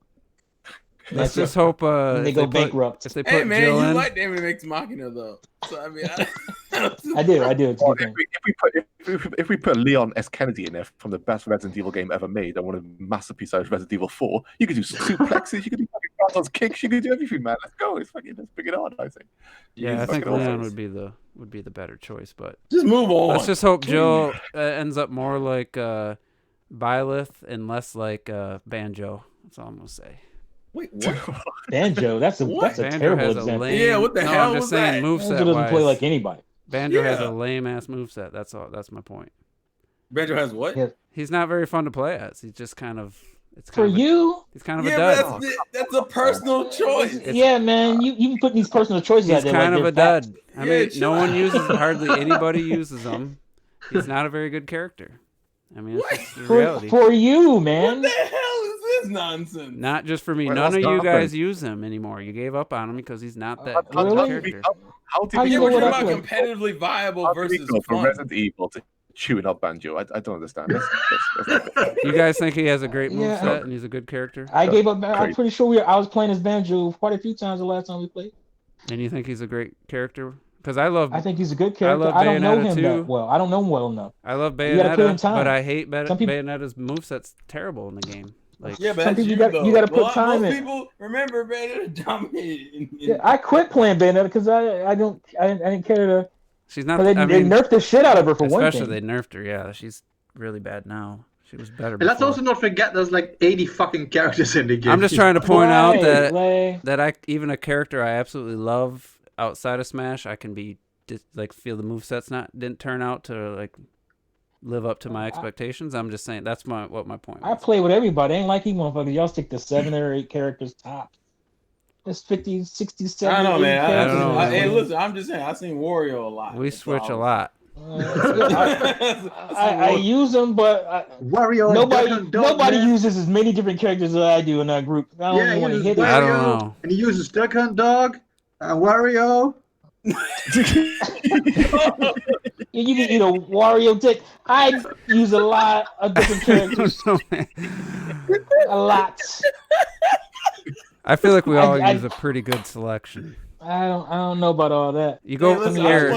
Let's just hope they go bankrupt. If they put hey man, Jill you in, like David Makes Machina though. So I mean, I do. It's a good thing. If we put Leon S. Kennedy in there from the best Resident Evil game ever made and one of the masterpieces of Resident Evil 4, you could do suplexes, you could do fucking kicks, you could do everything, man. Let's go. Let's bring it on, I think. Yeah, I think Leon would be the better choice, but just move on. Let's just hope Jill ends up more like Byleth and less like Banjo. That's all I'm gonna say. Wait, what? Banjo? That's a terrible example. What the hell? I'm just saying, moveset Banjo doesn't play like anybody. Banjo has a lame ass moveset. That's all. That's my point. Banjo has what? Yeah. He's not very fun to play as. He's just kind of. He's kind of a dud. That's a personal choice. Yeah, man. You putting these personal choices out there. He's kind of a dud. I mean, sure. no one uses. Hardly anybody uses him. He's not a very good character. I mean, it's just the reality. For you, man. What the hell is this nonsense? Not just for me. None of you guys use him anymore. You gave up on him because he's not that good of a character. How did we're we talking about competitively viable versus from Resident Evil to chewing up Banjo? I don't understand. You guys think he has a great moveset and he's a good character? I gave up. I'm pretty sure I was playing as Banjo quite a few times the last time we played. And you think he's a great character? Because I think he's a good character. I don't know him that well. I don't know him well enough. I love Bayonetta, but I hate Bayonetta's moveset's terrible in the the Like, yeah, but you got to put time in. People remember Bayonetta dominated. Yeah, I quit playing Bayonetta because I didn't care to. She's not. They nerfed the shit out of her for one thing. Especially they nerfed her. Yeah, she's really bad now. She was better. And let's also not forget there's like 80 fucking characters in the game. I'm just trying to point out that even a character I absolutely love outside of Smash, I can be feel the movesets didn't turn out to live up to my expectations. I'm just saying that's what my point was. I play with everybody. I ain't like you motherfuckers. Y'all stick to 7 or 8 characters top. That's 50, 60, 70. I don't know, man. I don't know. Hey, listen, I'm just saying I've seen Wario a lot. We switch a lot. I use them, but Wario nobody uses as many different characters as I do in that group. I don't want to hit it. I don't know. And he uses Duck Hunt Dog and Wario. You can eat a Wario dick. I use a lot of different characters. A lot. I feel like we all use a pretty good selection. I don't know about all that. You go from here.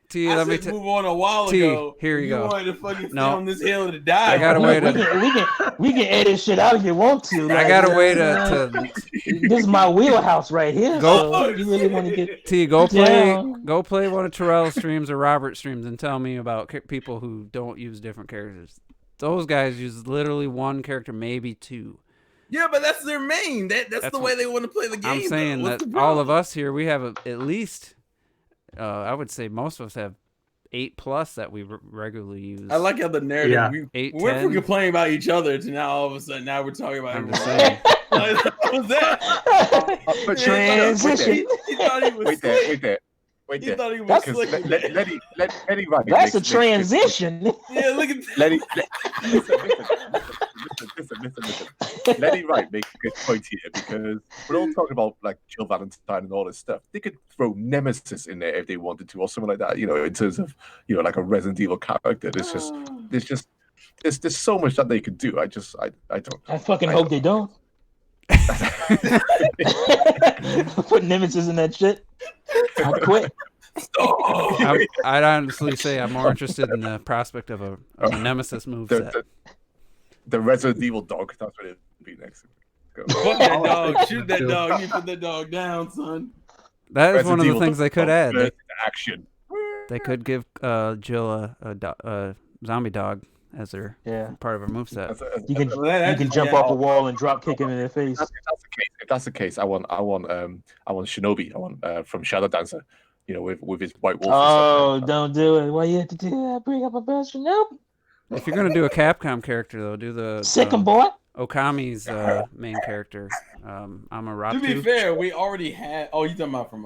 T, let me move on a while ago. Here you go. You wanted to fucking stay on this hill to die. I got a way to. We can edit shit out if you want to. I got a way to. This is my wheelhouse right here. So you really want to get T? Go play one of Terrell's streams or Robert's streams and tell me about people who don't use different characters. Those guys use literally one character, maybe 2. Yeah, but that's their main. That's the way they want to play the game. I'm saying that all of us here, we have at least I would say most of us have 8+ that we regularly use. I like how the narrative Yeah. we 8, went 10. from complaining about each other to now all of a sudden now we're talking about I'm everyone just saying. else. Like, what was that? But Transition. He thought he was Wait there, slick. wait He there. thought he was That's- slick. Because Letty Rodney That's a makes good points. transition. Yeah, look at Letty, listen. Letty Wright makes a good point here because we're all talking about like Jill Valentine and all this stuff. They could throw Nemesis in there if they wanted to, or something like that. In terms of like a Resident Evil character. There's so much that they could do. I don't. I fucking hope they don't. Put Nemesis in that shit. I quit. I'd honestly say I'm more interested in the prospect of a Nemesis moveset. The Resident Evil dog. That's what it'd be next. Go. Put that dog, shoot that dog. You need to put that dog down, son. That is Resident one of the Evil things they could add. Action. They could give Jill a zombie dog as their part of her moveset. You can jump off a wall and drop kick him in their face. If that's the case, I want Shinobi. I want from Shadow Dancer. With his white wolf. Oh, don't do it. Why you have to do that? Bring up a best Shinobi. If you're gonna do a Capcom character, though, do the Second boy. Okami's main character. Amaratu. To be fair, we already had. Oh, you talking about from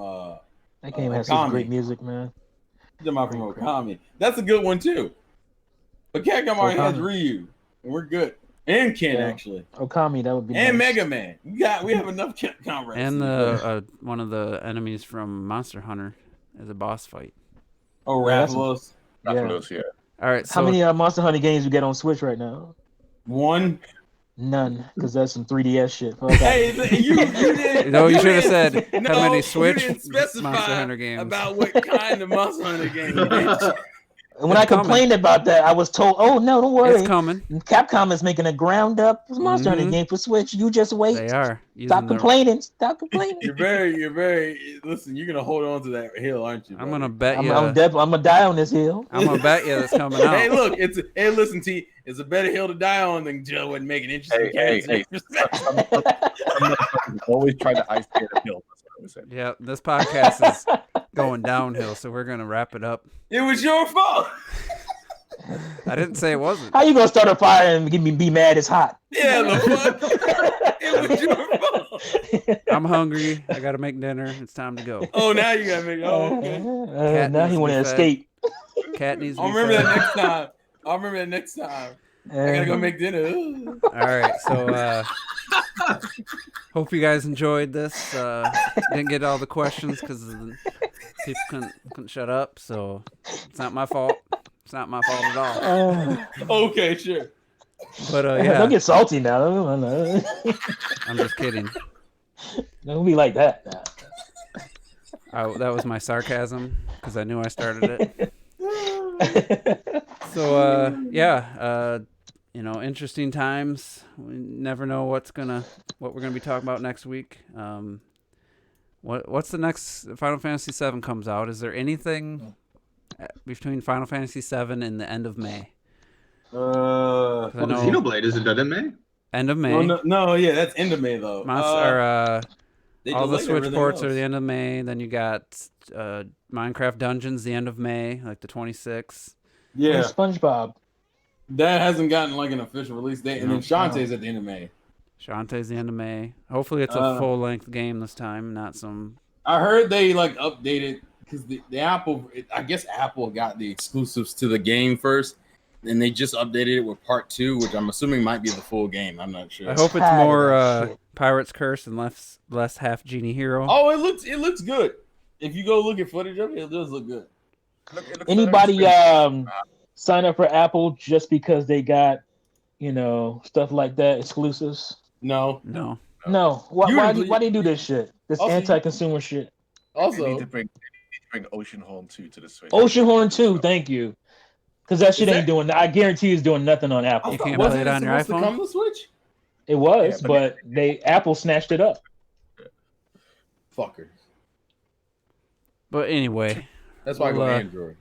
That game has some great music, man. You talking about from Okami? That's a good one too. But Capcom already has Okami. Ryu, and we're good. And Ken actually. Okami, that would be. And nice. Mega Man. We have enough Capcom reps. And the one of the enemies from Monster Hunter is a boss fight. Oh, Rathalos. Rathalos, yeah. All right. So How many Monster Hunter games you get on Switch right now? One. None, because that's some 3DS shit. Fuck Hey, you didn't. No, you should have said how No, many you Switch didn't specify Monster Hunter games. about what kind of Monster Hunter game. You did. And when I complained about that, I was told, "Oh no, don't worry. It's coming. Capcom is making a ground-up Monster Hunter game for Switch. You just wait. They are. Stop complaining. Stop complaining." You're very. Listen, you're gonna hold on to that hill, aren't you? I'm gonna bet you. I'm gonna die on this hill. I'm gonna bet you that's coming out. Hey, look, listen, T. It's a better hill to die on than Joe would make it interesting. Hey. I'm always trying to ice skate a hill. That's what I was saying. Yeah, this podcast is going downhill, so we're gonna wrap it up. It was your fault. I didn't say it wasn't. How you gonna start a fire and be mad it's hot? Yeah, the fuck. It was your fault. I'm hungry. I gotta make dinner. It's time to go. Oh, now you gotta make. Oh, okay. Cat Now needs he to want to be fed. escape. Cat needs to I'll be remember fed. that next time. I gotta go make dinner. All right, so hope you guys enjoyed this. Didn't get all the questions because people couldn't shut up, so it's not my fault. It's not my fault at all. Okay, sure. But yeah, Don't get salty now. I'm just kidding. Don't be like that. That was my sarcasm because I knew I started it. So interesting times. We never know what we're gonna be talking about next week. What's the next Final Fantasy VII comes out? Is there anything between Final Fantasy VII and the end of May? Xenoblade, isn't that in May? End of May. No, yeah, that's end of May though. All the Switch ports are the end of May. Then you got Minecraft Dungeons the end of May, like the 26th. Yeah, SpongeBob. That hasn't gotten like an official release date, and then Shantae's at the end of May. Shantae's the end of May. Hopefully it's a full length game this time, not some. I heard they like updated because the Apple. I guess Apple got the exclusives to the game first, and they just updated it with Part 2, which I'm assuming might be the full game. I'm not sure. I hope it's more Pirate's Curse and less Half Genie Hero. Oh, it looks good. If you go look at footage of it, it does look good. Anybody sign up for Apple just because they got, stuff like that, exclusives? No. Why do they do this shit? This Also, anti-consumer shit. Also, you need to bring Oceanhorn 2 to the Switch. Oceanhorn 2, thank you. Because that shit ain't doing. I guarantee it's doing nothing on Apple. You can't play it on your iPhone. Come to Switch? It was, Yeah, but Apple snatched it up. Fuckers. But anyway, That's why I go Well, Android.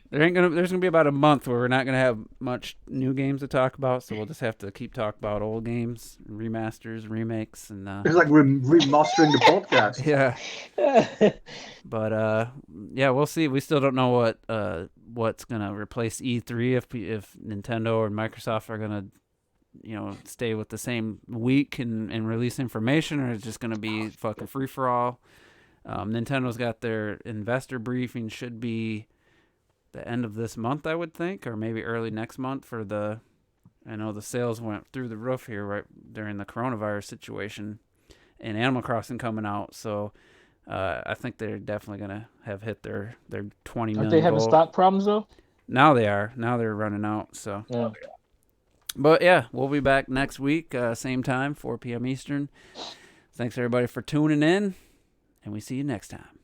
There's gonna be about a month where we're not gonna have much new games to talk about, so we'll just have to keep talking about old games, remasters, remakes, and It's like remastering the podcast. yeah. But yeah, we'll see. We still don't know what's gonna replace E3 if Nintendo or Microsoft are gonna stay with the same week and release information, or it's just gonna be fucking free for all. Nintendo's got their investor briefing, should be the end of this month, I would think, or maybe early next month I know the sales went through the roof here right during the coronavirus situation and Animal Crossing coming out. So I think they're definitely going to have hit their 20 million Aren't they having goal. stock problems though? Now they are. Now they're running out. So, Yeah. But yeah, we'll be back next week, same time, 4 p.m. Eastern. Thanks everybody for tuning in, and we see you next time.